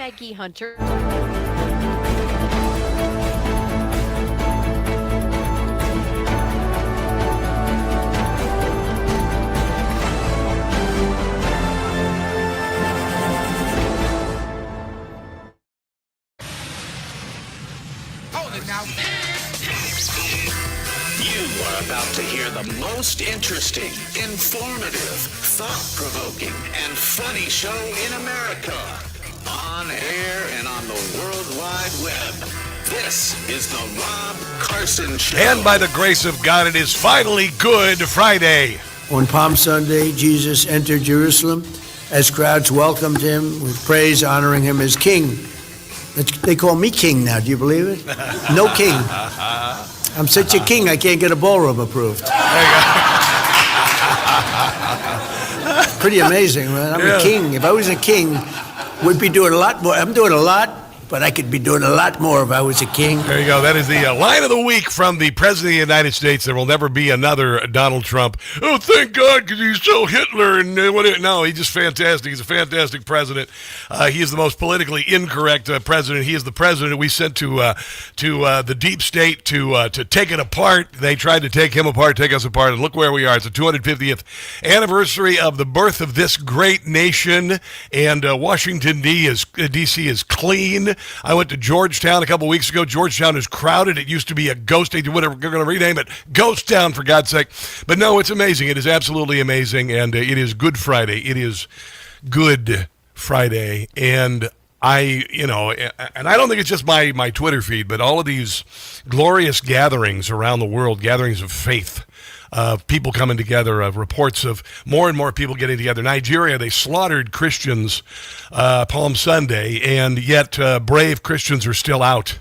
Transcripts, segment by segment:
Peggy Hunter. Now. You are about to hear the most interesting, informative, thought-provoking, and funny show in America. On air and on the World Wide Web. This is the Rob Carson Show. And by the grace of God, it is finally Good Friday. On Palm Sunday, Jesus entered Jerusalem as crowds welcomed him with praise, honoring him as king. They call me king now. Do you believe it? No king. I'm such a king, I can't get a ballroom approved. Pretty amazing, man. I'm a king. If I was a king, we'd be doing a lot more. I'm doing a lot, but I could be doing a lot more if I was a king. There you go. That is the line of the week from the President of the United States. There will never be another Donald Trump. Oh, thank God, because he's so Hitler. And no, he's just fantastic. He's a fantastic president. He is the most politically incorrect president. He is the president we sent to the deep state to take it apart. They tried to take him apart, take us apart, and look where we are. It's the 250th anniversary of the birth of this great nation, and Washington, D.C. is clean. I went to Georgetown a couple weeks ago. Georgetown is crowded. It used to be a ghost town. Whatever, we're going to rename it Ghost Town, for God's sake. But no, it's amazing. It is absolutely amazing, and it is Good Friday. It is Good Friday, and I don't think it's just my Twitter feed, but all of these glorious gatherings around the world, gatherings of faith, of people coming together, of reports of more and more people getting together. Nigeria, they slaughtered Christians Palm Sunday, and yet brave Christians are still out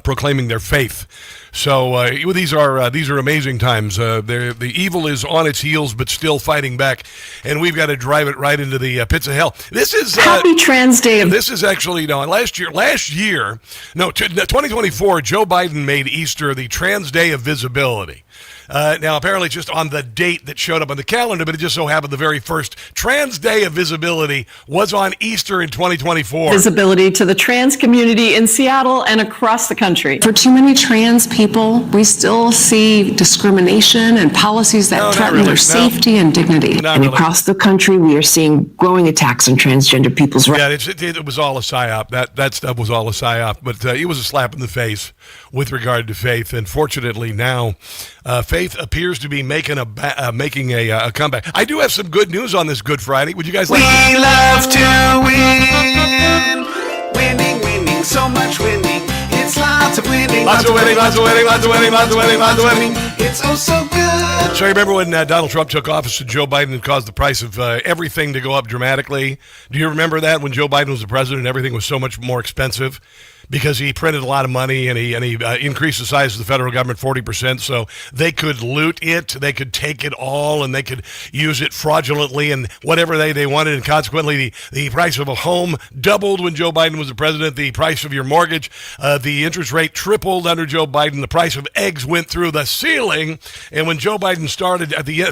proclaiming their faith. So these are amazing times. The evil is on its heels, but still fighting back, and we've got to drive it right into the pits of hell. This is Happy Trans Day. This is actually last year, 2024. Joe Biden made Easter the Trans Day of Visibility. Now, apparently just on the date that showed up on the calendar, but it just so happened the very first Trans Day of Visibility was on Easter in 2024. Visibility to the trans community in Seattle and across the country. For too many trans people, we still see discrimination and policies that threaten their safety and dignity. And across the country, we are seeing growing attacks on transgender people's rights. Yeah, it was all a psyop. That stuff was all a psyop, but it was a slap in the face with regard to faith. And fortunately now, faith appears to be making a comeback. I do have some good news on this Good Friday. Would you guys like We love to win. Winning, so much winning. It's lots of winning. Lots of winning. It's oh so good. So you remember when Donald Trump took office and Joe Biden caused the price of everything to go up dramatically? Do you remember that when Joe Biden was the president, everything was so much more expensive? Because he printed a lot of money and he increased the size of the federal government 40%, so they could loot it, they could take it all, and they could use it fraudulently and whatever they wanted. And consequently, the price of a home doubled when Joe Biden was the president. The price of your mortgage, the interest rate tripled under Joe Biden. The price of eggs went through the ceiling. And when Joe Biden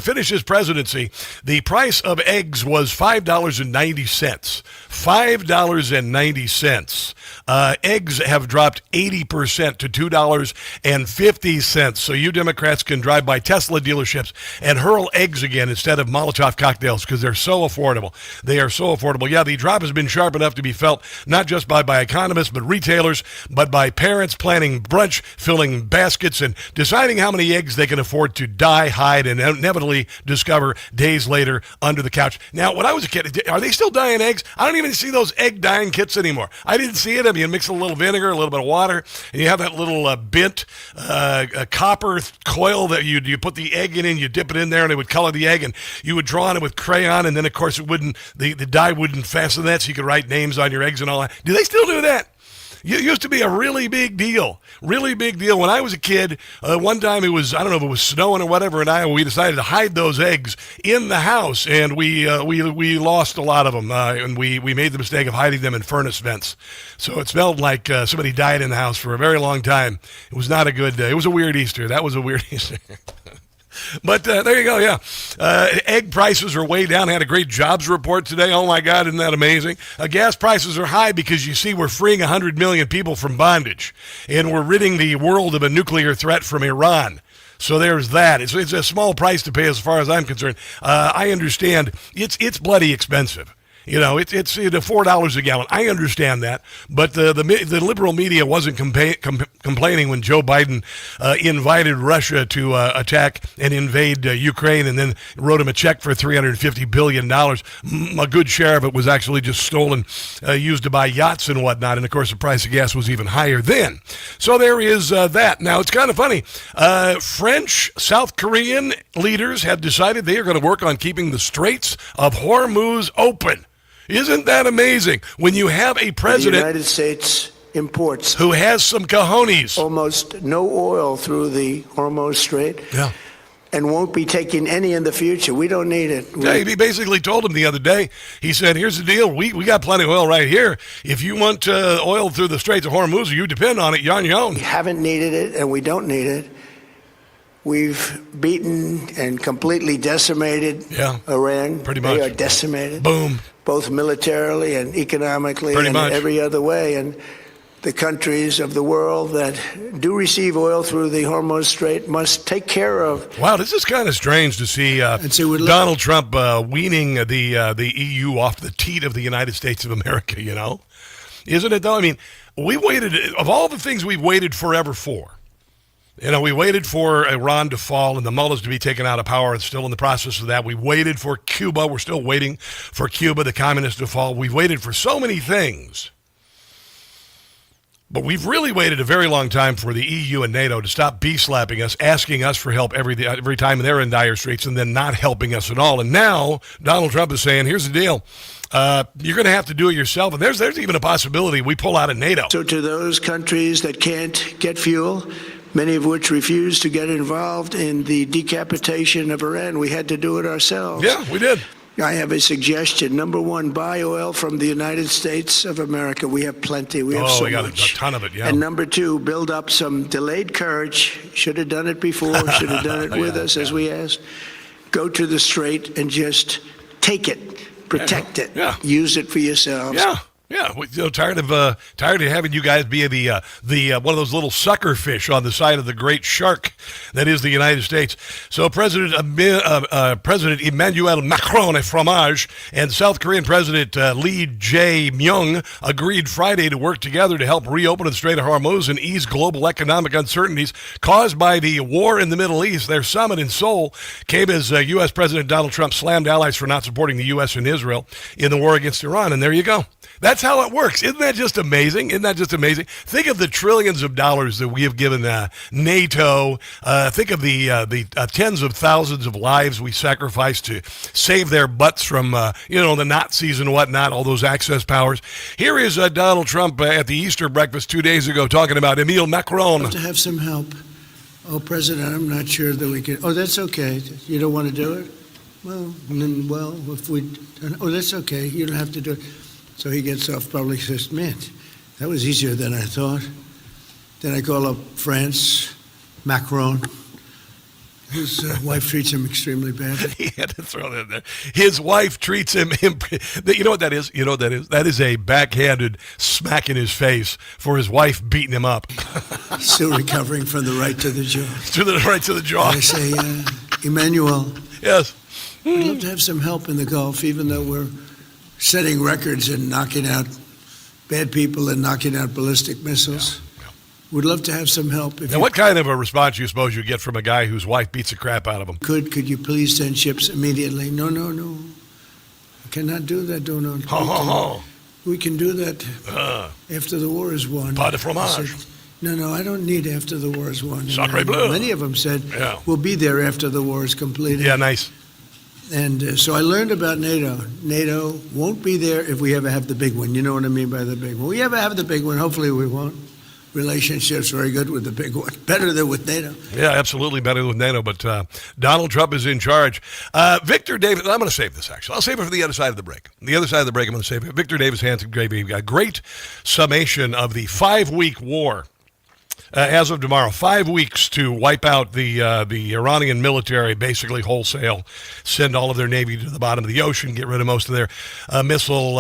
finished his presidency, the price of eggs was $5.90. $5.90. Eggs have dropped 80% to $2.50. So you Democrats can drive by Tesla dealerships and hurl eggs again instead of Molotov cocktails because they're so affordable. They are so affordable. Yeah, the drop has been sharp enough to be felt not just by economists, but retailers, but by parents planning brunch, filling baskets, and deciding how many eggs they can afford to dye, hide, and inevitably discover days later under the couch. Now, when I was a kid, are they still dyeing eggs? I don't even see those egg dyeing kits anymore. I didn't see it. I mean, mix a little vinegar, a little bit of water, and you have that little bent copper coil that you put the egg in and you dip it in there and it would color the egg, and you would draw on it with crayon, and then of course the dye wouldn't fasten that so you could write names on your eggs and all that. Do they still do that? It used to be a really big deal. When I was a kid, one time it was, I don't know if it was snowing or whatever in Iowa, we decided to hide those eggs in the house, and we lost a lot of them, and we made the mistake of hiding them in furnace vents. So it smelled like somebody died in the house for a very long time. It was not a good, it was a weird Easter. That was a weird Easter. But there you go, yeah. Egg prices are way down. Had a great jobs report today. Oh, my God, isn't that amazing? Gas prices are high because, you see, we're freeing 100 million people from bondage, and we're ridding the world of a nuclear threat from Iran. So there's that. It's a small price to pay as far as I'm concerned. I understand it's bloody expensive. You know, it's $4 a gallon. I understand that, but the liberal media wasn't complaining when Joe Biden invited Russia to attack and invade Ukraine, and then wrote him a check for $350 billion. A good share of it was actually just stolen, used to buy yachts and whatnot. And of course, the price of gas was even higher then. So there is that. Now it's kind of funny. French, South Korean leaders have decided they are going to work on keeping the Straits of Hormuz open. Isn't that amazing? When you have a president, the United States imports who has some cojones, almost no oil through the Hormuz Strait, and won't be taking any in the future. We don't need it. He basically told him the other day. He said, "Here's the deal. We got plenty of oil right here. If you want oil through the Straits of Hormuz, you depend on it. Yon yon." We haven't needed it, and we don't need it. We've beaten and completely decimated Iran. Pretty much. They are decimated. Boom. Both militarily and economically and every other way. And the countries of the world that do receive oil through the Hormuz Strait must take care of. Wow, this is kind of strange to see Donald Trump weaning the EU off the teat of the United States of America, you know? Isn't it, though? I mean, we waited, of all the things we've waited forever for, you know, we waited for Iran to fall and the mullahs to be taken out of power, and still in the process of that. We waited for Cuba. We're still waiting for Cuba, the communists, to fall. We've waited for so many things. But we've really waited a very long time for the EU and NATO to stop bee-slapping us, asking us for help every time they're in dire straits, and then not helping us at all. And now Donald Trump is saying, here's the deal. You're going to have to do it yourself. And there's even a possibility we pull out of NATO. So to those countries that can't get fuel, many of which refuse to get involved in the decapitation of Iran, we had to do it ourselves. Yeah, we did. I have a suggestion. Number one, buy oil from the United States of America. We have plenty. We have so we got much. a ton of it, yeah. And number two, build up some delayed courage. Should have done it before. Should have done it with us, as we asked. Go to the Strait and just take it. Protect it. Yeah. Use it for yourselves. Yeah. Yeah, tired of having you guys be the one of those little sucker fish on the side of the great shark that is the United States. So President Emmanuel Macron fromage and South Korean President Lee Jae-myung agreed Friday to work together to help reopen the Strait of Hormuz and ease global economic uncertainties caused by the war in the Middle East. Their summit in Seoul came as U.S. President Donald Trump slammed allies for not supporting the U.S. and Israel in the war against Iran. And there you go. That's how it works. Isn't that just amazing? Think of the trillions of dollars that we have given NATO. Think of the tens of thousands of lives we sacrificed to save their butts from, the Nazis and whatnot, all those Axis powers. Here is Donald Trump at the Easter breakfast 2 days ago talking about Emmanuel Macron. To have some help. Oh, President, I'm not sure that we can. Oh, that's okay. You don't want to do it? That's okay. You don't have to do it. So he gets off, probably says, man, that was easier than I thought. Then I call up France, Macron. His wife treats him extremely badly. He had to throw that in there. His wife treats him, you know what that is? That is a backhanded smack in his face for his wife beating him up. Still recovering from the right to the jaw. Right to the jaw. And I say, Emmanuel. Yes. We'd love to have some help in the Gulf, even though we're setting records and knocking out bad people and knocking out ballistic missiles. Yeah. We'd love to have some help. Now, what kind of a response do you suppose you get from a guy whose wife beats the crap out of him? Could you please send ships immediately? No. I cannot do that, We can do that after the war is won. Pas de fromage. No, I don't need after the war is won. Sacre bleu. Many of them said, we'll be there after the war is completed. Yeah, nice. And so I learned about NATO. NATO won't be there if we ever have the big one. You know what I mean by the big one. We ever have the big one, hopefully we won't. Relationships very good with the big one. Better than with NATO. Yeah, absolutely better with NATO. But Donald Trump is in charge. Victor Davis, I'm going to save this, actually. I'll save it for the other side of the break. The other side of the break, I'm going to save it. Victor Davis Hanson gave a great summation of the 5-week war as of tomorrow, 5 weeks to wipe out the Iranian military, basically wholesale, send all of their navy to the bottom of the ocean, get rid of most of their missile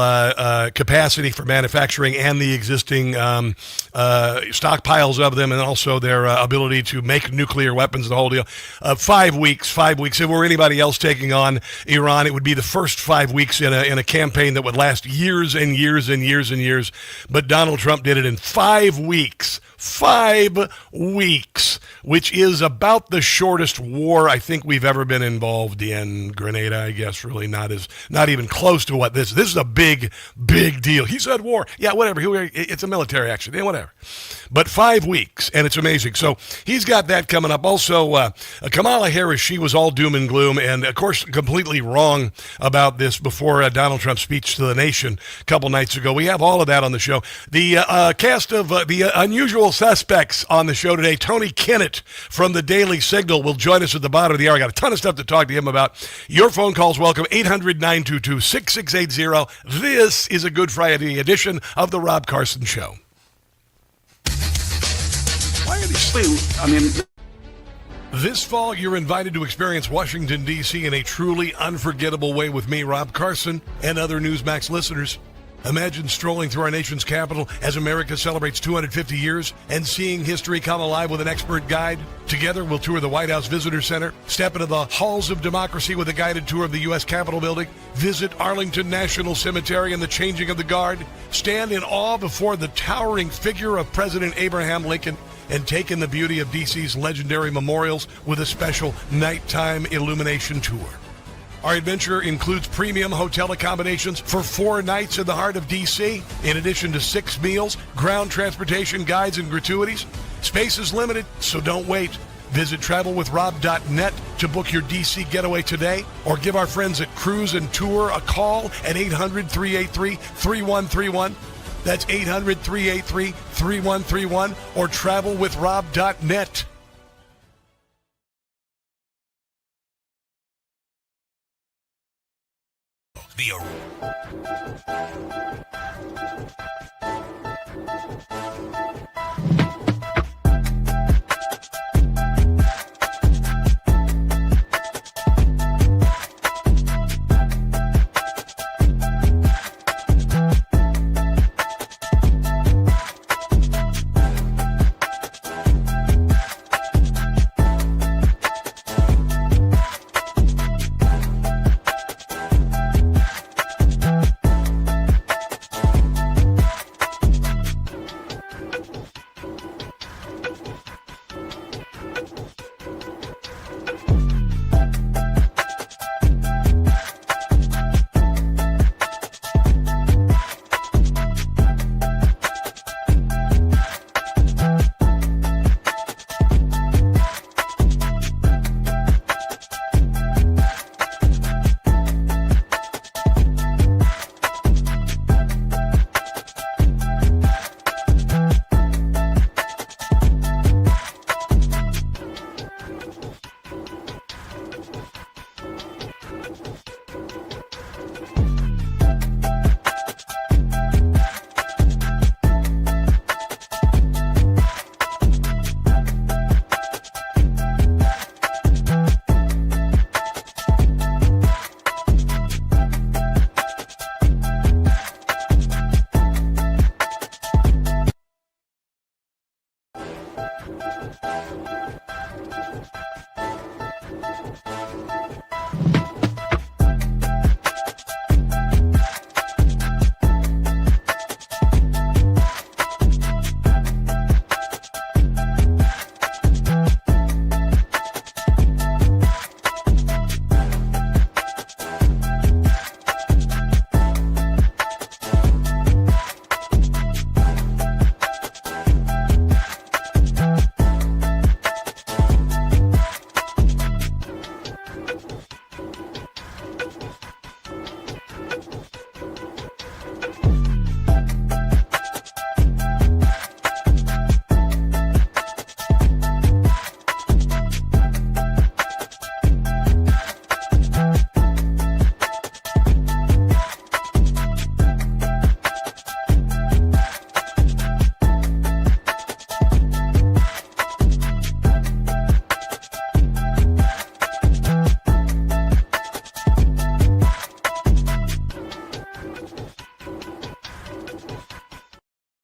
capacity for manufacturing and the existing stockpiles of them, and also their ability to make nuclear weapons, the whole deal. 5 weeks. If it were anybody else taking on Iran, it would be the first 5 weeks in a campaign that would last years and years and years and years. But Donald Trump did it in 5 weeks. 5 weeks, which is about the shortest war I think we've ever been involved in. Grenada, I guess, really not even close to what this is a big deal. He said war. Yeah, whatever. It's a military action. Yeah, whatever. But 5 weeks, and it's amazing. So he's got that coming up. Also, Kamala Harris, she was all doom and gloom, and of course completely wrong about this before Donald Trump's speech to the nation a couple nights ago. We have all of that on the show. The cast of the unusual suspects on the show today. Tony Kinnet from the Daily Signal will join us at the bottom of the hour. I got a ton of stuff to talk to him about. Your phone calls welcome, 800-922-6680. This is a Good Friday edition of The Rob Carson Show. Why are these... This fall, you're invited to experience Washington, D.C. in a truly unforgettable way with me, Rob Carson, and other Newsmax listeners. Imagine strolling through our nation's capital as America celebrates 250 years and seeing history come alive with an expert guide. Together, we'll tour the White House Visitor Center, step into the halls of democracy with a guided tour of the U.S. Capitol building, visit Arlington National Cemetery and the changing of the guard, stand in awe before the towering figure of President Abraham Lincoln, and take in the beauty of D.C.'s legendary memorials with a special nighttime illumination tour. Our adventure includes premium hotel accommodations for 4 nights in the heart of D.C., in addition to 6 meals, ground transportation, guides, and gratuities. Space is limited, so don't wait. Visit travelwithrob.net to book your D.C. getaway today, or give our friends at Cruise and Tour a call at 800-383-3131. That's 800-383-3131, or travelwithrob.net.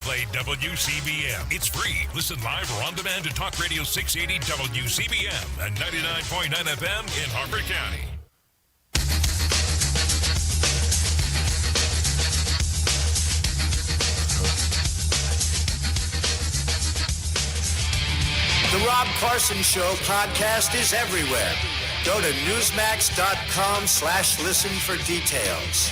play WCBM. It's free. Listen live or on demand to Talk Radio 680 WCBM and 99.9 FM in Harford County. The Rob Carson Show podcast is everywhere. Go to newsmax.com/listen for details.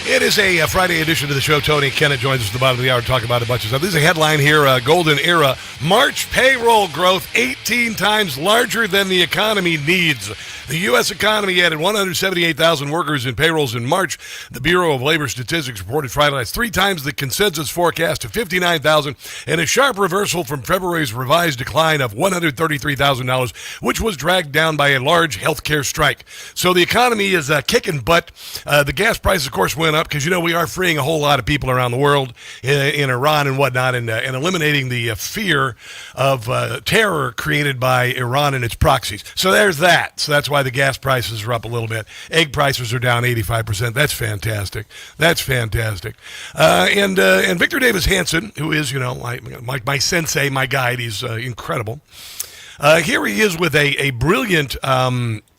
It is a Friday edition of the show. Tony Kinnet joins us at the bottom of the hour to talk about a bunch of stuff. This is a headline here, Golden Era. March payroll growth 18 times larger than the economy needs. The U.S. economy added 178,000 workers in payrolls in March. The Bureau of Labor Statistics reported Friday that's 3 times the consensus forecast of 59,000 and a sharp reversal from February's revised decline of $133,000, which was dragged down by a large healthcare strike. So the economy is kicking butt. The gas price, of course, went up because, we are freeing a whole lot of people around the world in Iran and whatnot and eliminating the fear of terror created by Iran and its proxies. So there's that. So that's why the gas prices are up a little bit. Egg prices are down 85%. That's fantastic. And Victor Davis Hanson, who is, my sensei, my guide, he's incredible. Here he is with a brilliant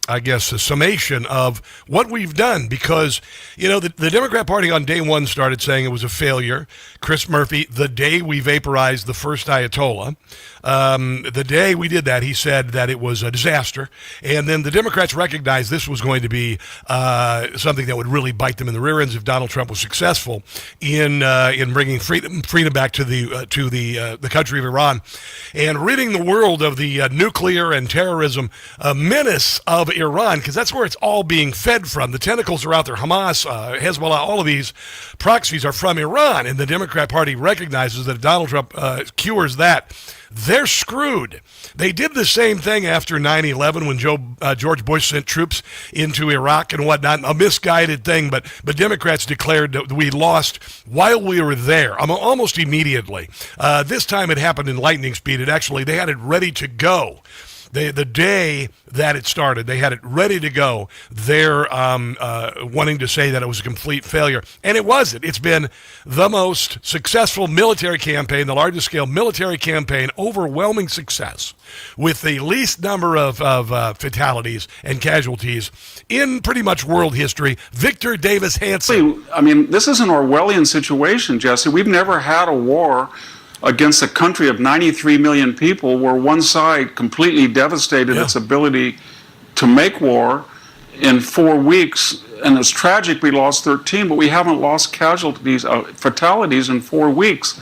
a summation of what we've done because, the Democrat Party on day one started saying it was a failure. Chris Murphy, the day we vaporized the first Ayatollah, the day we did that, he said that it was a disaster. And then the Democrats recognized this was going to be something that would really bite them in the rear ends if Donald Trump was successful in bringing freedom back to the country of Iran and ridding the world of the nuclear and terrorism menace of Iran, because that's where it's all being fed from. The tentacles are out there. Hamas, Hezbollah, all of these proxies are from Iran, and the Democrat Party recognizes that if Donald Trump cures that, they're screwed. They did the same thing after 9/11 when George Bush sent troops into Iraq and whatnot. A misguided thing, but Democrats declared that we lost while we were there, almost immediately. This time it happened in lightning speed. They had it ready to go. The day that it started, they had it ready to go. They're wanting to say that it was a complete failure. And it wasn't. It's been the most successful military campaign, the largest scale military campaign, overwhelming success, with the least number of fatalities and casualties in pretty much world history. Victor Davis Hanson. This is an Orwellian situation, Jesse. We've never had a war against a country of 93 million people where one side completely devastated its ability to make war in 4 weeks. And it's tragic we lost 13, but we haven't lost fatalities in 4 weeks.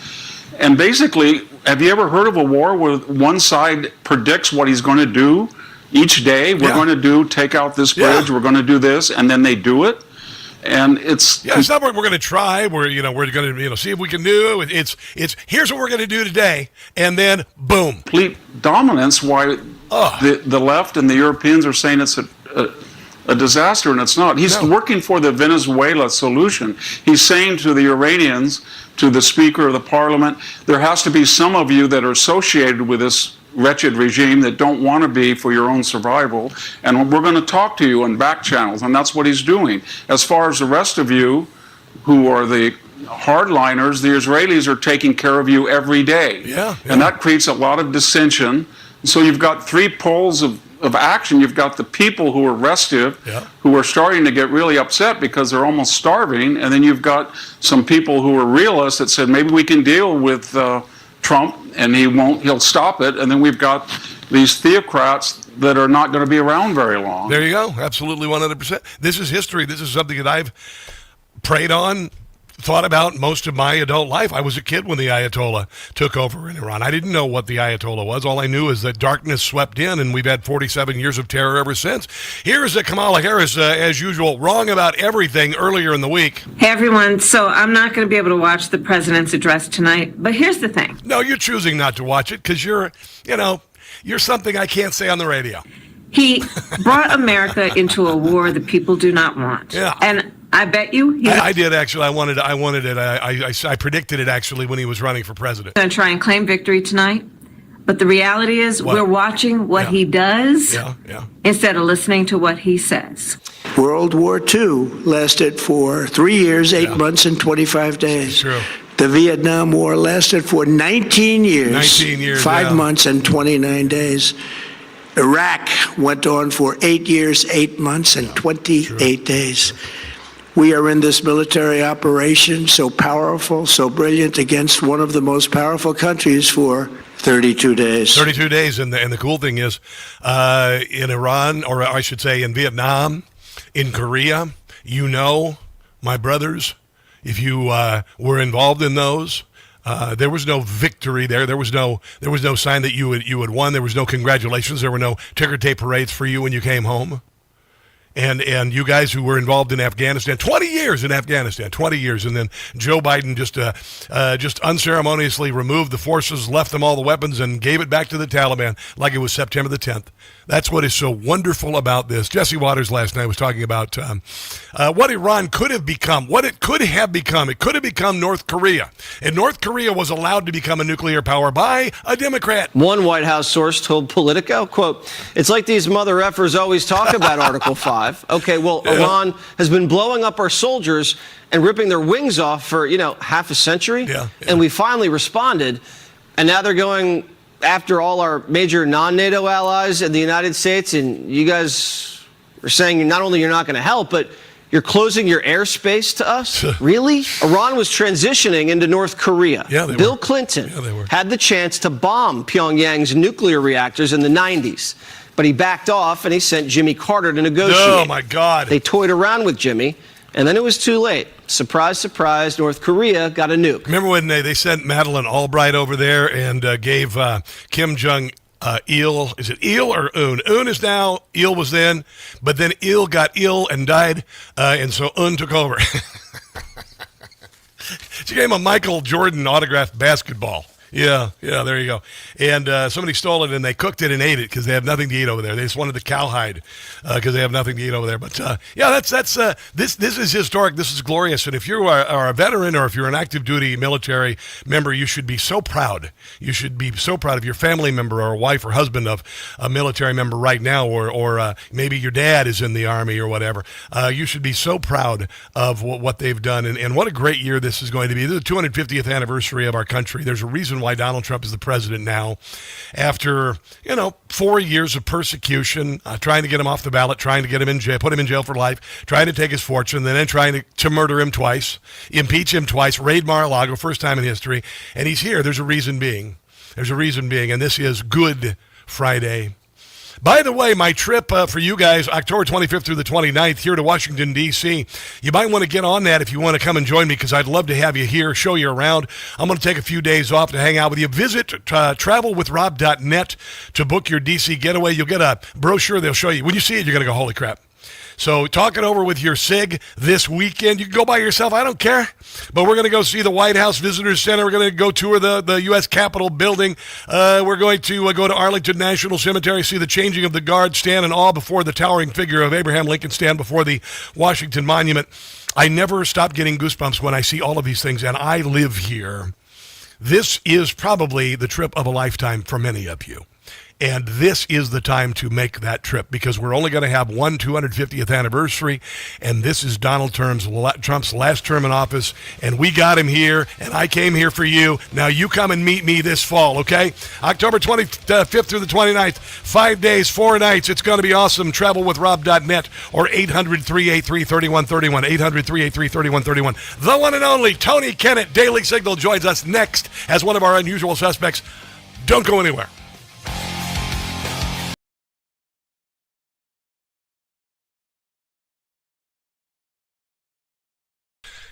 And basically, have you ever heard of a war where one side predicts what he's going to do each day? We're going to take out this bridge, we're going to do this, and then they do it? And it's not what we're going to try. We're going to see if we can do it. It's here's what we're going to do today, and then boom, complete dominance. Why the left and the Europeans are saying it's a disaster, and it's not. He's working for the Venezuela solution. He's saying to the Iranians, to the Speaker of the Parliament, there has to be some of you that are associated with this wretched regime that don't want to be for your own survival, and we're going to talk to you on back channels, and that's what he's doing. As far as the rest of you who are the hardliners, the Israelis are taking care of you every day. And that creates a lot of dissension. So you've got 3 poles of action. You've got the people who are restive, who are starting to get really upset because they're almost starving, and then you've got some people who are realists that said maybe we can deal with Trump and he'll stop it, and then we've got these theocrats that are not going to be around very long. There you go. Absolutely 100%. This is history. This is something that I've prayed on, thought about most of my adult life. I was a kid when the Ayatollah took over in Iran. I didn't know what the Ayatollah was. All I knew is that darkness swept in, and we've had 47 years of terror ever since. Here's Kamala Harris, as usual, wrong about everything earlier in the week. Hey, everyone. So I'm not going to be able to watch the president's address tonight, but here's the thing. No, you're choosing not to watch it because you're something I can't say on the radio. He brought America into a war that people do not want. And I bet you I did actually. I wanted it. I predicted it actually when he was running for president. Going to try and claim victory tonight, but the reality is we're watching what he does instead of listening to what he says. World War II lasted for 3 years, 8 months, and 25 days. True. The Vietnam War lasted for 19 years. 19 years, 5 months and 29 days. Iraq went on for 8 years, 8 months, and 28 days. We are in this military operation, so powerful, so brilliant, against one of the most powerful countries for 32 days. 32 days, and the cool thing is, in Iran, or I should say in Vietnam, in Korea, my brothers, if you were involved in those, there was no victory there. There was no sign that you had won. There was no congratulations. There were no ticker tape parades for you when you came home. And you guys who were involved in Afghanistan, 20 years in Afghanistan, 20 years, and then Joe Biden just unceremoniously removed the forces, left them all the weapons, and gave it back to the Taliban like it was September the 10th. That's what is so wonderful about this. Jesse Waters last night was talking about what Iran could have become, what it could have become. It could have become North Korea. And North Korea was allowed to become a nuclear power by a Democrat. One White House source told Politico, quote, "It's like these mother effers always talk about Article 5. Okay, well, yeah. Iran has been blowing up our soldiers and ripping their wings off for, half a century. Yeah. And we finally responded. And now they're going after all our major non-NATO allies in the United States. And you guys are saying not only you're not going to help, but you're closing your airspace to us? Really? Iran was transitioning into North Korea. Yeah, Bill Clinton had the chance to bomb Pyongyang's nuclear reactors in the 90s. But he backed off and he sent Jimmy Carter to negotiate. Oh, my God. They toyed around with Jimmy, and then it was too late. Surprise, surprise, North Korea got a nuke. Remember when they sent Madeleine Albright over there and gave Kim Jong-il, is it Il or Un? Un is now, Il was then, but then Il got ill and died, and so Un took over. She gave him a Michael Jordan autographed basketball. Yeah, there you go. And somebody stole it, and they cooked it and ate it because they have nothing to eat over there. They just wanted the cowhide because they have nothing to eat over there. But this is historic. This is glorious. And if you are a veteran or if you're an active duty military member, you should be so proud. You should be so proud of your family member or wife or husband of a military member right now, or maybe your dad is in the Army or whatever. You should be so proud of what they've done. And what a great year this is going to be. This is the 250th anniversary of our country. There's a reason why Donald Trump is the president now, after 4 years of persecution, trying to get him off the ballot, trying to get him in jail, put him in jail for life, trying to take his fortune, then trying to murder him twice, impeach him twice, raid Mar-a-Lago, first time in history, and he's here. There's a reason being, and this is Good Friday. By the way, my trip for you guys, October 25th through the 29th, here to Washington, D.C., you might want to get on that if you want to come and join me, because I'd love to have you here, show you around. I'm going to take a few days off to hang out with you. Visit travelwithrob.net to book your D.C. getaway. You'll get a brochure they'll show you. When you see it, you're going to go, holy crap. So talk it over with your SIG this weekend. You can go by yourself. I don't care. But we're going to go see the White House Visitor Center. We're going to go tour the U.S. Capitol building. We're going to go to Arlington National Cemetery, see the changing of the guard, stand in awe before the towering figure of Abraham Lincoln, stand before the Washington Monument. I never stop getting goosebumps when I see all of these things, and I live here. This is probably the trip of a lifetime for many of you. And this is the time to make that trip, because we're only going to have one 250th anniversary, and this is Donald Trump's last term in office, and we got him here, and I came here for you. Now you come and meet me this fall, okay? October 25th through the 29th, 5 days, 4 nights. It's going to be awesome. Travelwithrob.net or 800-383-3131, 800-383-3131. The one and only Tony Kinnet, Daily Signal, joins us next as one of our unusual suspects. Don't go anywhere.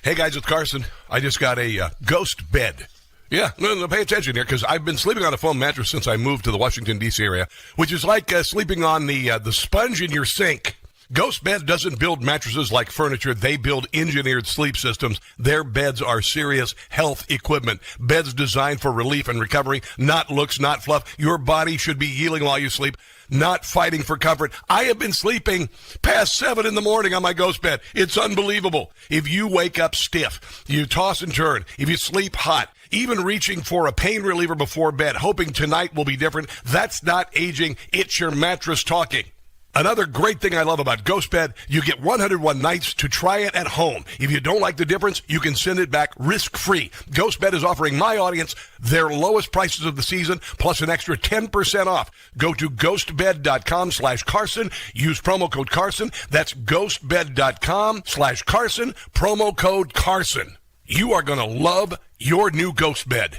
Hey guys, it's Carson. I just got a ghost bed. Yeah, no, pay attention here, because I've been sleeping on a foam mattress since I moved to the Washington, D.C. area, which is like sleeping on the sponge in your sink. Ghost Bed doesn't build mattresses like furniture. They build engineered sleep systems. Their beds are serious health equipment. Beds designed for relief and recovery, not looks, not fluff. Your body should be healing while you sleep, not fighting for comfort. I have been sleeping past 7 in the morning on my Ghost Bed. It's unbelievable. If you wake up stiff, you toss and turn, if you sleep hot, even reaching for a pain reliever before bed, hoping tonight will be different, that's not aging. It's your mattress talking. Another great thing I love about GhostBed, you get 101 nights to try it at home. If you don't like the difference, you can send it back risk-free. GhostBed is offering my audience their lowest prices of the season, plus an extra 10% off. Go to ghostbed.com/Carson. Use promo code Carson. That's ghostbed.com/Carson, promo code Carson. You are going to love your new GhostBed.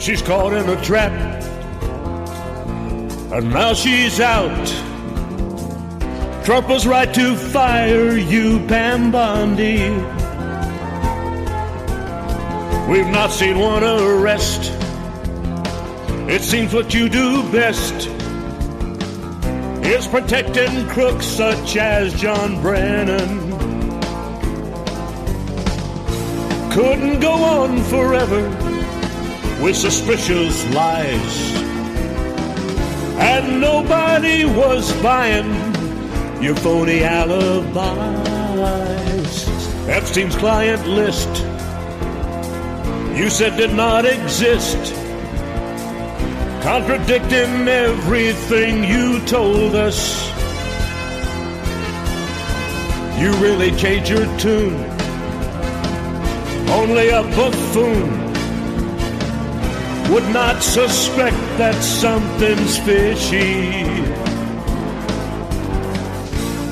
She's caught in a trap, and now she's out. Trump was right to fire you, Pam Bondi. We've not seen one arrest. It seems what you do best is protecting crooks such as John Brennan. Couldn't go on forever with suspicious lies, and nobody was buying your phony alibis. Epstein's client list you said did not exist, contradicting everything you told us. You really changed your tune. Only a buffoon would not suspect that something's fishy.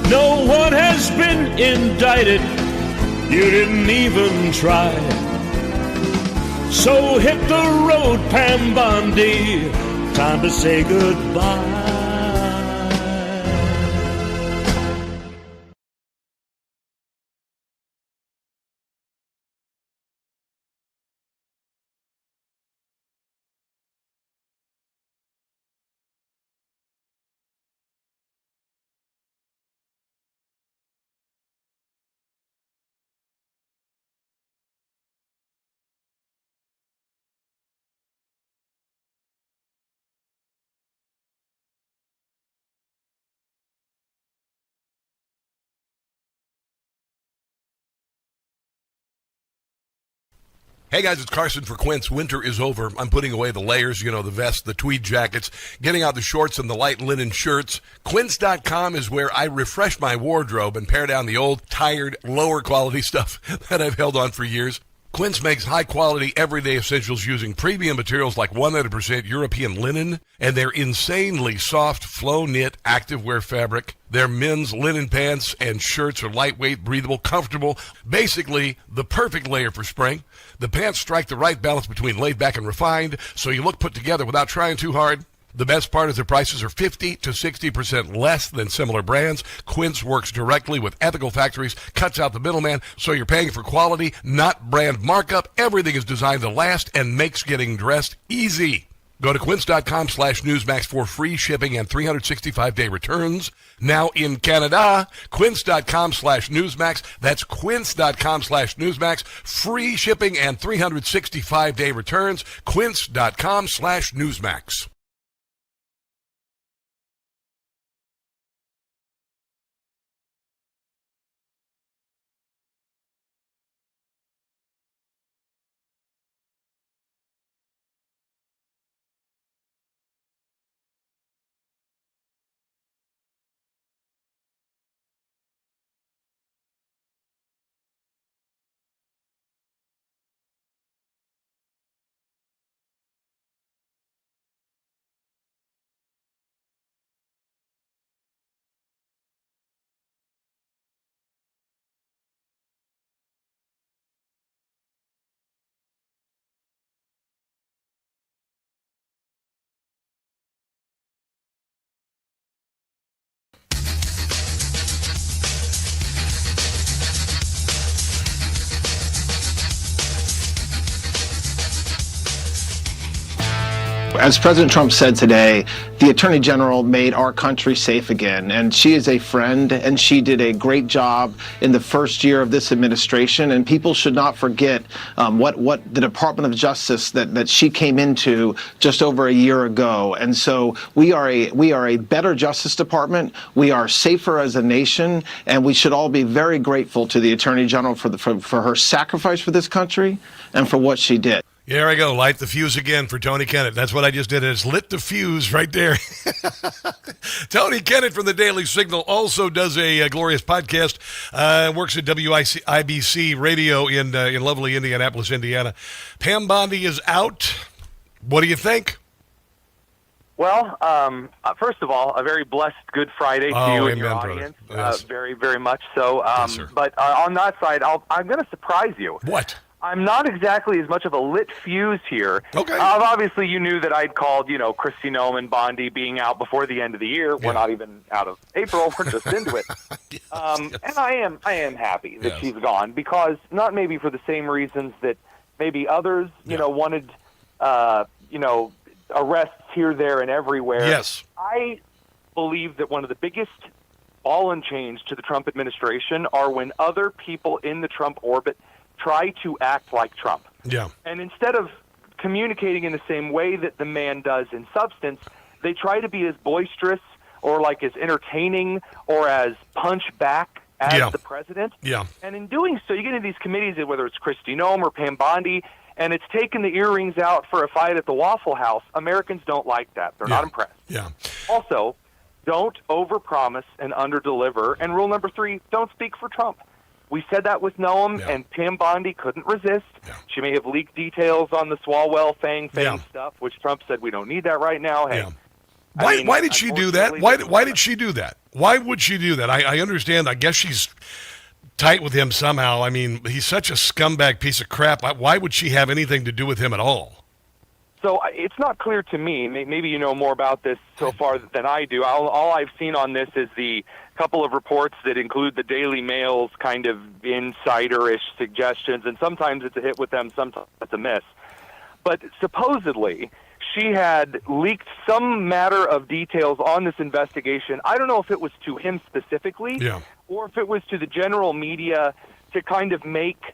No one has been indicted. You didn't even try. So hit the road, Pam Bondi. Time to say goodbye. Hey guys, it's Carson for Quince. Winter is over. I'm putting away the layers, the vest, the tweed jackets, getting out the shorts and the light linen shirts. Quince.com is where I refresh my wardrobe and pare down the old, tired, lower quality stuff that I've held on for years. Quince makes high-quality, everyday essentials using premium materials like 100% European linen and their insanely soft, flow-knit activewear fabric. Their men's linen pants and shirts are lightweight, breathable, comfortable, basically the perfect layer for spring. The pants strike the right balance between laid back and refined, so you look put together without trying too hard. The best part is their prices are 50 to 60% less than similar brands. Quince works directly with ethical factories, cuts out the middleman, so you're paying for quality, not brand markup. Everything is designed to last and makes getting dressed easy. Go to quince.com/Newsmax for free shipping and 365-day returns. Now in Canada, quince.com/Newsmax. That's quince.com/Newsmax. Free shipping and 365-day returns. Quince.com/Newsmax. As President Trump said today, the Attorney General made our country safe again, and she is a friend, and she did a great job in the first year of this administration, and people should not forget what the Department of Justice that she came into just over a year ago. And so we are a better Justice Department, we are safer as a nation, and we should all be very grateful to the Attorney General for her sacrifice for this country and for what she did. Here I go. Light the fuse again for Tony Kinnet. That's what I just did. It's lit the fuse right there. Tony Kinnet from the Daily Signal also does a glorious podcast. Works at WIBC Radio in lovely Indianapolis, Indiana. Pam Bondi is out. What do you think? Well, first of all, a very blessed Good Friday to you and your audience. Yes. Very, very much so. Yes, but on that side, I'm going to surprise you. What? I'm not exactly as much of a lit fuse here. Okay. Obviously, you knew that I'd called, Christian Toto and Bondi being out before the end of the year. Yeah. We're not even out of April. We're just into it. Yes. And I am happy that she's gone, because not maybe for the same reasons that maybe others, wanted, arrests here, there, and everywhere. Yes. I believe that one of the biggest ball and chains to the Trump administration are when other people in the Trump orbit try to act like Trump. Yeah. And instead of communicating in the same way that the man does in substance, they try to be as boisterous or like as entertaining or as punch back as the president. Yeah. And in doing so, you get into these committees, whether it's Christian Toto or Pam Bondi, and it's taking the earrings out for a fight at the Waffle House. Americans don't like that. They're not impressed. Yeah. Also, don't overpromise and underdeliver. And rule number 3, don't speak for Trump. We said that with Noam, and Pam Bondi couldn't resist. Yeah. She may have leaked details on the Swalwell Fang stuff, which Trump said we don't need that right now. Hey, why did she do that? Why did she do that? Why would she do that? I understand. I guess she's tight with him somehow. I mean, he's such a scumbag piece of crap. Why would she have anything to do with him at all? So it's not clear to me. Maybe you know more about this so far than I do. All I've seen on this is the couple of reports that include the Daily Mail's kind of insider-ish suggestions, and sometimes it's a hit with them, sometimes it's a miss. But supposedly, she had leaked some matter of details on this investigation. I don't know if it was to him specifically, or if it was to the general media to kind of make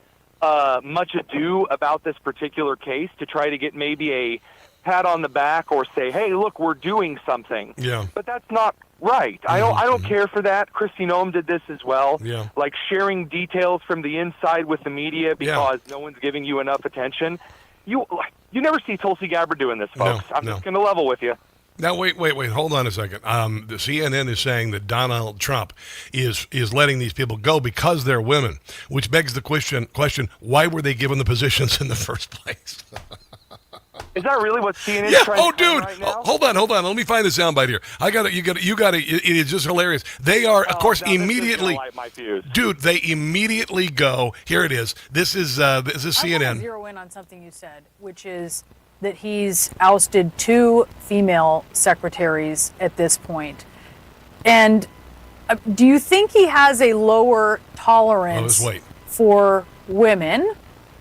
much ado about this particular case, to try to get maybe a pat on the back or say, hey, look, we're doing something. Yeah. But that's not right. I don't care for that. Christian Toto did this as well. Yeah. Like sharing details from the inside with the media because no one's giving you enough attention. You never see Tulsi Gabbard doing this, folks. I'm just going to level with you. Now, wait. Hold on a second. The CNN is saying that Donald Trump is letting these people go because they're women, which begs the question, why were they given the positions in the first place? Is that really what CNN is trying to do right now? Hold on. Let me find the soundbite here. You got it. It is just hilarious. They are, of course, immediately. Dude, they immediately go. Here it is. This is CNN. I want to zero in on something you said, which is that he's ousted 2 female secretaries at this point. And do you think he has a lower tolerance for women,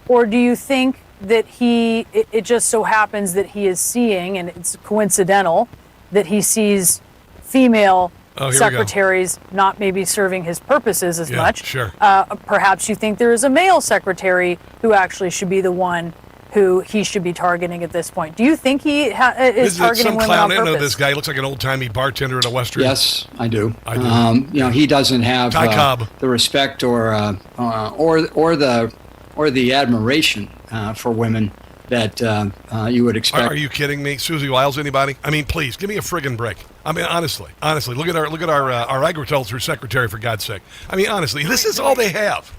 or do you think that it just so happens that he is seeing, and it's coincidental, that he sees female secretaries not maybe serving his purposes as much? Sure. Perhaps you think there is a male secretary who actually should be the one who he should be targeting at this point. Do you think he is targeting women on purpose? I know this guy. He looks like an old-timey bartender at a Western. Yes, I do. He doesn't have the respect or the admiration for women that you would expect. Are you kidding me? Susie Wiles, anybody? I mean, please, give me a friggin' break. I mean, honestly, look at our agriculture secretary, for God's sake. I mean, honestly, this is all they have.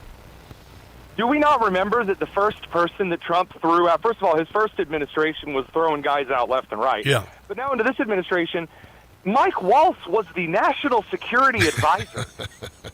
Do we not remember that the first person that Trump threw out, first of all, his first administration was throwing guys out left and right. Yeah. But now into this administration, Mike Waltz was the national security advisor,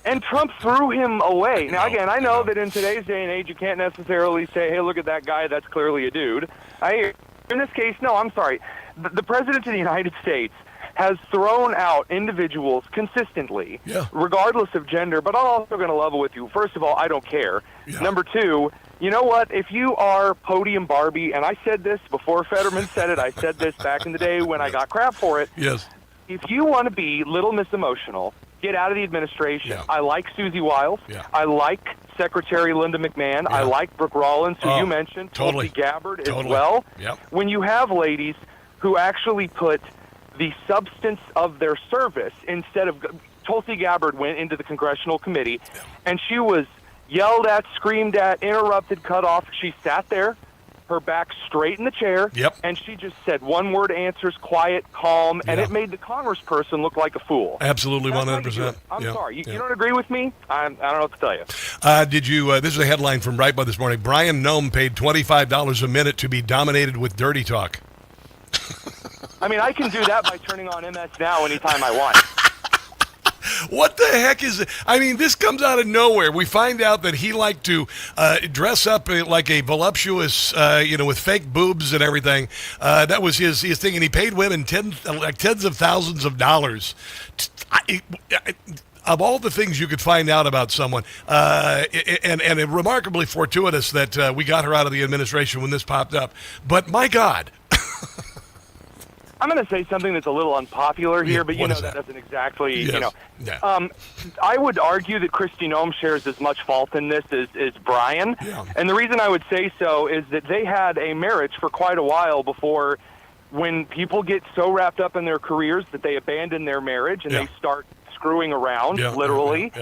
and Trump threw him away. Now, again, I know that in today's day and age, you can't necessarily say, hey, look at that guy, that's clearly a dude. In this case, no, I'm sorry. The President of the United States has thrown out individuals consistently, regardless of gender, but I'm also going to level with you. First of all, I don't care. Yeah. Number two, you know what? If you are Podium Barbie, and I said this before Fetterman said it, I said this back in the day when I got crap for it. Yes. If you want to be Little Miss Emotional, get out of the administration. Yeah. I like Susie Wiles. Yeah. I like Secretary Linda McMahon. Yeah. I like Brooke Rollins, who you mentioned, Tulsi Gabbard as well. Yep. When you have ladies who actually put the substance of their service instead of... Tulsi Gabbard went into the congressional committee, and she was yelled at, screamed at, interrupted, cut off. She sat there, her back straight in the chair, and she just said one-word answers, quiet, calm, and it made the congressperson look like a fool. Absolutely, 100%. I'm sorry. You don't agree with me? I don't know what to tell you. Did you? This is a headline from Breitbart this morning. Brian Noem paid $25 a minute to be dominated with dirty talk. I mean, I can do that by turning on MS Now anytime I want. What the heck is it? I mean, this comes out of nowhere. We find out that he liked to dress up like a voluptuous, with fake boobs and everything. That was his thing, and he paid women tens of thousands of dollars. Of all the things you could find out about someone, and remarkably fortuitous that we got her out of the administration when this popped up. But my God. I'm going to say something that's a little unpopular here, but that doesn't exactly, I would argue that Kristi Noem shares as much fault in this as Brian. Yeah. And the reason I would say so is that they had a marriage for quite a while before, when people get so wrapped up in their careers that they abandon their marriage and they start screwing around, literally,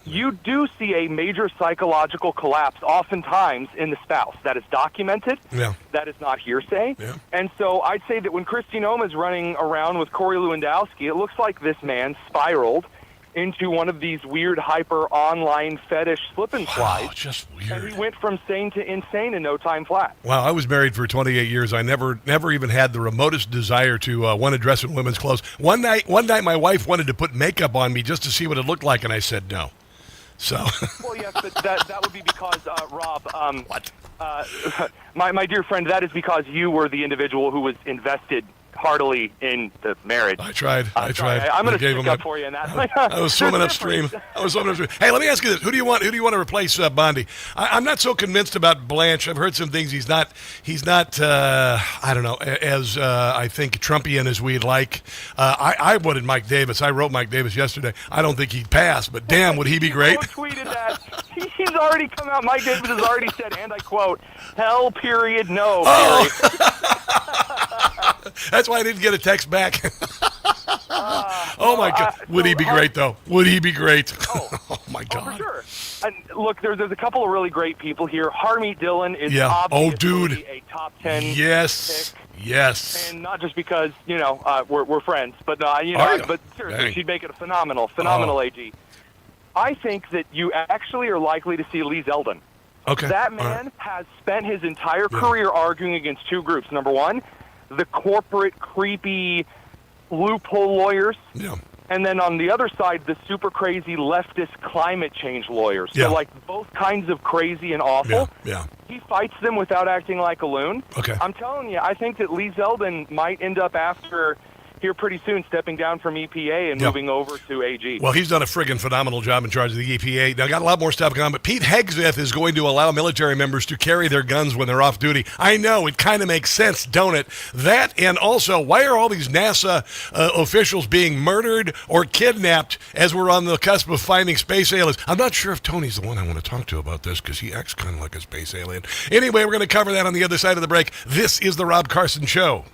you do see a major psychological collapse oftentimes in the spouse. That is documented. Yeah. That is not hearsay. Yeah. And so I'd say that when Kristi Noem is running around with Corey Lewandowski, it looks like this man spiraled into one of these weird hyper online fetish slip and slides. Oh, just weird. And he went from sane to insane in no time flat. Wow, I was married for 28 years. I never even had the remotest desire to want to dress in women's clothes. One night my wife wanted to put makeup on me just to see what it looked like, and I said no. So. Well, yes, but that would be because, Rob, what? My dear friend, that is because you were the individual who was invested heartily in the marriage. I tried. I'm going to stick up for you in that. I was swimming upstream. Hey, let me ask you this: Who do you want to replace Bondi? I'm not so convinced about Blanche. I've heard some things. He's not. I don't know, as I think Trumpian as we'd like. I wanted Mike Davis. I wrote Mike Davis yesterday. I don't think he'd pass, but damn, would he be great? Tweeted that. He's already come out. Mike Davis has already said, and I quote, "Hell, period, no." Period. That's why I didn't get a text back. Oh, my God. Would he be great, though? Would he be great? Oh my God. For sure. And look, there's a couple of really great people here. Harmeet Dillon is obviously a top 10 pick. Yes. And not just because, we're friends, but, but seriously, she'd make it a phenomenal AG. I think that you actually are likely to see Lee Zeldin. Okay. That man has spent his entire career arguing against two groups. Number one, the corporate, creepy loophole lawyers. Yeah. And then on the other side, the super crazy leftist climate change lawyers. So like both kinds of crazy and awful. Yeah. He fights them without acting like a loon. Okay. I'm telling you, I think that Lee Zeldin might end up here pretty soon stepping down from EPA and moving over to AG. Well, he's done a friggin' phenomenal job in charge of the EPA. Now, got a lot more stuff going on, but Pete Hegseth is going to allow military members to carry their guns when they're off duty. I know, it kind of makes sense, don't it? That, and also, why are all these NASA officials being murdered or kidnapped as we're on the cusp of finding space aliens? I'm not sure if Tony's the one I want to talk to about this, because he acts kind of like a space alien. Anyway, we're going to cover that on the other side of the break. This is The Rob Carson Show.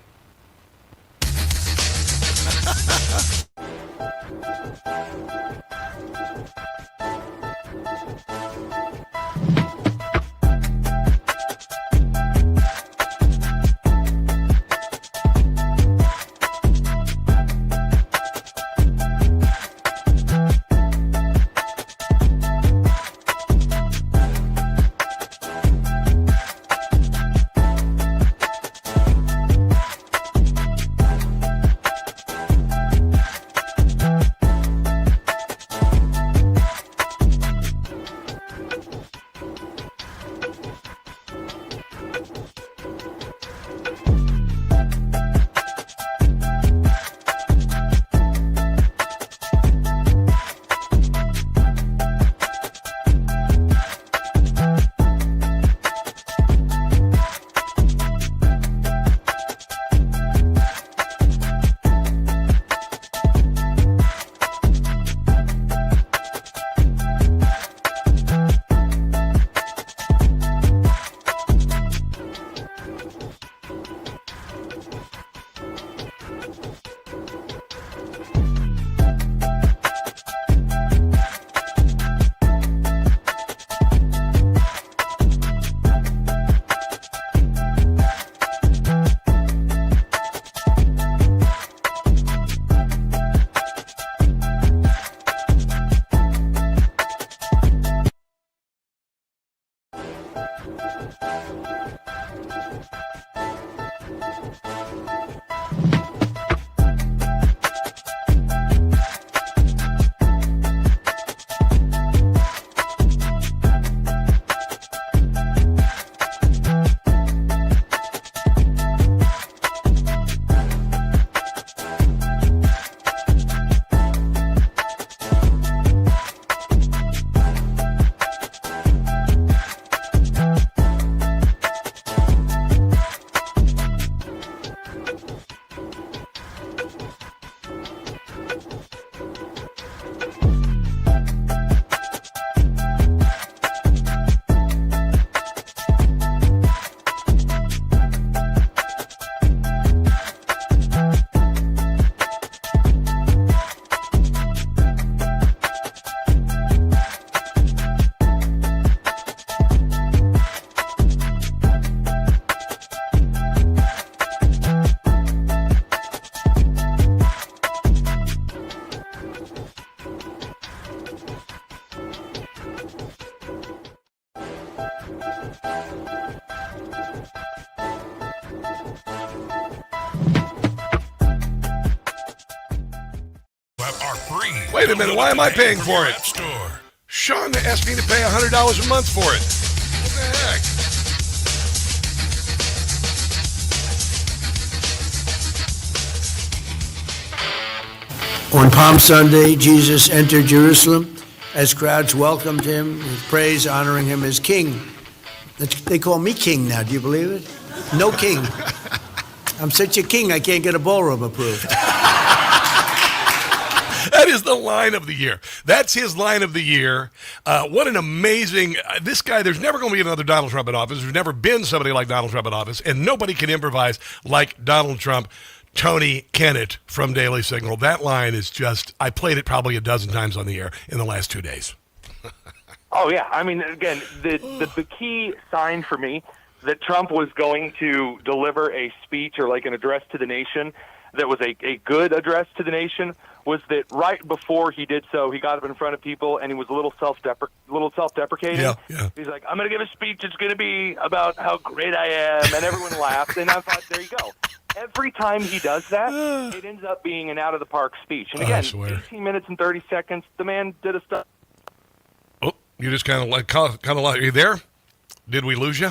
Wait a minute, why am I paying for it? Sean asked me to pay $100 a month for it. What the heck? On Palm Sunday, Jesus entered Jerusalem as crowds welcomed him with praise, honoring him as king. They call me king now, do you believe it? No king. I'm such a king, I can't get a ballroom approved. That is the line of the year. That's his line of the year. What an amazing... this guy, there's never going to be another Donald Trump in office. There's never been somebody like Donald Trump in office, and nobody can improvise like Donald Trump. Tony Kinnet from Daily Signal. That line is just... I played it probably a dozen times on the air in the last 2 days. Oh, yeah. I mean, again, the key sign for me that Trump was going to deliver a speech or like an address to the nation that was a good address to the nation was that right before he did so, he got up in front of people and he was a little self-deprecating. Yeah. He's like, I'm going to give a speech. It's going to be about how great I am. And everyone laughed. And I thought, there you go. Every time he does that, it ends up being an out-of-the-park speech. And again, 18 minutes and 30 seconds, the man did a stuff. Oh, you just kind of are you there? Did we lose you?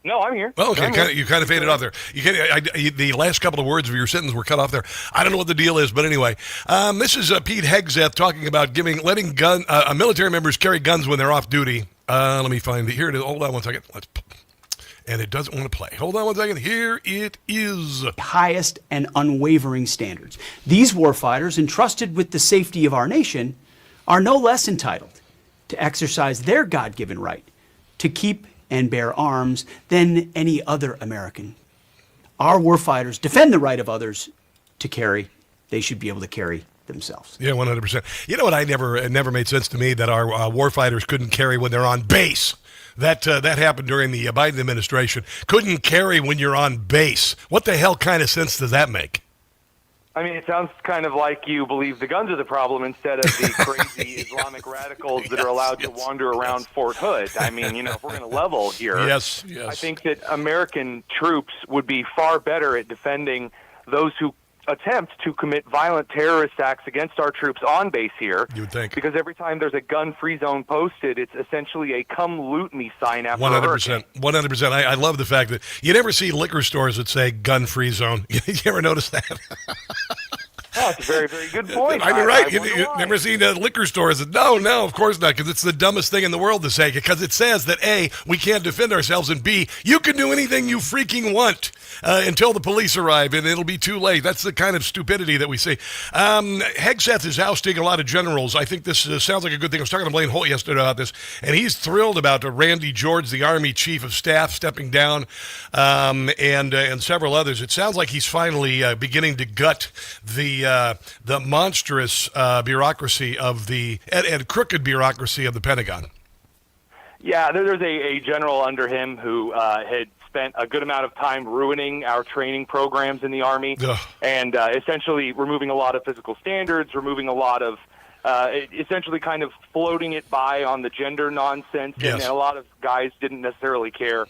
No, I'm here. Oh, okay, you kind of faded off there. The last couple of words of your sentence were cut off there. I don't know what the deal is, but anyway, this is Pete Hegseth talking about letting military members carry guns when they're off duty. Let me find it. Here it is. Hold on one second. And it doesn't want to play. Hold on one second. Here it is. Highest and unwavering standards. These warfighters, entrusted with the safety of our nation, are no less entitled to exercise their God-given right to keep and bear arms than any other American. Our warfighters defend the right of others to carry. They should be able to carry themselves. Yeah, 100%. You know what? It never made sense to me that our warfighters couldn't carry when they're on base. That happened during the Biden administration. Couldn't carry when you're on base. What the hell kind of sense does that make? I mean, it sounds kind of like you believe the guns are the problem instead of the crazy Islamic radicals that are allowed to wander around Fort Hood. I mean, if we're going to level here, yes. I think that American troops would be far better at defending those who attempt to commit violent terrorist acts against our troops on base here. You would think. Because every time there's a gun-free zone posted, it's essentially a come loot me sign after 100%. 100%. I love the fact that you never see liquor stores that say gun-free zone. You ever notice that? Oh, that's a very, very good point. I mean, right. You never seen liquor stores that, no, of course not, because it's the dumbest thing in the world to say, because it says that, A, we can't defend ourselves, and B, you can do anything you freaking want until the police arrive, and it'll be too late. That's the kind of stupidity that we see. Hegseth is ousting a lot of generals. I think this sounds like a good thing. I was talking to Blaine Holt yesterday about this, and he's thrilled about Randy George, the Army Chief of Staff, stepping down, and several others. It sounds like he's finally beginning to gut the monstrous bureaucracy of and crooked bureaucracy of the Pentagon. Yeah, there's a general under him who had spent a good amount of time ruining our training programs in the Army and essentially removing a lot of physical standards, removing a lot of essentially kind of floating it by on the gender nonsense, and a lot of guys didn't necessarily care,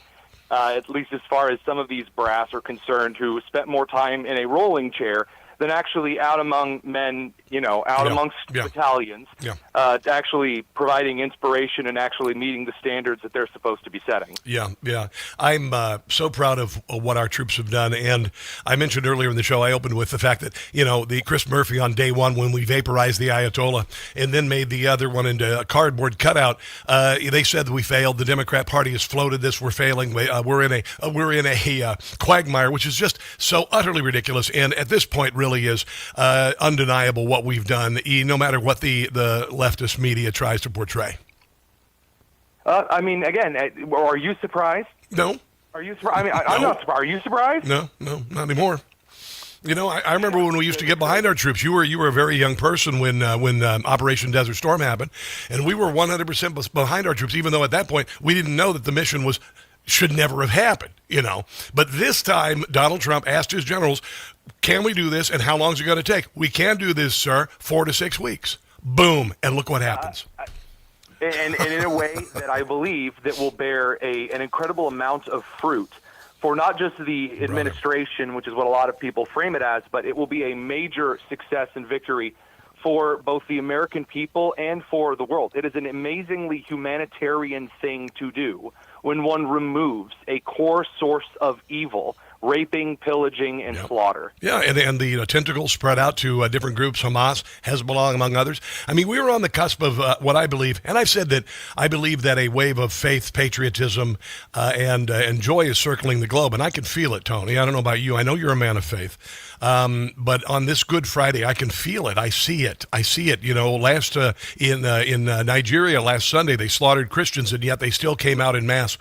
at least as far as some of these brass are concerned, who spent more time in a rolling chair than actually out among men, amongst battalions, actually providing inspiration and actually meeting the standards that they're supposed to be setting. Yeah. I'm so proud of what our troops have done. And I mentioned earlier in the show, I opened with the fact that, the Chris Murphy on day one, when we vaporized the Ayatollah and then made the other one into a cardboard cutout, they said that we failed. The Democrat Party has floated this. We're failing. We're in a quagmire, which is just so utterly ridiculous. And at this point, really is undeniable what we've done, no matter what the leftist media tries to portray. Again, are you surprised? No. Are you surprised? I'm not surprised. Are you surprised? No, not anymore. I remember when we used to get behind our troops. You were a very young person when Operation Desert Storm happened, and we were 100% behind our troops, even though at that point we didn't know that the mission should never have happened, But this time, Donald Trump asked his generals, can we do this, and how long is it going to take? We can do this, sir, 4 to 6 weeks. Boom, and look what happens. And in a way that I believe that will bear an incredible amount of fruit for not just the administration, which is what a lot of people frame it as, but it will be a major success and victory for both the American people and for the world. It is an amazingly humanitarian thing to do when one removes a core source of evil, raping, pillaging, and slaughter. Yeah, and the tentacles spread out to different groups, Hamas, Hezbollah, among others. We were on the cusp of what I believe, and I've said that I believe that a wave of faith, patriotism, and joy is circling the globe, and I can feel it, Tony. I don't know about you. I know you're a man of faith. But on this Good Friday, I can feel it. I see it. Last in Nigeria last Sunday, they slaughtered Christians, and yet they still came out in mass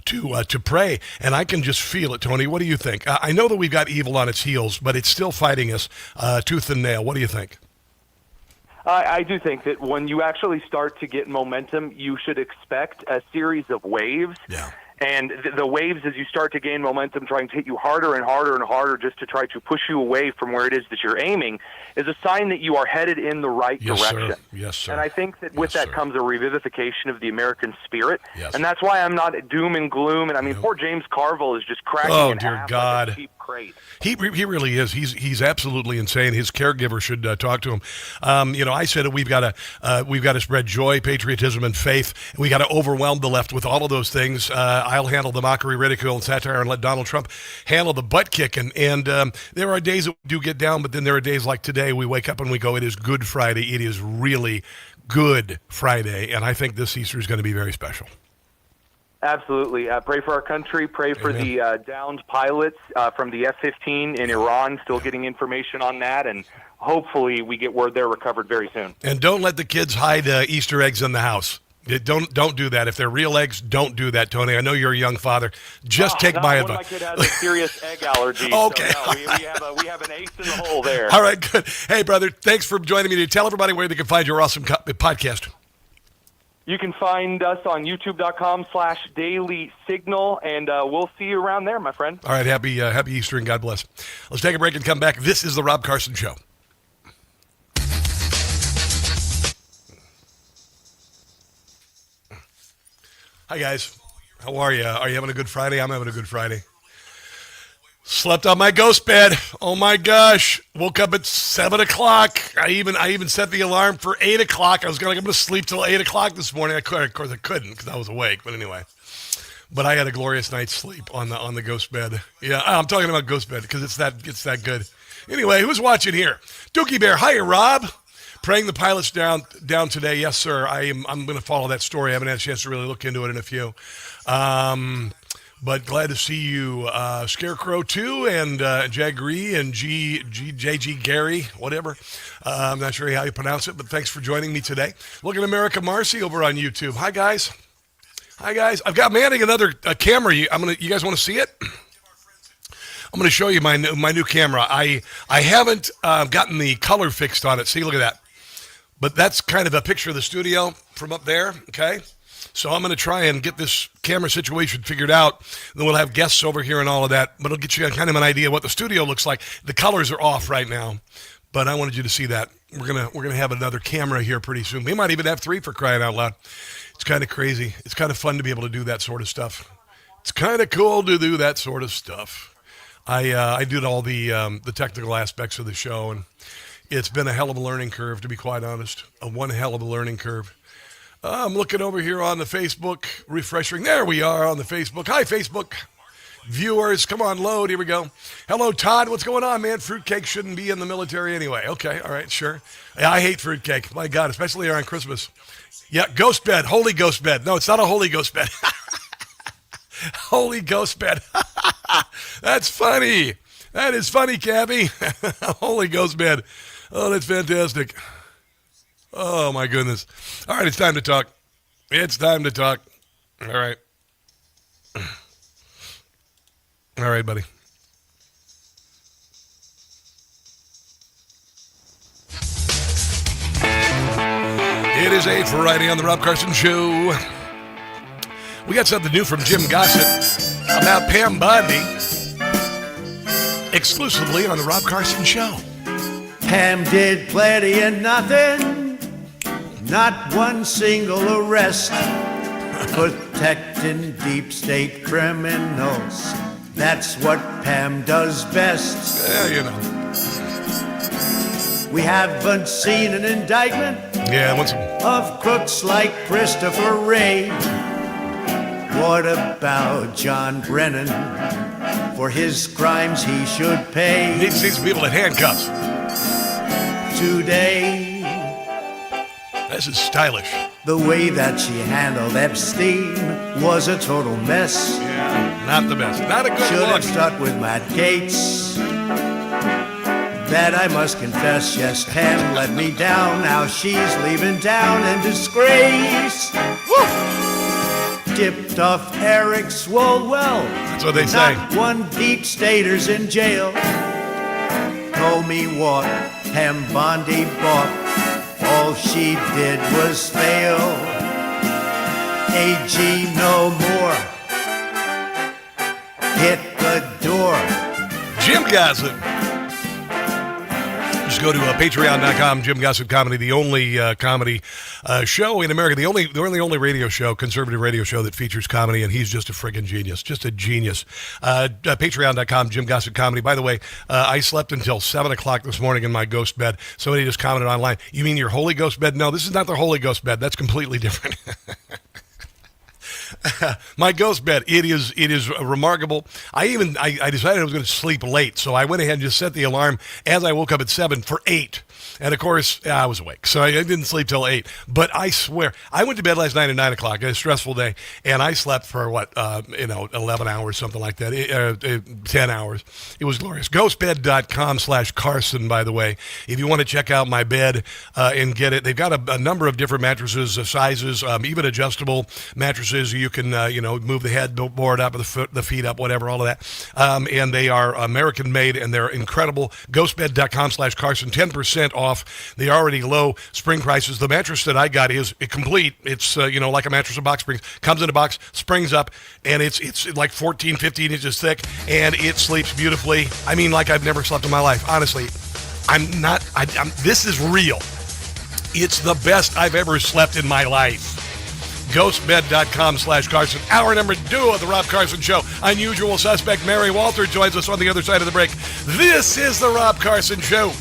to pray. And I can just feel it, Tony. What do you think? I know that we've got evil on its heels, but it's still fighting us tooth and nail. What do you think? I do think that when you actually start to get momentum, you should expect a series of waves. Yeah. And the waves, as you start to gain momentum, trying to hit you harder and harder and harder just to try to push you away from where it is that you're aiming, is a sign that you are headed in the right direction. Sir. Yes, sir. And I think that with that comes a revivification of the American spirit. Yes. And that's why I'm not doom and gloom. And poor James Carville is just cracking in half like a cheap crate. He really is. He's absolutely insane. His caregiver should talk to him. I said that we've got to spread joy, patriotism, and faith. And we got to overwhelm the left with all of those things. I'll handle the mockery, ridicule, and satire, and let Donald Trump handle the butt kicking. And there are days that we do get down, but then there are days like today we wake up and we go, it is Good Friday. It is really Good Friday. And I think this Easter is going to be very special. Absolutely. Pray for our country. Pray for the downed pilots from the F-15 in Iran. Still getting information on that. And hopefully we get word they're recovered very soon. And don't let the kids hide Easter eggs in the house. Don't do that. If they're real eggs, don't do that, Tony. I know you're a young father. Just take my advice. One of my kids has a serious egg allergy. Okay. So no, we have an ace in the hole there. All right, good. Hey, brother, thanks for joining me. Tell everybody where they can find your awesome podcast. You can find us on youtube.com/Daily Signal, and we'll see you around there, my friend. All right, happy Easter, and God bless. Let's take a break and come back. This is the Rob Carson Show. Hi, guys. How are you? Are you having a good Friday? I'm having a good Friday. Slept on my ghost bed. Oh, my gosh. Woke up at 7 o'clock. I even set the alarm for 8 o'clock. I was going to sleep till 8 o'clock this morning. Of course, I couldn't because I was awake. But anyway. But I had a glorious night's sleep on the ghost bed. Yeah, I'm talking about ghost bed because it's that good. Anyway, who's watching here? Dookie Bear. Hiya, Rob. Praying the pilots down today. Yes, sir. I'm going to follow that story. I haven't had a chance to really look into it in a few. But glad to see you, Scarecrow 2 and Jagri and JG Gary, whatever. I'm not sure how you pronounce it, but thanks for joining me today. Look at America Marcy over on YouTube. Hi, guys. I've got manning another camera. You guys want to see it? I'm going to show you my new camera. I haven't gotten the color fixed on it. See, look at that. But that's kind of a picture of the studio from up there, okay? So I'm going to try and get this camera situation figured out. Then we'll have guests over here and all of that. But it'll get you kind of an idea of what the studio looks like. The colors are off right now. But I wanted you to see that. We're gonna have another camera here pretty soon. We might even have 3 for crying out loud. It's kind of crazy. It's kind of fun to be able to do that sort of stuff. It's kind of cool to do that sort of stuff. I did all the technical aspects of the show, and it's been a hell of a learning curve, to be quite honest. One hell of a learning curve. I'm looking over here on the Facebook, refreshing. There we are on the Facebook. Hi, Facebook viewers. Come on, load. Here we go. Hello, Todd. What's going on, man? Fruitcake shouldn't be in the military anyway. Okay, all right, sure. Yeah, I hate fruitcake. My God, especially around Christmas. Yeah, ghost bed, Holy Ghost bed. No, it's not a Holy Ghost bed. Holy Ghost bed. That's funny. That is funny, Cabby. Holy Ghost bed. Oh, that's fantastic. Oh, my goodness. All right, it's time to talk. It's time to talk. All right. All right, buddy. It is a Friday on the Rob Carson Show. We got something new from Jim Gossett about Pam Bondi, exclusively on the Rob Carson Show. Pam did plenty and nothing, not one single arrest, protecting deep state criminals. That's what Pam does best. Yeah, you know. We haven't seen an indictment of crooks like Christopher Wray. What about John Brennan? For his crimes he should pay. Needs these people in handcuffs. Today, this is stylish. The way that she handled Epstein was a total mess. Yeah, not the best. Not a good Should look. have stuck with Matt Gaetz. That I must confess, yes, Pam let me down. Now she's leaving town in disgrace. Woo! Dipped off Eric Swalwell. That's what they say. Not one deep stater's in jail. Told me what Pam Bondi bought. All she did was fail. AG no more. Hit the door. Jim Gossett. Just go to patreon.com, Jim Gossett Comedy, the only comedy show in America, the only radio show, conservative radio show that features comedy, and he's just a friggin' genius, just a genius. Patreon.com, Jim Gossett Comedy. By the way, I slept until 7 o'clock this morning in my ghost bed. Somebody just commented online, you mean your Holy Ghost bed? No, this is not the Holy Ghost bed. That's completely different. My ghost bed, it is remarkable. I decided I was going to sleep late, so I went ahead and just set the alarm as I woke up at 7 for 8. And of course, I was awake, so I didn't sleep till 8. But I swear, I went to bed last night at 9 o'clock. I had a stressful day, and I slept for 11 hours, something like that, 10 hours. It was glorious. Ghostbed.com/Carson, by the way, if you want to check out my bed and get it. They've got a number of different mattresses, sizes, even adjustable mattresses. You can, move the headboard up, the feet up, whatever, all of that. And they are American-made, and they're incredible. Ghostbed.com/Carson, 10% off the already low spring prices. The mattress that I got is complete. It's, like a mattress with box springs. Comes in a box, springs up, and it's like 14, 15 inches thick, and it sleeps beautifully. I mean, like I've never slept in my life. Honestly, this is real. It's the best I've ever slept in my life. Ghostbed.com/Carson. Hour number 2 of the Rob Carson Show. Unusual suspect Mary Walter joins us on the other side of the break. This is the Rob Carson Show.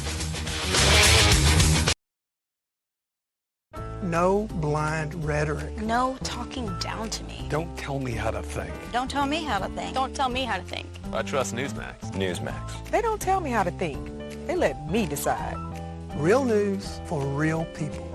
No blind rhetoric. No talking down to me. Don't tell me how to think. Don't tell me how to think. Don't tell me how to think. I trust Newsmax. Newsmax. They don't tell me how to think. They let me decide. Real news for real people.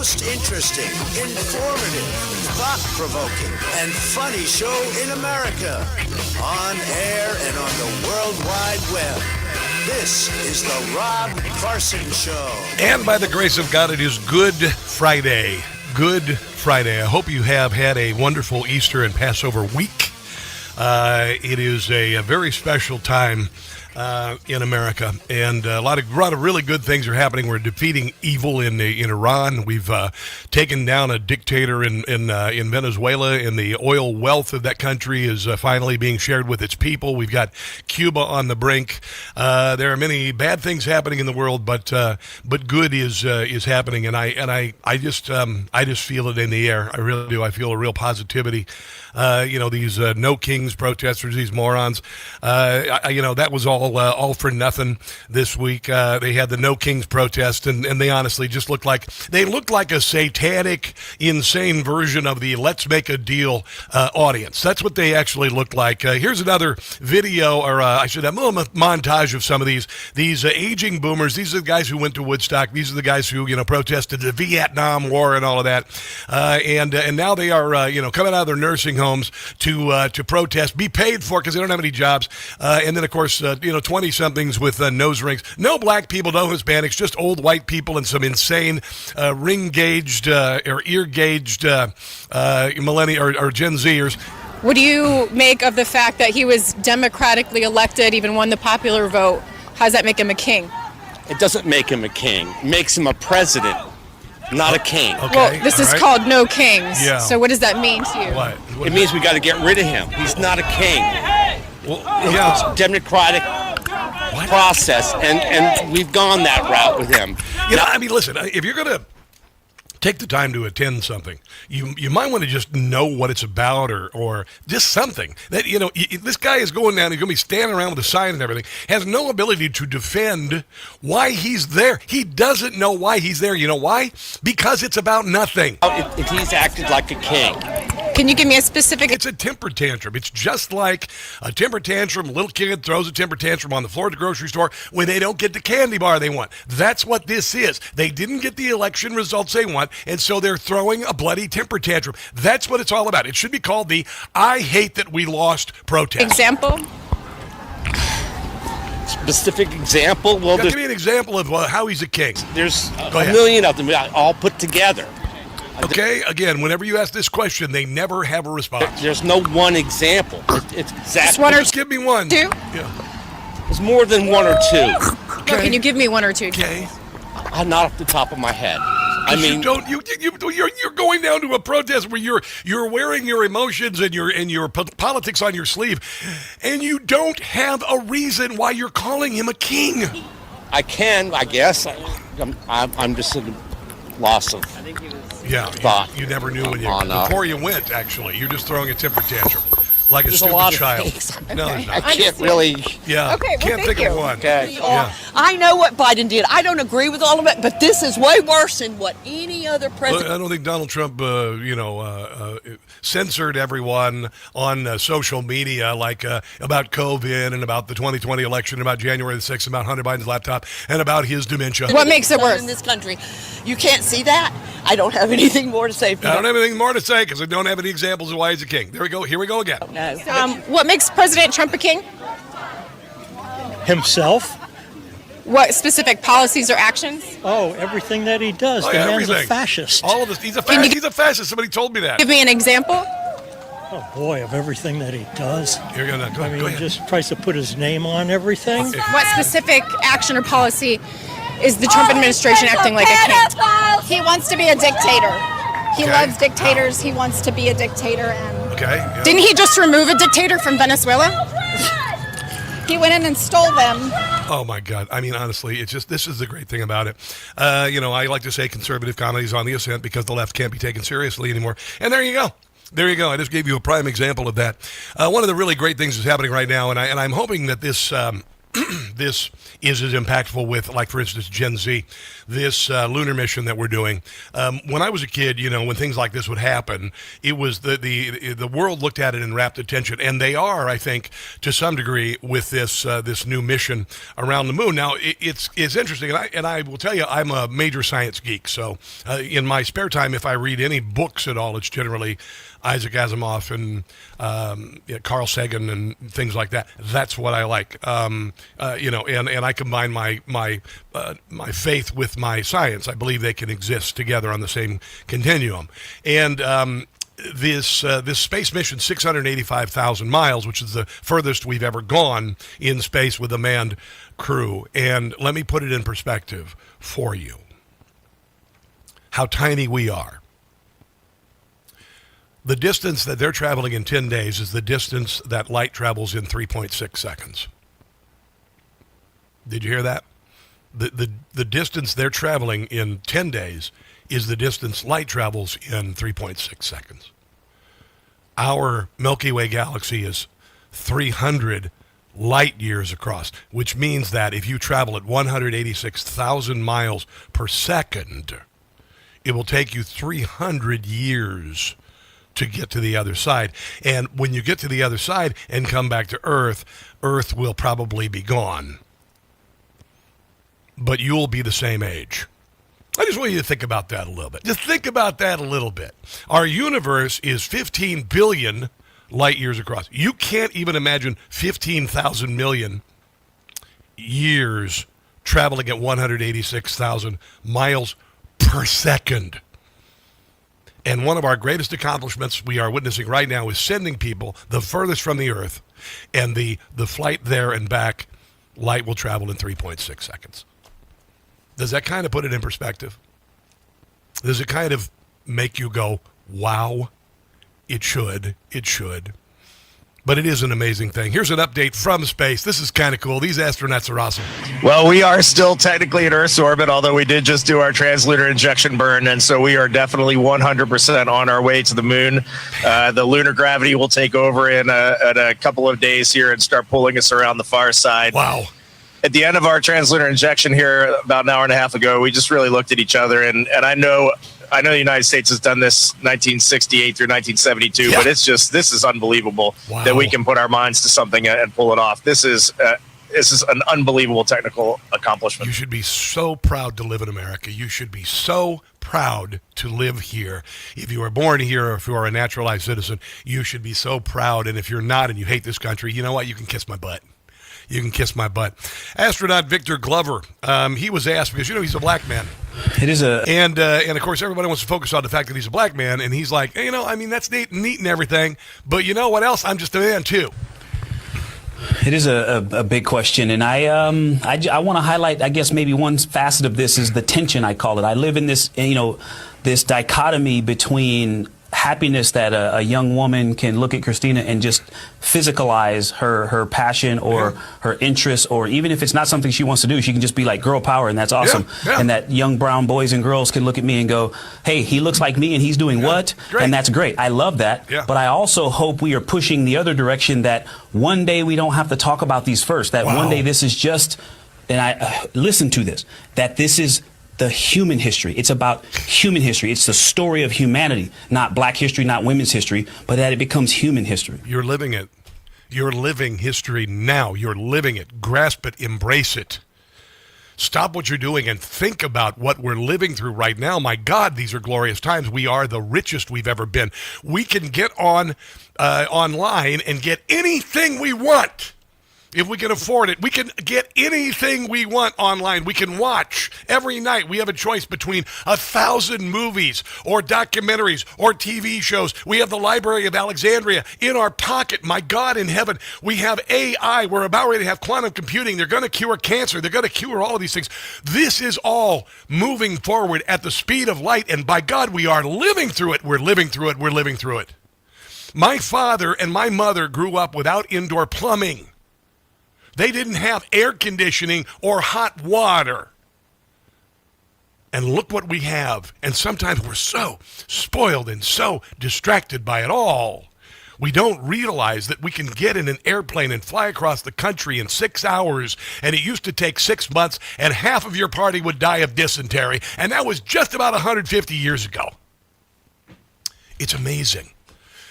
most interesting, informative, thought-provoking, and funny show in America. On air and on the World Wide Web. This is the Rob Carson Show. And by the grace of God, it is Good Friday. Good Friday. I hope you have had a wonderful Easter and Passover week. It is a very special time in America, and a lot of really good things are happening. We're defeating evil in Iran. We've taken down a dictator in Venezuela, and the oil wealth of that country is finally being shared with its people. We've got Cuba on the brink. There are many bad things happening in the world, but good is happening, and I just feel it in the air. I really do. I feel a real positivity. These no kings protesters, these morons. That was all for nothing this week. They had the no kings protest, and they honestly just looked like a satanic, insane version of the Let's Make a Deal audience. That's what they actually looked like. Here's another video, or I should have a little montage of some of these aging boomers. These are the guys who went to Woodstock. These are the guys who protested the Vietnam War and all of that. And now they are coming out of their nursing homes to protest, be paid for because they don't have any jobs. And then, of course, 20-somethings with nose rings. No black people, no Hispanics, just old white people and some insane ring-gauged or ear-gauged millennial or Gen Zers. What do you make of the fact that he was democratically elected, even won the popular vote? How does that make him a king? It doesn't make him a king. It makes him a president, not a king. Okay, well, this is called no kings. Yeah. So what does that mean to you? What it means we got to get rid of him. He's not a king. Well, It's a democratic process, and we've gone that route with him. Listen, if you're going to take the time to attend something, you might want to just know what it's about or just something. That this guy is going down, he's going to be standing around with a sign and everything, has no ability to defend why he's there. He doesn't know why he's there. You know why? Because it's about nothing. He's acted like a king. Can you give me a specific... It's a temper tantrum. It's just like a temper tantrum. A little kid throws a temper tantrum on the floor at the grocery store when they don't get the candy bar they want. That's what this is. They didn't get the election results they want, and so they're throwing a bloody temper tantrum. That's what it's all about. It should be called the I hate that we lost protest. Example? Specific example? Well, give me an example of how he's a king. There's a million of them all put together. Okay, again, whenever you ask this question, they never have a response. There's no one example. It's exactly. Just give me one. Two? Yeah. There's more than one or two. Okay. Well, can you give me one or two? Okay. Not off the top of my head. You're going down to a protest where you're wearing your emotions and your politics on your sleeve, and you don't have a reason why you're calling him a king. I guess. I'm just a loss of thought. You never knew before you went. Actually, you're just throwing a temper tantrum. Like There's a stupid a lot child. Of things. No, I can't really. Yeah. Okay, well, can't think of one. Okay. Yeah. I know what Biden did. I don't agree with all of it, but this is way worse than what any other president. I don't think Donald Trump, censored everyone on social media, like about COVID and about the 2020 election, about January the 6th, about Hunter Biden's laptop, and about his dementia. What makes it worse in this country? You can't see that. I don't have anything more to say. I don't have anything more to say because I don't have any examples of why he's a king. There we go. Here we go again. No. What makes President Trump a king? Himself. What specific policies or actions? Oh, everything that he does. The man's a fascist. All of this. He's a fascist. He's a fascist. Somebody told me that. Give me an example. Oh boy, of everything that he does. You're gonna go. Go ahead. Just tries to put his name on everything. What specific action or policy is the Trump administration acting like a king? He wants to be a dictator. He loves dictators. He wants to be a dictator. And yeah. Didn't he just remove a dictator from Venezuela? He went in and stole them. Oh my God! I mean, honestly, this is the great thing about it. I like to say conservative comedy is on the ascent because the left can't be taken seriously anymore. And there you go. There you go. I just gave you a prime example of that. One of the really great things that's happening right now, and I'm hoping that this this is as impactful with, like, for instance, Gen Z, this lunar mission that we're doing. When I was a kid, when things like this would happen, it was the world looked at it in rapt attention, and they are, I think, to some degree, with this new mission around the moon. Now, it's interesting, and I will tell you, I'm a major science geek, so in my spare time, if I read any books at all, it's generally Isaac Asimov and Carl Sagan and things like that. That's what I like. And I combine my faith with my science. I believe they can exist together on the same continuum. And this space mission, 685,000 miles, which is the furthest we've ever gone in space with a manned crew. And let me put it in perspective for you. How tiny we are. The distance that they're traveling in 10 days is the distance that light travels in 3.6 seconds. Did you hear that? The distance they're traveling in 10 days is the distance light travels in 3.6 seconds. Our Milky Way galaxy is 300 light years across, which means that if you travel at 186,000 miles per second, it will take you 300 years to get to the other side. And when you get to the other side and come back to Earth, Earth will probably be gone. But you'll be the same age. I just want you to think about that a little bit. Just think about that a little bit. Our universe is 15 billion light years across. You can't even imagine 15,000 million years traveling at 186,000 miles per second. And one of our greatest accomplishments we are witnessing right now is sending people the furthest from the Earth, and the flight there and back, light will travel in 3.6 seconds. Does that kind of put it in perspective? Does it kind of make you go, wow? It should. It should. But it is an amazing thing. Here's an update from space. This is kind of cool. These astronauts are awesome. Well, we are still technically in Earth's orbit, although we did just do our translunar injection burn, and so we are definitely 100% on our way to the moon. The lunar gravity will take over in a couple of days here and start pulling us around the far side. Wow. At the end of our translunar injection here about an hour and a half ago, we just really looked at each other, and I know the United States has done this 1968 through 1972, but this is unbelievable that we can put our minds to something and pull it off. This is an unbelievable technical accomplishment. You should be so proud to live in America. You should be so proud to live here. If you were born here or if you are a naturalized citizen, you should be so proud. And if you're not and you hate this country, you know what? You can kiss my butt. You can kiss my butt. Astronaut Victor Glover, he was asked, because, he's a black man. It is and of course, everybody wants to focus on the fact that he's a black man, and he's like, that's neat and everything, but you know what else? I'm just a man, too. It is a big question, and I want to highlight, I guess, maybe one facet of this is the tension, I call it. I live in this, this dichotomy between happiness that a young woman can look at Christina and just physicalize her passion or her interest, or even if it's not something she wants to do, she can just be like girl power, and that's awesome. And that young brown boys and girls can look at me and go, hey, he looks like me and he's doing what? Great. And that's great. I love that. But I also hope we are pushing the other direction, that one day we don't have to talk about these first, that one day this is just, and I listen to this, that this is the human history. It's about human history. It's the story of humanity, not black history, not women's history, but that it becomes human history. You're living it. You're living history now. You're living it. Grasp it. Embrace it. Stop what you're doing and think about what we're living through right now. My God, these are glorious times. We are the richest we've ever been. We can get online and get anything we want. If we can afford it, we can get anything we want online. We can watch every night. We have a choice between 1,000 movies or documentaries or TV shows. We have the Library of Alexandria in our pocket. My God in heaven, we have AI. We're about ready to have quantum computing. They're going to cure cancer. They're going to cure all of these things. This is all moving forward at the speed of light. And by God, we are living through it. We're living through it. We're living through it. My father and my mother grew up without indoor plumbing. They didn't have air conditioning or hot water. And look what we have. And sometimes we're so spoiled and so distracted by it all. We don't realize that we can get in an airplane and fly across the country in 6 hours, and it used to take 6 months, and half of your party would die of dysentery, and that was just about 150 years ago. It's amazing.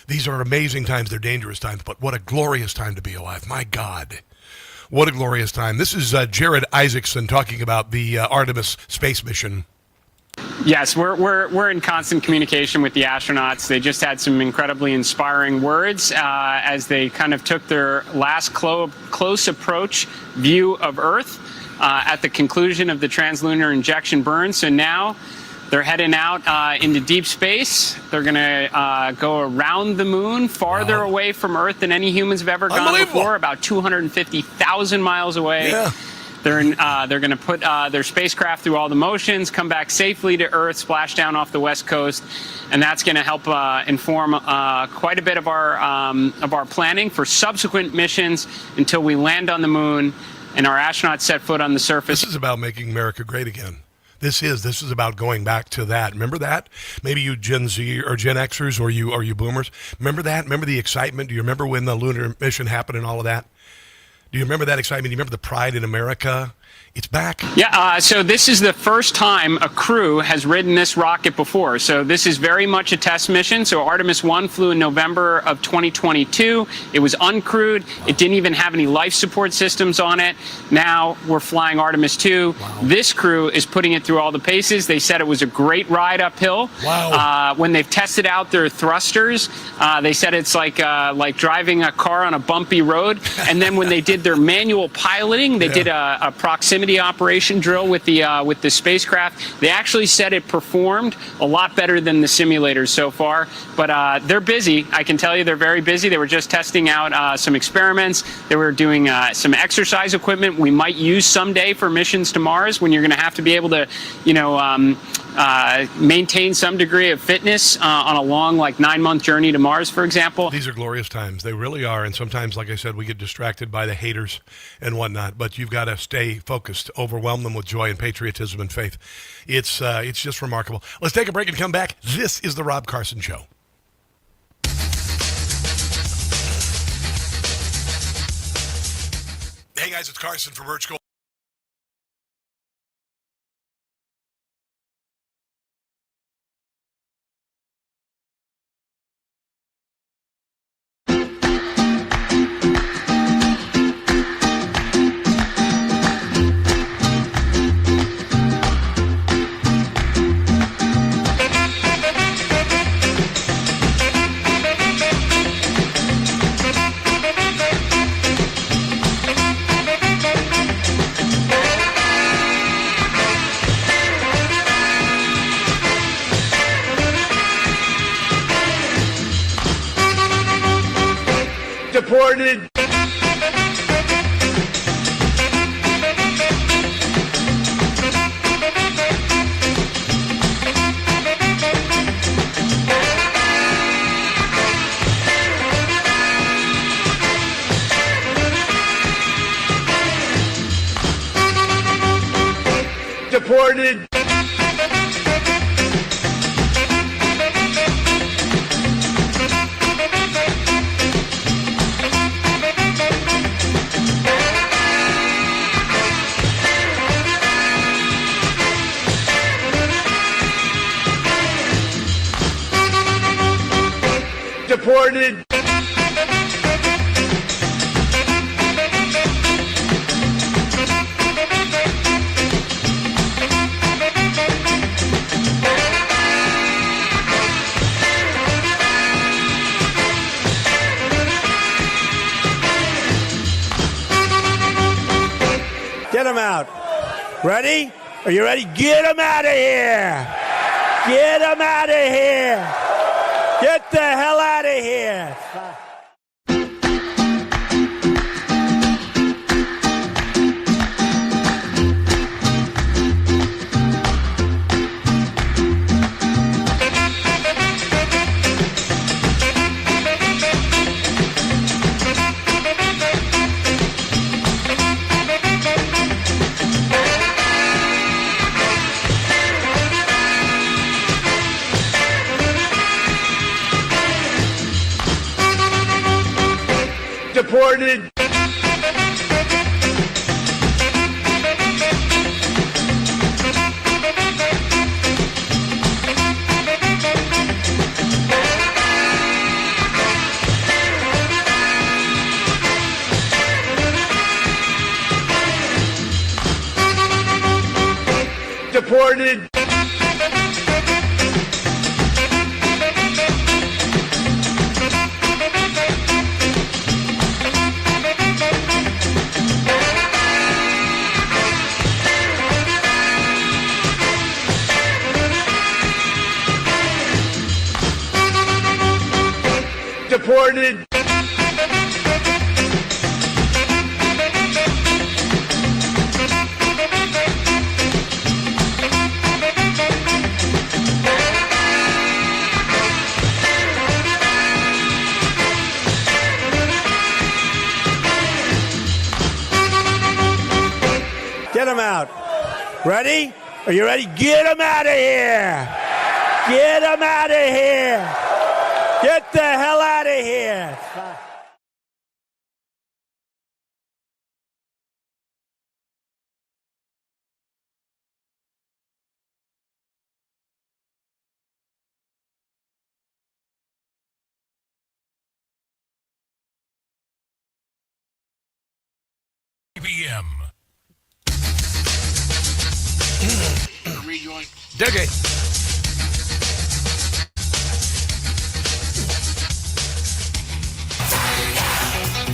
These are amazing times. They're dangerous times, but what a glorious time to be alive. My God. What a glorious time. This is Jared Isaacson talking about the Artemis space mission. Yes, we're in constant communication with the astronauts. They just had some incredibly inspiring words as they kind of took their last close approach view of Earth at the conclusion of the translunar injection burn. So now they're heading out into deep space. They're going to go around the moon, farther away from Earth than any humans have ever gone before, about 250,000 miles away. Yeah. They're going to put their spacecraft through all the motions, come back safely to Earth, splash down off the West Coast, and that's going to help inform quite a bit of our planning for subsequent missions until we land on the moon and our astronauts set foot on the surface. This is about making America great again. This is about going back to that. Remember that? Maybe you Gen Z or Gen Xers or you boomers. Remember that? Remember the excitement? Do you remember when the lunar mission happened and all of that? Do you remember that excitement? Do you remember the pride in America? It's back. Yeah, so this is the first time a crew has ridden this rocket before. So this is very much a test mission. So Artemis 1 flew in November of 2022. It was uncrewed. It didn't even have any life support systems on it. Now we're flying Artemis 2. Wow. This crew is putting it through all the paces. They said it was a great ride uphill. Wow. When they've tested out their thrusters, they said it's like driving a car on a bumpy road. And then when they did their manual piloting, they did a proximity operation drill with the spacecraft. They actually said it performed a lot better than the simulators so far, but they're busy. I can tell you they're very busy. They were just testing out some experiments. They were doing some exercise equipment we might use someday for missions to Mars, when you're going to have to be able to, maintain some degree of fitness on a long, 9-month journey to Mars, for example. These are glorious times. They really are. And sometimes, like I said, we get distracted by the haters and whatnot, but you've got to stay focused, overwhelm them with joy and patriotism and faith. It's just remarkable. Let's take a break and come back. This is the Rob Carson Show. Hey guys, it's Carson from Birch Gold. Deported. Deported. Deported. Get them out. Ready? Are you ready? Get them out of here. Get them out of here. Get the hell out of here. Deported. Deported. Deported. Get them out. Ready? Are you ready? Get them out of here. Get them out of here. Get the hell out of here. PM. Decade.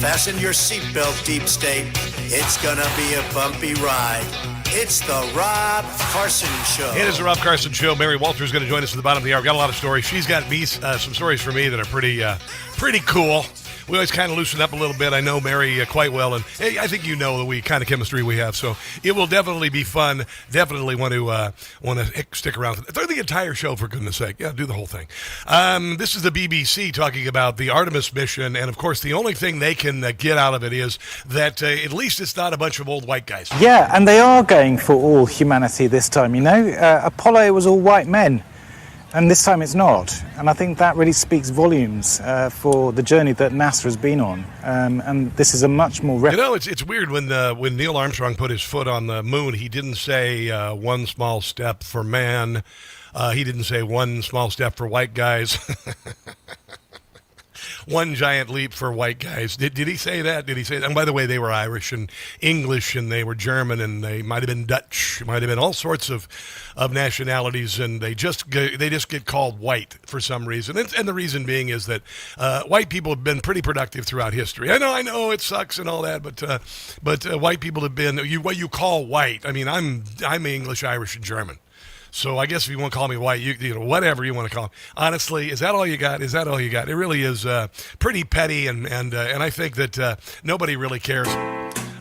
Fasten your seatbelt, Deep State. It's gonna be a bumpy ride. It's the Rob Carson Show. It is the Rob Carson Show. Mary Walter is going to join us at the bottom of the hour. Got a lot of stories. She's got me some stories for me that are pretty cool. We always kind of loosen up a little bit. I know Mary quite well, and hey, I think you know the kind of chemistry we have. So it will definitely be fun. Definitely want to stick around through the entire show, for goodness sake. Yeah, do the whole thing. This is the BBC talking about the Artemis mission, and of course, the only thing they can get out of it is that at least it's not a bunch of old white guys. Yeah, and they are going for all humanity this time. You know, Apollo was all white men. And this time it's not. And I think that really speaks volumes for the journey that NASA has been on. And this is a much more... You know, it's weird when Neil Armstrong put his foot on the moon, he didn't say one small step for man. He didn't say one small step for white guys. One giant leap for white guys. Did he say that? Did he say that? And by the way, they were Irish and English, and they were German, and they might have been Dutch, might have been all sorts of nationalities, and they just get called white for some reason. And the reason being is that white people have been pretty productive throughout history. I know it sucks and all that, but white people have been what you call white. I mean, I'm English, Irish, and German. So I guess if you want to call me white, you know, whatever you want to call me. Honestly, is that all you got? Is that all you got? It really is pretty petty, and I think that nobody really cares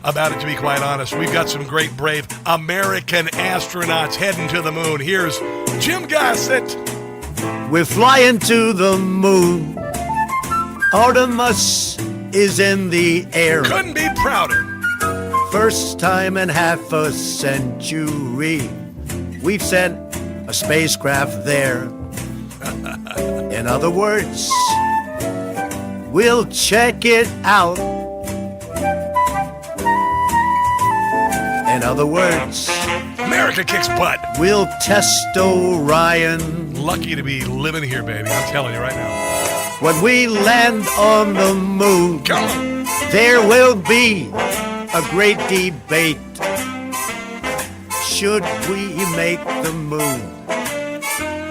about it, to be quite honest. We've got some great, brave American astronauts heading to the moon. Here's Jim Gossett. We're flying to the moon. Artemis is in the air. Couldn't be prouder. First time in half a century, we've sent a spacecraft there. In other words, we'll check it out. In other words, America kicks butt. We'll test Orion. Lucky to be living here, baby. I'm telling you right now. When we land on the moon, there will be a great debate. Should we make the moon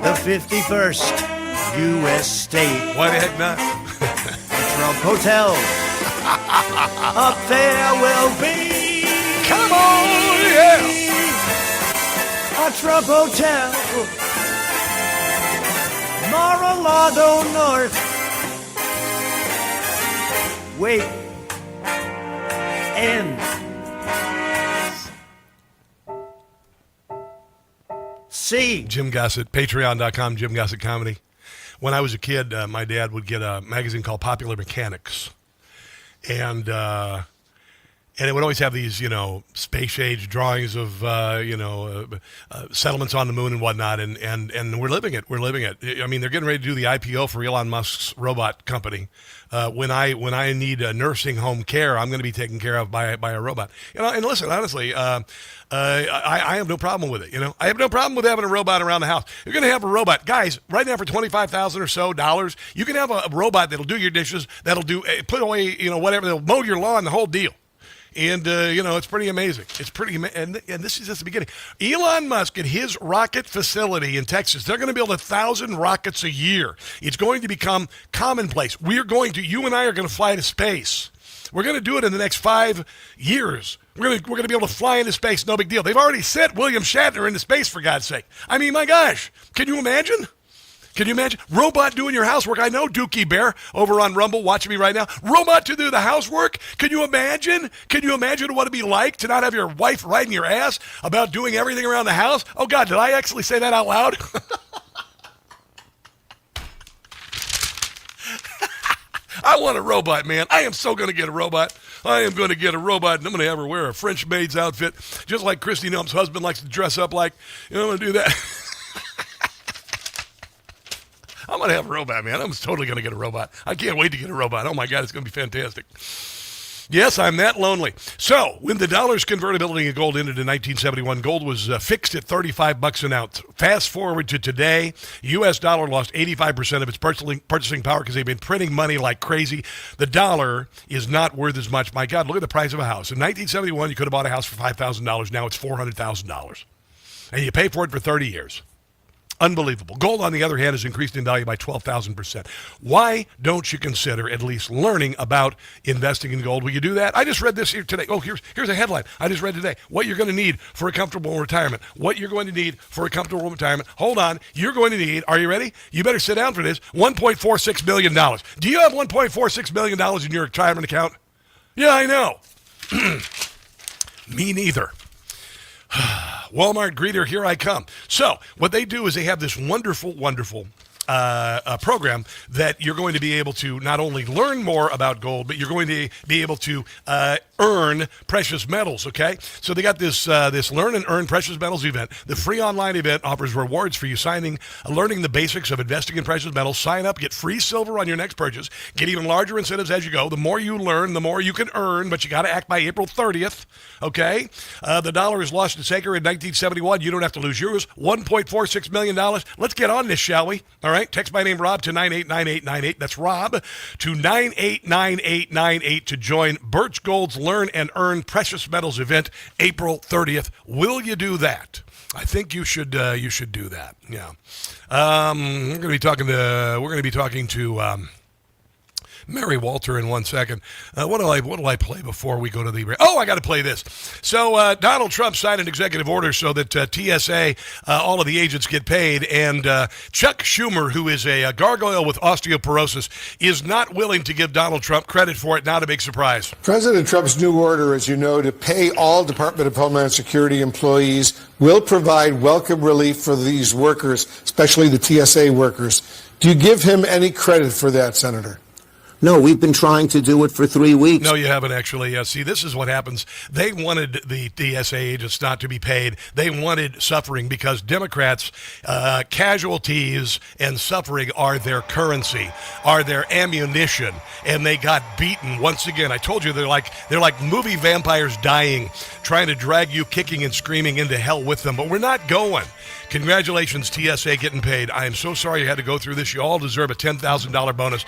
the 51st U.S. state? Why the heck not? Trump Hotel. Up there will be. Come on, yeah. A Trump Hotel. Mar-a-Lago North. Wait. And. See. Jim Gossett, patreon.com, Jim Gossett Comedy. When I was a kid, my dad would get a magazine called Popular Mechanics. And And it would always have these, space-age drawings of, settlements on the moon and whatnot, and we're living it. We're living it. I mean, they're getting ready to do the IPO for Elon Musk's robot company. When I need a nursing home care, I'm going to be taken care of by a robot. And listen, honestly, I have no problem with it. I have no problem with having a robot around the house. You're going to have a robot, guys. Right now, for $25,000 or so, you can have a robot that'll do your dishes, that'll put away, whatever, they'll mow your lawn, the whole deal. And, it's pretty amazing. It's pretty and this is just the beginning. Elon Musk at his rocket facility in Texas, they're going to build 1,000 rockets a year. It's going to become commonplace. You and I are going to fly to space. We're going to do it in the next 5 years. We're going to be able to fly into space, no big deal. They've already sent William Shatner into space, for God's sake. I mean, my gosh, can you imagine? Can you imagine? Robot doing your housework. I know Dookie Bear over on Rumble watching me right now. Robot to do the housework. Can you imagine? Can you imagine what it'd be like to not have your wife riding your ass about doing everything around the house? Oh, God, did I actually say that out loud? I want a robot, man. I am so going to get a robot. I am going to get a robot, and I'm going to have her wear a French maid's outfit, just like Christy Nump's husband likes to dress up like. I'm going to do that. I'm going to have a robot, man. I'm totally going to get a robot. I can't wait to get a robot. Oh, my God, it's going to be fantastic. Yes, I'm that lonely. So, when the dollar's convertibility of gold ended in 1971, gold was fixed at $35 an ounce. Fast forward to today, U.S. dollar lost 85% of its purchasing power because they've been printing money like crazy. The dollar is not worth as much. My God, look at the price of a house. In 1971, you could have bought a house for $5,000. Now it's $400,000. And you pay for it for 30 years. Unbelievable. Gold, on the other hand, has increased in value by 12,000%. Why don't you consider at least learning about investing in gold? Will you do that? I just read this here today. Oh, here's a headline I just read today. What you're going to need for a comfortable retirement. What you're going to need for a comfortable retirement. Hold on. You're going to need, are you ready? You better sit down for this, $1.46 billion. Do you have $1.46 billion in your retirement account? Yeah, I know. Me neither. Walmart greeter, here I come. So what they do is they have this wonderful program that you're going to be able to not only learn more about gold, but you're going to be able to earn precious metals, okay? So they got this Learn and Earn Precious Metals event. The free online event offers rewards for you learning the basics of investing in precious metals. Sign up, get free silver on your next purchase, get even larger incentives as you go. The more you learn, the more you can earn, but you got to act by April 30th, okay? The dollar has lost its acre in 1971. You don't have to lose yours. $1.46 million. Let's get on this, shall we? All right, text my name, Rob, to 989898. That's Rob to 989898 to join Birch Gold's Learn and Earn Precious Metals event April 30th. Will you do that? I think you should do that. Yeah. We're going to be talking to Mary Walter in 1 second. What do I play before we go to the break? Oh, I got to play this. So Donald Trump signed an executive order so that TSA, all of the agents get paid, and Chuck Schumer, who is a gargoyle with osteoporosis, is not willing to give Donald Trump credit for it. Not a big surprise. President Trump's new order, as you know, to pay all Department of Homeland Security employees will provide welcome relief for these workers, especially the TSA workers. Do you give him any credit for that, Senator? No, we've been trying to do it for 3 weeks. No, you haven't actually. See, this is what happens. They wanted the TSA agents not to be paid. They wanted suffering because Democrats, casualties and suffering are their currency, are their ammunition, and they got beaten once again. I told you they're like movie vampires dying, trying to drag you kicking and screaming into hell with them, but we're not going. Congratulations, TSA, getting paid. I am so sorry you had to go through this. You all deserve a $10,000 bonus.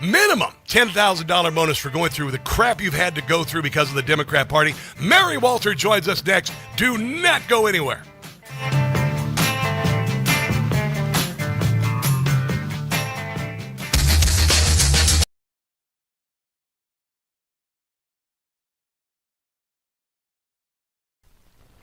Minimum $10,000 bonus for going through the crap you've had to go through because of the Democrat Party. Mary Walter joins us next. Do not go anywhere.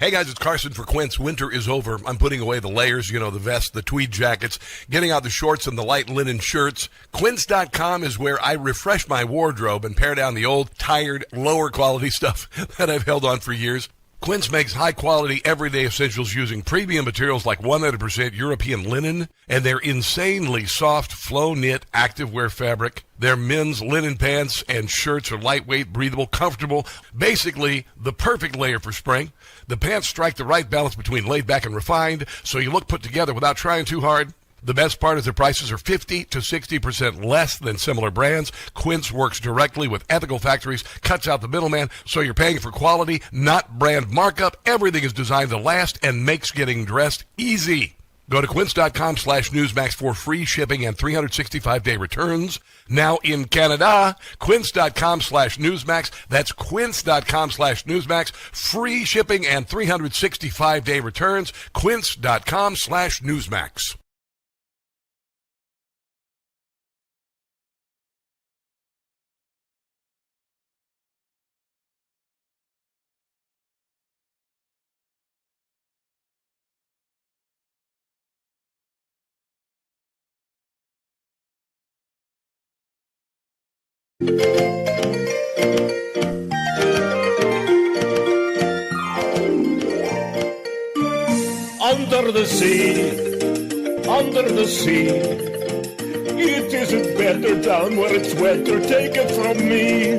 Hey guys, it's Carson for Quince. Winter is over. I'm putting away the layers, the vest, the tweed jackets, getting out the shorts and the light linen shirts. Quince.com is where I refresh my wardrobe and pare down the old, tired, lower quality stuff that I've held on for years. Quince makes high-quality, everyday essentials using premium materials like 100% European linen and their insanely soft, flow-knit activewear fabric. Their men's linen pants and shirts are lightweight, breathable, comfortable, basically the perfect layer for spring. The pants strike the right balance between laid back and refined, so you look put together without trying too hard. The best part is their prices are 50 to 60% less than similar brands. Quince works directly with ethical factories, cuts out the middleman, so you're paying for quality, not brand markup. Everything is designed to last and makes getting dressed easy. Go to quince.com/Newsmax for free shipping and 365-day returns. Now in Canada, quince.com/Newsmax. That's quince.com/Newsmax. Free shipping and 365-day returns. Quince.com/Newsmax. Under the sea, it isn't better down where it's wetter, take it from me.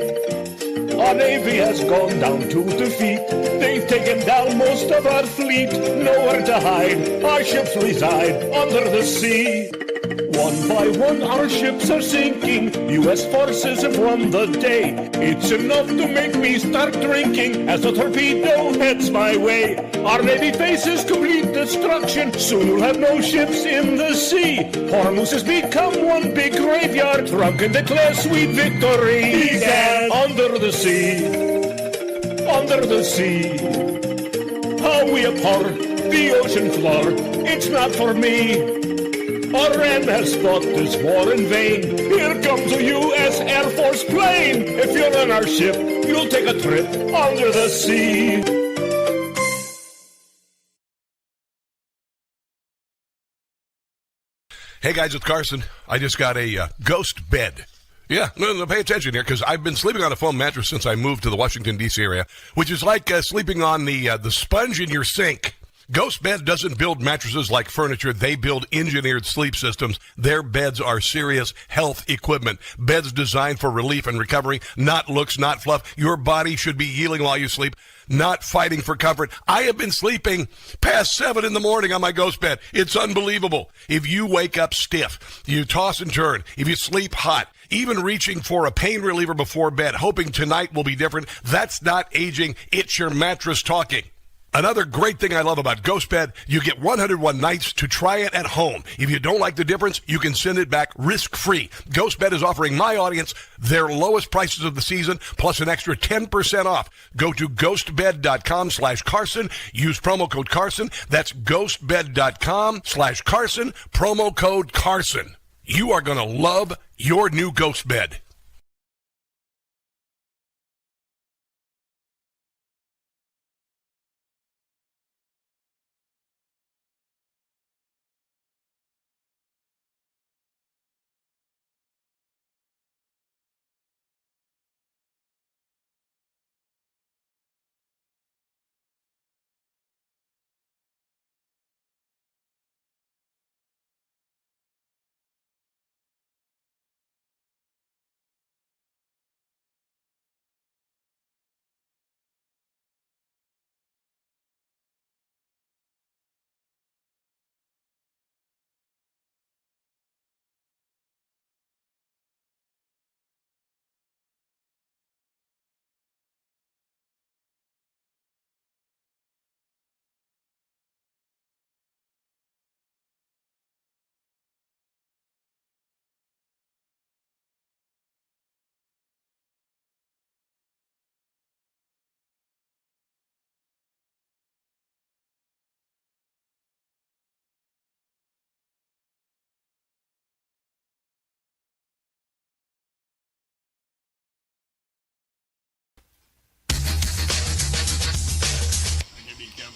Our Navy has gone down to defeat, they've taken down most of our fleet, nowhere to hide, our ships reside under the sea. One by one our ships are sinking, U.S. forces have won the day. It's enough to make me start drinking as the torpedo heads my way. Our Navy faces complete destruction, soon we'll have no ships in the sea. Hormuz has become one big graveyard, drunken declare sweet victory. Again. Under the sea, how we abhor the ocean floor, it's not for me. Iran has fought this war in vain. Here comes a U.S. Air Force plane. If you're on our ship, you'll take a trip under the sea. Hey guys, it's Carson. I just got a ghost bed. Yeah, no, pay attention here, because I've been sleeping on a foam mattress since I moved to the Washington, D.C. area, which is like sleeping on the sponge in your sink. Ghost Bed doesn't build mattresses like furniture. They build engineered sleep systems. Their beds are serious health equipment. Beds designed for relief and recovery, not looks, not fluff. Your body should be healing while you sleep, not fighting for comfort. I have been sleeping past 7 in the morning on my Ghost Bed. It's unbelievable. If you wake up stiff, you toss and turn, if you sleep hot, even reaching for a pain reliever before bed, hoping tonight will be different, that's not aging. It's your mattress talking. Another great thing I love about Ghost Bed, you get 101 nights to try it at home. If you don't like the difference, you can send it back risk-free. Ghost Bed is offering my audience their lowest prices of the season, plus an extra 10% off. Go to ghostbed.com/Carson. Use promo code Carson. That's ghostbed.com/Carson. Promo code Carson. You are going to love your new Ghost Bed.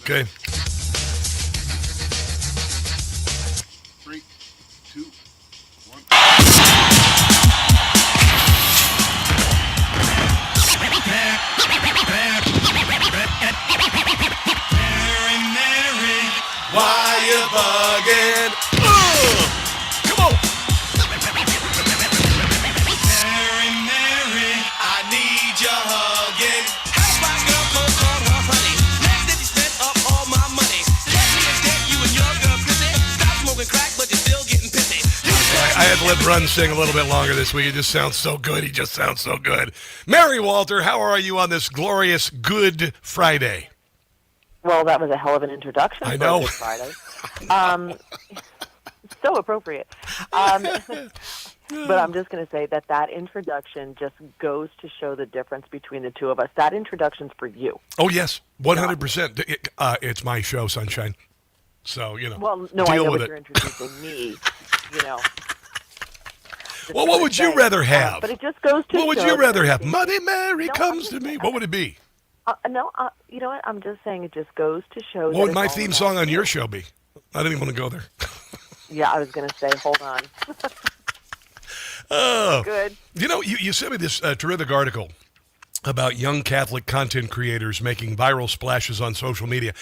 Okay. 3, 2, 1. hugging. Come on. Mary, Mary, I need your hugging. How's my girl cold called her honey? Next that you spent up all my money. Catch me instead, you and your girl Chrissy. Stop smoking crack, but you're still getting pissy. I had to let Run sing a little bit longer this week. It just sounds so good. He just sounds so good. Mary Walter, how are you on this glorious Good Friday? Well, that was a hell of an introduction. I know. For Good Friday. So appropriate. But I'm just going to say that introduction just goes to show the difference between the two of us. That introduction's for you. Oh, yes. 100%. It's my show, Sunshine. So, Well, no, deal I know with but it. you're introducing me, Well, what would you rather have? But it just goes to What would show you rather that- have? Muddy Mary comes to me. What would it be? No, you know what? I'm just saying it just goes to show What that would it's my all theme about song on you. your show be? I didn't even want to go there. Yeah, I was going to say, hold on. Oh. Good. You sent me this terrific article about young Catholic content creators making viral splashes on social media.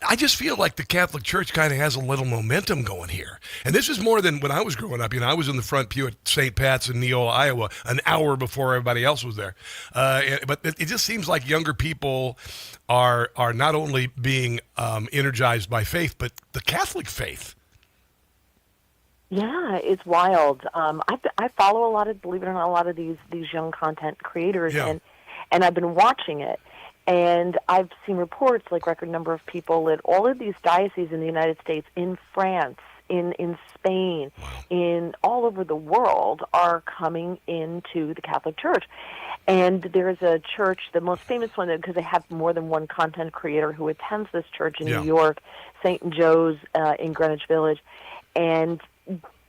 I just feel like the Catholic Church kind of has a little momentum going here. And this is more than when I was growing up. I was in the front pew at St. Pat's in Neola, Iowa, an hour before everybody else was there. But it just seems like younger people are not only being energized by faith, but the Catholic faith. Yeah, it's wild. I follow believe it or not, a lot of these young content creators, and I've been watching it. And I've seen reports, like record number of people at all of these dioceses in the United States, in France, in Spain, in all over the world, are coming into the Catholic Church. And there's a church, the most famous one, because they have more than one content creator who attends this church in New York, St. Joe's in Greenwich Village. And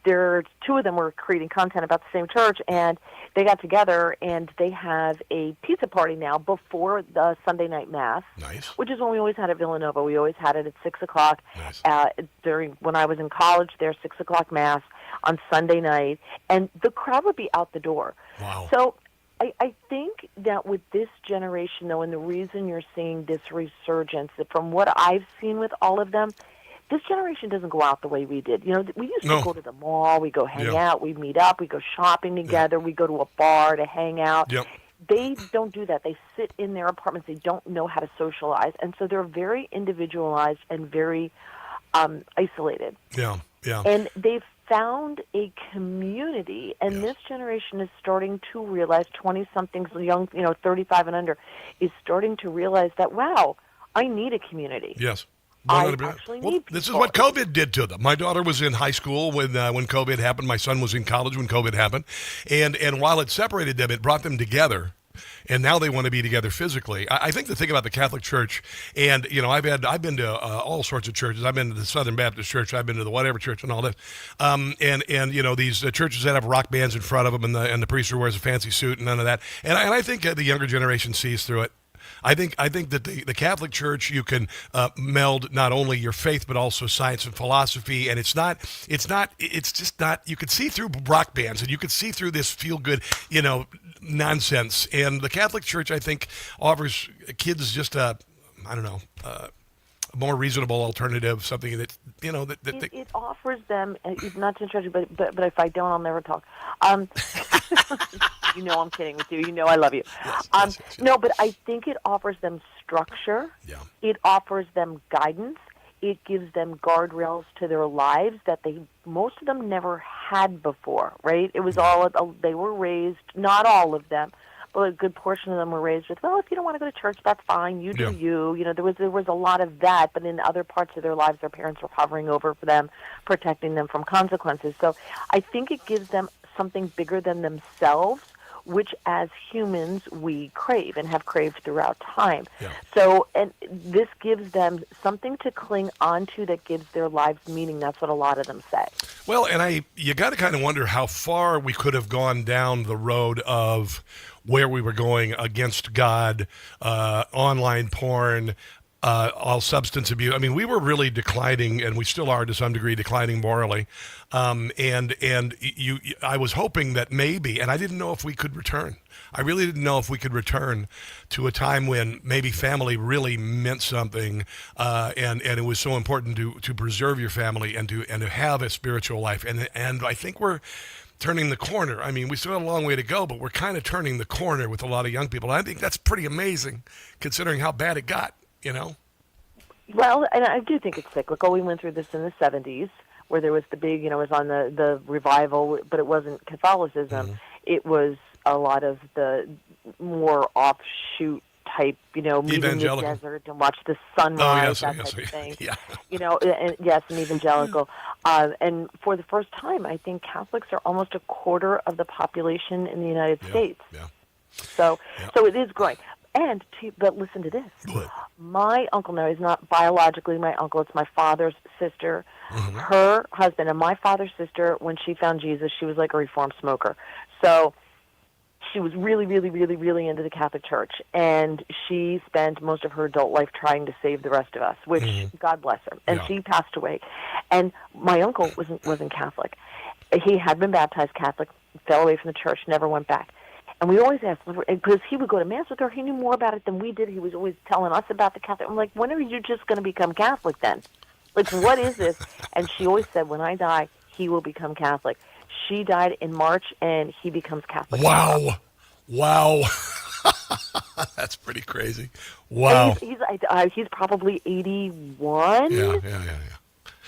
two of them were creating content about the same church, and they got together and they have a pizza party now before the Sunday night mass, which is when we always had at Villanova. We always had it at 6:00. When I was in college, their 6:00 mass on Sunday night, and the crowd would be out the door. Wow. So I think that with this generation, though, and the reason you're seeing this resurgence, from what I've seen with all of them, this generation doesn't go out the way we did. We used to go to the mall, we go hang out, we meet up, we go shopping together, we go to a bar to hang out. Yep. They don't do that. They sit in their apartments. They don't know how to socialize. And so they're very individualized and very isolated. Yeah. And they've found a community, and this generation is starting to realize, 20-somethings, young, 35 and under, is starting to realize that, wow, I need a community. Yes. I actually need this is what COVID did to them. My daughter was in high school when COVID happened. My son was in college when COVID happened. And while it separated them, it brought them together. And now they want to be together physically. I think the thing about the Catholic Church, and I've been to all sorts of churches. I've been to the Southern Baptist Church. I've been to the whatever church and all that. And these churches that have rock bands in front of them, and the priest wears a fancy suit and none of that. And I think the younger generation sees through it. I think that the Catholic Church, you can meld not only your faith but also science and philosophy, and it's just not. You can see through rock bands, and you can see through this feel good, nonsense. And the Catholic Church, I think, offers kids just a more reasonable alternative, something that it offers them, not to interrupt you, but if I don't, I'll never talk. I'm kidding with you. I love you. Yes. No, but I think it offers them structure. Yeah. It offers them guidance. It gives them guardrails to their lives that most of them never had before, right? It was they were raised, not all of them, but a good portion of them were raised with, well, if you don't want to go to church, that's fine. You do you. There was a lot of that, but in other parts of their lives, their parents were hovering over for them, protecting them from consequences. So I think it gives them something bigger than themselves, which as humans we crave and have craved throughout time. Yeah. So, and this gives them something to cling onto that gives their lives meaning. That's what a lot of them say. Well, and you got to kind of wonder how far we could have gone down the road of where we were going against God, online porn, all substance abuse. I mean, we were really declining, and we still are to some degree declining morally. I was hoping that maybe, and I didn't know if we could return. I really didn't know if we could return to a time when maybe family really meant something, and it was so important to preserve your family and to have a spiritual life. And I think we're turning the corner. I mean, we still have a long way to go, but we're kind of turning the corner with a lot of young people. And I think that's pretty amazing, considering how bad it got. Well, and I do think it's cyclical. We went through this in the 70s, where there was the big, it was on the revival, but it wasn't Catholicism. Mm-hmm. It was a lot of the more offshoot type, meet in the desert and watch the sunrise, that type of thing. Yeah. And evangelical. And for the first time, I think Catholics are almost a quarter of the population in the United States. Yeah. So it is growing. But listen to this. My uncle, now he's not biologically my uncle, it's my father's sister. Mm-hmm. Her husband and my father's sister, when she found Jesus, she was like a reformed smoker. So she was really, really, really, really into the Catholic Church. And she spent most of her adult life trying to save the rest of us, which, God bless her. And she passed away. And my uncle wasn't Catholic. He had been baptized Catholic, fell away from the church, never went back. And we always asked, because he would go to Mass with her, he knew more about it than we did. He was always telling us about the Catholic. I'm like, when are you just going to become Catholic then? Like, what is this? And she always said, when I die, he will become Catholic. She died in March, and he becomes Catholic. Wow. That's pretty crazy. Wow. He's probably 81. Yeah.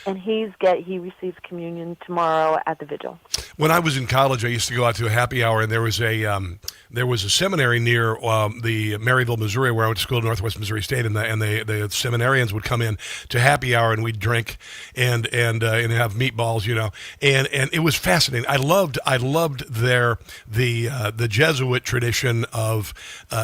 And he receives communion tomorrow at the vigil. When I was in college, I used to go out to a happy hour, and there was a seminary near the Maryville, Missouri, where I went to school in Northwest Missouri State, and the seminarians would come in to happy hour, and we'd drink and have meatballs, and it was fascinating. I loved the Jesuit tradition of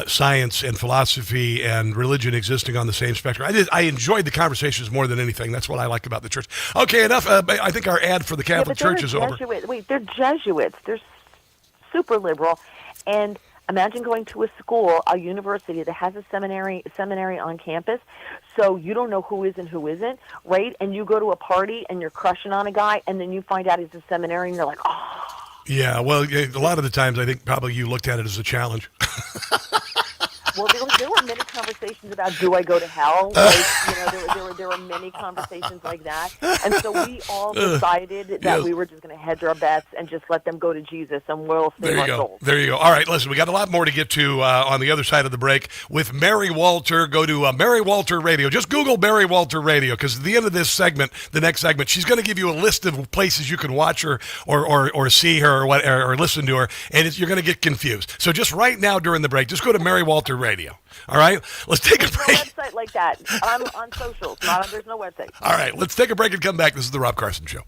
science and philosophy and religion existing on the same spectrum. I enjoyed the conversations more than anything. That's what I liked about the church. Okay, enough. I think our ad for the Catholic Church is over. Wait, they're Jesuits. They're super liberal. And imagine going to a school, a university that has a seminary on campus, so you don't know who is and who isn't, right? And you go to a party and you're crushing on a guy, and then you find out he's a seminarian, and you're like, oh. Yeah, well, a lot of the times I think probably you looked at it as a challenge. Well, there were many conversations about, do I go to hell? Like, there were many conversations like that. And so we all decided that we were just going to hedge our bets and just let them go to Jesus, and we'll save our souls. There you go. All right, listen, we got a lot more to get to on the other side of the break with Mary Walter. Go to Mary Walter Radio. Just Google Mary Walter Radio, because at the end of this segment, the next segment, she's going to give you a list of places you can watch her or see her or listen to her, and you're going to get confused. So just right now during the break, just go to Mary Walter Radio. All right, let's take a break. There's no website like that. I'm on socials. There's no website. All right, let's take a break and come back. This is the Rob Carson Show.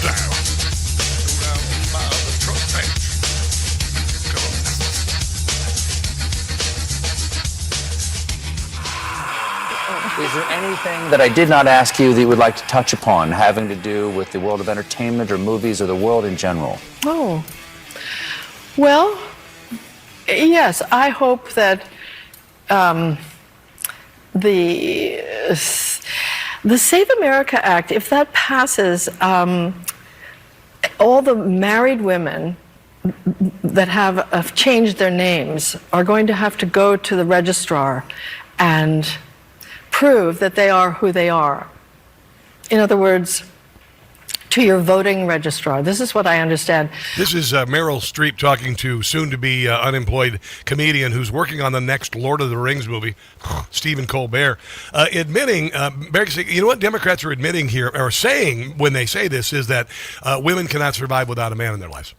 down by the truck bench. Come on. Is there anything that I did not ask you that you would like to touch upon, having to do with the world of entertainment or movies or the world in general? Oh, well, yes, I hope that the Save America Act, if that passes, all the married women that have changed their names are going to have to go to the registrar and prove that they are who they are. In other words, to your voting registrar. This is what I understand. This is Meryl Streep talking to soon-to-be unemployed comedian who's working on the next Lord of the Rings movie, Stephen Colbert, admitting, you know what Democrats are admitting here, or saying when they say this, is that women cannot survive without a man in their lives.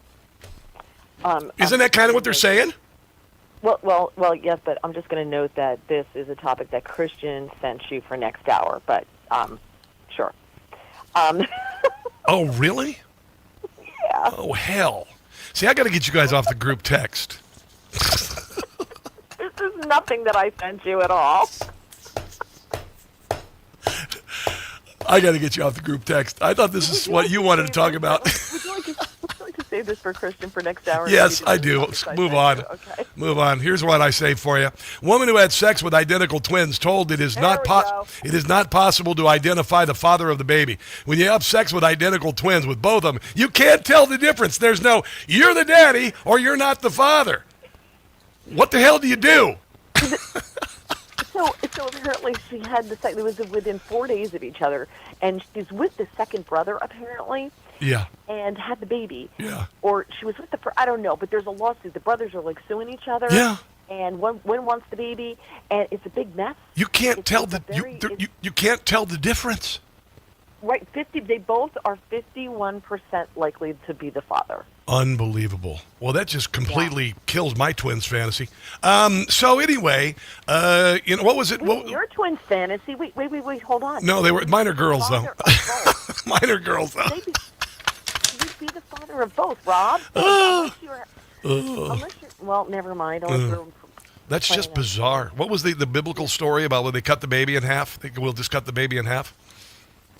Isn't that kind of what they're saying? Well, yes, but I'm just going to note that this is a topic that Christian sent you for next hour, but sure. Oh, really? Yeah. Oh, hell. See, I got to get you guys off the group text. This is nothing that I sent you at all. I got to get you off the group text. I thought this is what you wanted to talk about. Would you like to save this for Christian for next hour? Yes, I do. Move on. Okay. Move on. Here's what I say for you. Woman who had sex with identical twins told it is not possible to identify the father of the baby. When you have sex with identical twins, with both of them, you can't tell the difference. There's no, you're the daddy or you're not the father. What the hell do you do? So apparently she had the second. It was within 4 days of each other, and she's with the second brother apparently. Yeah. And had the baby. Yeah. Or she was with the I don't know, but there's a lawsuit. The brothers are like suing each other. Yeah. And one wants the baby, and it's a big mess. You can't tell you can't tell the difference. Right, 50. They both are 51% likely to be the father. Unbelievable. Well, that just completely kills my twins' fantasy. So anyway, what was it? Your twins' fantasy? Wait, hold on. No, they were minor girls though. Minor girls though. You'd be the father of both, Rob. Unless you're, well, never mind. That's just bizarre. What was the biblical story about when they cut the baby in half? We'll just cut the baby in half.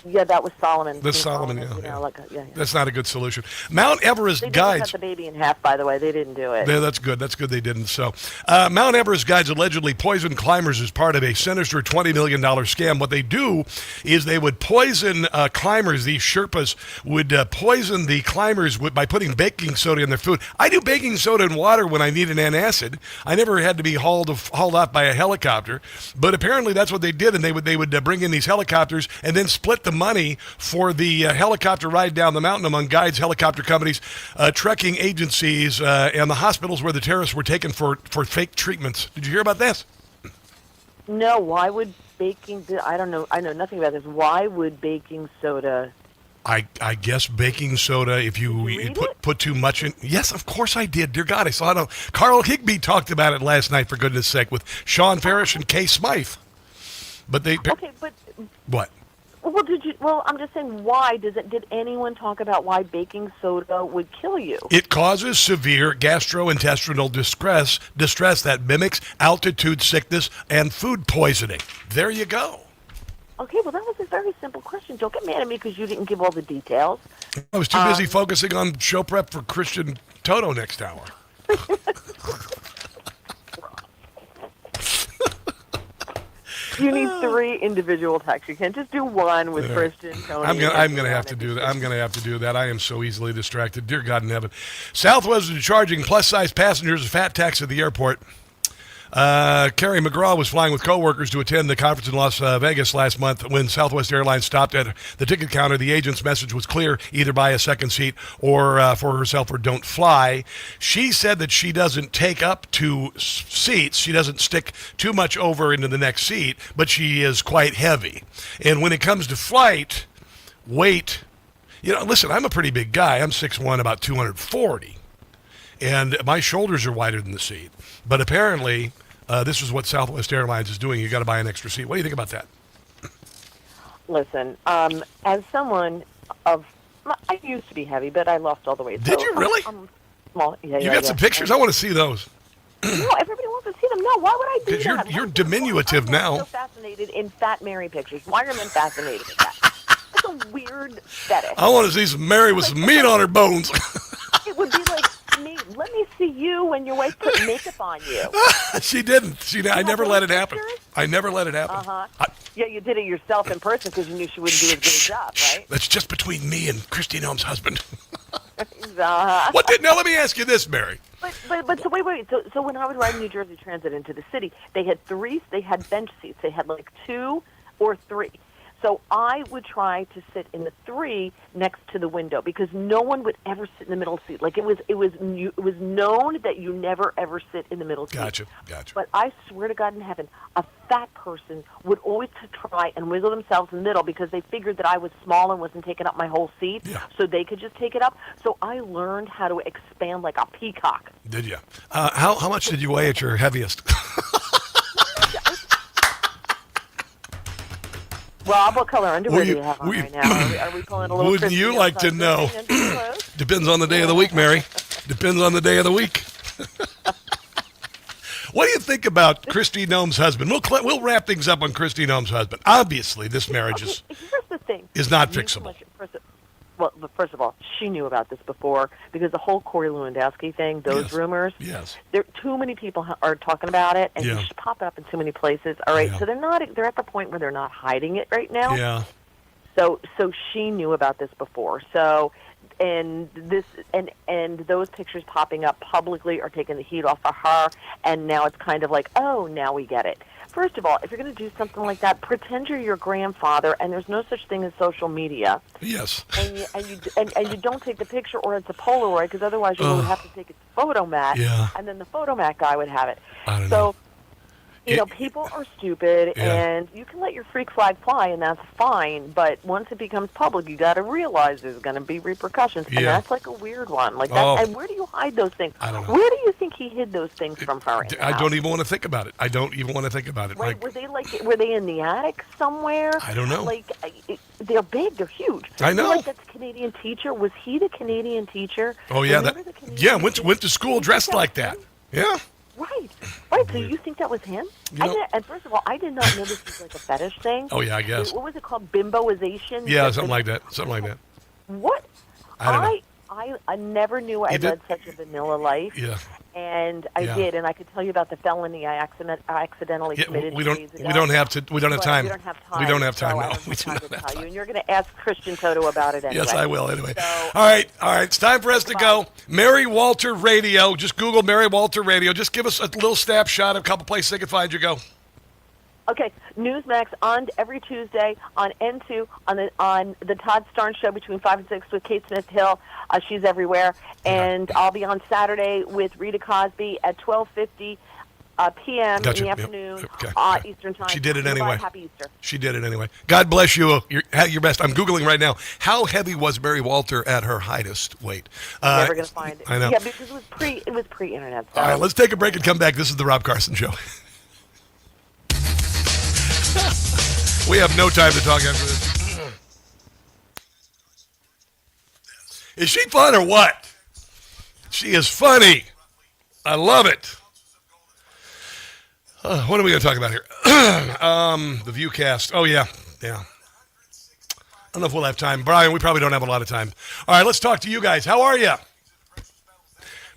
Yeah, that was Solomon. That's Solomon, yeah. Yeah. That's not a good solution. Mount Everest they guides. They cut the baby in half, by the way. They didn't do it. Yeah, that's good. That's good they didn't. So, Mount Everest guides allegedly poisoned climbers as part of a sinister $20 million scam. What they do is they would poison climbers. These Sherpas would poison the climbers by putting baking soda in their food. I do baking soda and water when I need an antacid. I never had to be hauled off by a helicopter, but apparently that's what they did, and they would bring in these helicopters and then split the money for the helicopter ride down the mountain among guides, helicopter companies, trekking agencies, and the hospitals where the terrorists were taken for fake treatments. Did you hear about this? No. Why would baking? I don't know. I know nothing about this. Why would baking soda? I guess baking soda, if you put too much in. Yes, of course I did. Dear God, I saw it on. Carl Higbee talked about it last night, for goodness sake, with Sean Parrish and Kay Smythe. But they. Okay, but. What? Well, Well, I'm just saying, why did anyone talk about why baking soda would kill you? It causes severe gastrointestinal distress that mimics altitude sickness and food poisoning. There you go. Okay, well, that was a very simple question. Don't get mad at me because you didn't give all the details. I was too busy focusing on show prep for Christian Toto next hour. You need 3 individual texts. You can't just do one with Christian, Tony. I'm gonna have to do that. I'm gonna have to do that. I am so easily distracted. Dear God in heaven. Southwest is charging plus-size passengers a fat tax at the airport. Carrie McGraw was flying with coworkers to attend the conference in Las Vegas last month. When Southwest Airlines stopped at the ticket counter, the agent's message was clear: either buy a second seat or for herself, or don't fly. She said that she doesn't take up 2 seats. She doesn't stick too much over into the next seat, but she is quite heavy. And when it comes to flight, weight, listen, I'm a pretty big guy. I'm 6'1", about 240. And my shoulders are wider than the seat. But apparently, this is what Southwest Airlines is doing. You got to buy an extra seat. What do you think about that? Listen, as someone of I used to be heavy, but I lost all the weight. Did so you really? I'm small. Yeah, You got some pictures? I want to see those. No, everybody wants to see them. No, why would I do that? Because you're diminutive now. I'm so fascinated in Fat Mary pictures. Why are men fascinated with that? It's a weird fetish. I want to see some Mary with some meat on her bones. It would be like me. Let me see you when your wife put makeup on you. She didn't. I never let it happen. I never let it happen. Yeah, you did it yourself in person because you knew she wouldn't do as good a job, right? That's just between me and Christine Ohm's husband. What did? Now let me ask you this, Mary. But so wait. So when I would ride New Jersey Transit into the city, they had bench seats. They had like 2 or 3. So I would try to sit in the 3 next to the window because no one would ever sit in the middle seat. Like it was known that you never ever sit in the middle seat. Gotcha. But I swear to God in heaven, a fat person would always try and wiggle themselves in the middle because they figured that I was small and wasn't taking up my whole seat, so they could just take it up. So I learned how to expand like a peacock. Did you? How much did you weigh at your heaviest? Well, what color underwear do you have on right now? Are we pulling a little? Wouldn't you like to know? Depends on the day of the week, Mary. Depends on the day of the week. What do you think about Christine Ohm's husband? We'll wrap things up on Christine Ohm's husband. Obviously, this marriage Here's the thing. is not fixable. First of all, she knew about this before because the whole Corey Lewandowski thing, those rumors. Yes. There too many people are talking about it, and it's popping up in too many places. All right, so they're at the point where they're not hiding it right now. Yeah. So she knew about this before. So and those pictures popping up publicly are taking the heat off of her, and now it's kind of like, oh, now we get it. First of all, if you're going to do something like that, pretend you're your grandfather, and there's no such thing as social media. Yes. And you don't take the picture, or it's a Polaroid, because otherwise you would have to take it to Photomat, and then the Photomat guy would have it. I don't know. You know, people are stupid, and you can let your freak flag fly, and that's fine. But once it becomes public, you got to realize there's going to be repercussions, and that's like a weird one. Like that. And where do you hide those things? I don't know. Where do you think he hid those things from her? I don't even want to think about it. I don't even want to think about it. Right? Were they in the attic somewhere? I don't know. Like they're big, they're huge. I know. Like that Canadian teacher. Was he the Canadian teacher? Oh yeah, went to school dressed like that. Yeah. Right. So you think that was him? And first of all, I did not know this was like a fetish thing. Oh yeah, I guess. What was it called? Bimboization? Yeah, something like that. What? I don't know. I never knew I led such a vanilla life. Yeah. And I did, and I could tell you about the felony I accidentally committed. We don't have time. We don't have time. We don't have time. No, we don't have time. And you're going to ask Christian Toto about it anyway. Yes, I will. Anyway. So, all right. It's time for us to go. Mary Walter Radio. Just Google Mary Walter Radio. Just give us a little snapshot of a couple places they can find you. Go. Okay, Newsmax on every Tuesday on N2 on the Todd Starnes Show between 5 and 6 with Kate Smith Hill. She's everywhere, and I'll be on Saturday with Rita Cosby at 12:50 p.m. in the afternoon Eastern Time. She did it anyway. Happy Easter. She did it anyway. God bless you. Your best. I'm Googling right now. How heavy was Mary Walter at her highest weight? Never going to find it. I know. Yeah, because it was pre-internet. So. All right, let's take a break and come back. This is the Rob Carson Show. We have no time to talk after this. Is she fun or what? She is funny. I love it. What are we going to talk about here? The Viewcast. Oh, yeah. I don't know if we'll have time. Brian, we probably don't have a lot of time. All right, let's talk to you guys. How are you?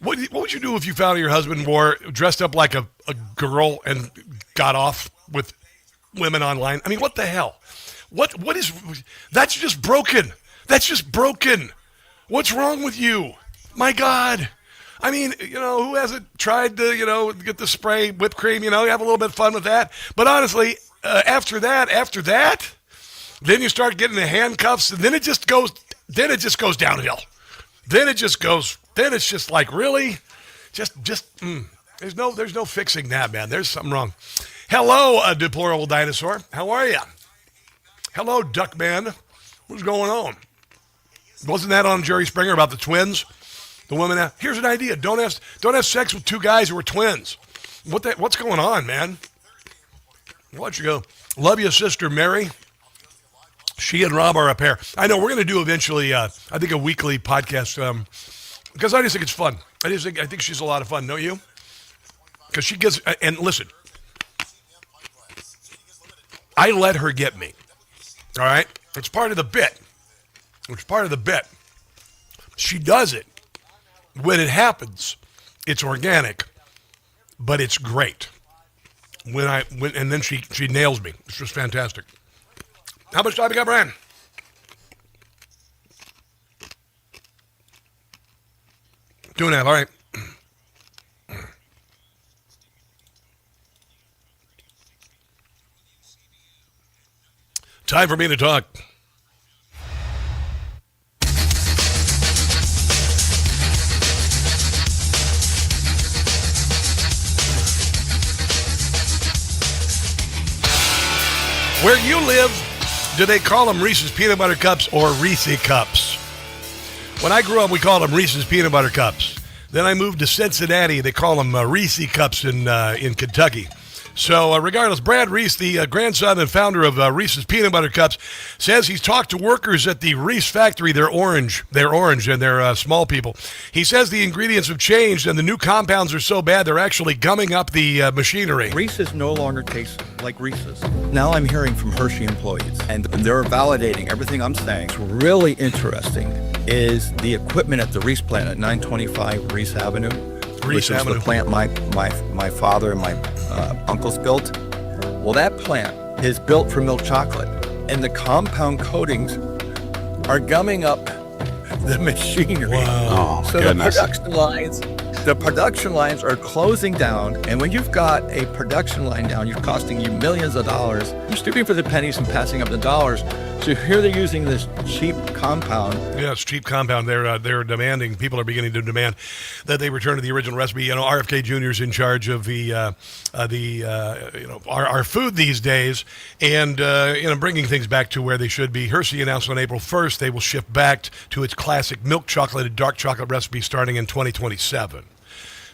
What would you do if you found your husband dressed up like a girl and got off with women online? I mean, what the hell? What is... That's just broken. What's wrong with you? My God. I mean, who hasn't tried to, get the spray whipped cream, you have a little bit of fun with that. But honestly, after that, then you start getting the handcuffs, and then it just goes downhill. Then it's just like, really? There's no fixing that, man. There's something wrong. Hello, deplorable dinosaur. How are you? Hello, Duckman. What's going on? Wasn't that on Jerry Springer about the twins? The woman. Here's an idea: don't have sex with two guys who are twins. What's going on, man? Why don't you go? Love you, Sister Mary. She and Rob are a pair. I know we're going to do eventually, I think, a weekly podcast because I just think it's fun. I think she's a lot of fun, don't you? Because she gets, and listen, I let her get me. All right? It's part of the bit. It's part of the bit. She does it. When it happens, it's organic, but it's great. And then she nails me. It's just fantastic. How much time you got, Brian? 2.5, all right. Time for me to talk. Where you live, do they call them Reese's Peanut Butter Cups or Reese Cups? When I grew up, we called them Reese's Peanut Butter Cups. Then I moved to Cincinnati. They call them Reese Cups in Kentucky. So regardless, Brad Reese, the grandson and founder of Reese's Peanut Butter Cups, says he's talked to workers at the Reese factory. They're orange and they're small people. He says the ingredients have changed and the new compounds are so bad they're actually gumming up the machinery. Reese's no longer tastes like Reese's. Now I'm hearing from Hershey employees, and they're validating everything I'm saying. What's really interesting is the equipment at the Reese plant at 925 Reese Avenue. Which is the plant my father and my uncles built. Well, that plant is built for milk chocolate, and the compound coatings are gumming up the machinery. Wow. So the production lines are closing down, and when you've got a production line down, you're costing you millions of dollars. You're stooping for the pennies and passing up the dollars. So here they're using this cheap compound. Yeah, it's cheap compound. They're demanding. People are beginning to demand that they return to the original recipe. You know, RFK Jr. is in charge of our food these days, and bringing things back to where they should be. Hershey announced on April 1st they will shift back to its classic milk chocolate and dark chocolate recipe starting in 2027.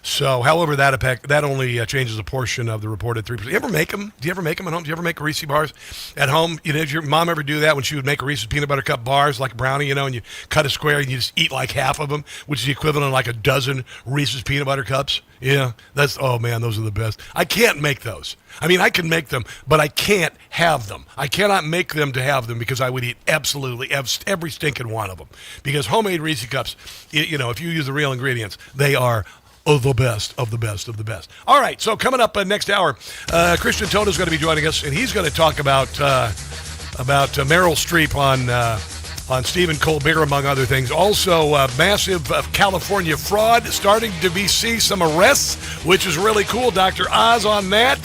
So, however, that only changes a portion of the reported 3%. You ever make them? Do you ever make them at home? Do you ever make Reese bars at home? You know, did your mom ever do that when she would make a Reese's Peanut Butter Cup bars like a brownie, and you cut a square and you just eat like half of them, which is the equivalent of like a dozen Reese's Peanut Butter Cups? Yeah, oh man, those are the best. I can't make those. I mean, I can make them, but I can't have them. I cannot make them to have them because I would eat absolutely every stinking one of them. Because homemade Reese Cups, if you use the real ingredients, they are the best of the best of the best. All right, so coming up next hour, Christian Toto is going to be joining us, and he's going to talk about Meryl Streep on Stephen Colbert, among other things. Also, massive California fraud starting to see some arrests, which is really cool. Dr. Oz on that.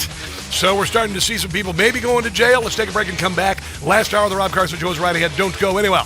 So we're starting to see some people maybe going to jail. Let's take a break and come back. Last hour of the Rob Carson Show is right ahead. Don't go anywhere.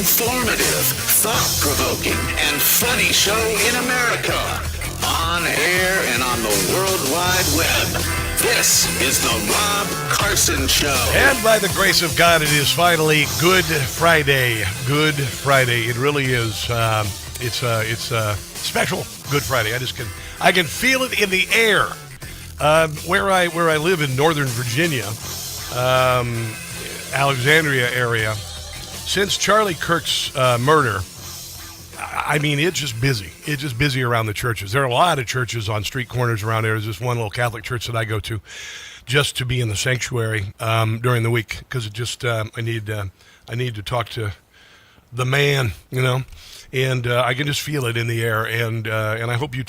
informative, thought-provoking, and funny show in America. On air and on the World Wide Web. This is the Rob Carson Show. And by the grace of God, it is finally Good Friday. Good Friday. It really is. It's a special Good Friday. I can feel it in the air. Where I live in Northern Virginia, Alexandria area, since Charlie Kirk's murder, I mean, it's just busy. It's just busy around the churches. There are a lot of churches on street corners around there. There's this one little Catholic church that I go to just to be in the sanctuary during the week because it just I need to talk to the man, you know. And I can just feel it in the air, and I hope you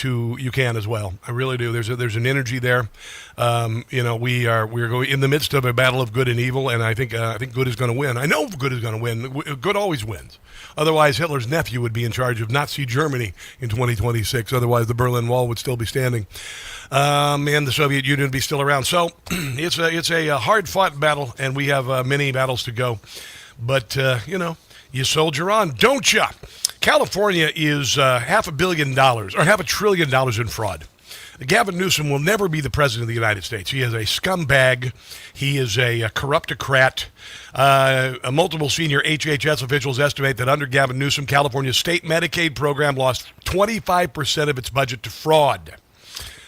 can as well. I really do. There's an energy there. We're going in the midst of a battle of good and evil, and I think good is going to win. I know good is going to win. Good always wins. Otherwise, Hitler's nephew would be in charge of Nazi Germany in 2026. Otherwise, the Berlin Wall would still be standing, and the Soviet Union would be still around. So it's a hard-fought battle, and we have many battles to go. But you soldier on, don't you? California is $500 million or $500 billion in fraud. Gavin Newsom will never be the president of the United States. He is a scumbag. He is a corruptocrat. Multiple senior HHS officials estimate that under Gavin Newsom, California's state Medicaid program lost 25% of its budget to fraud.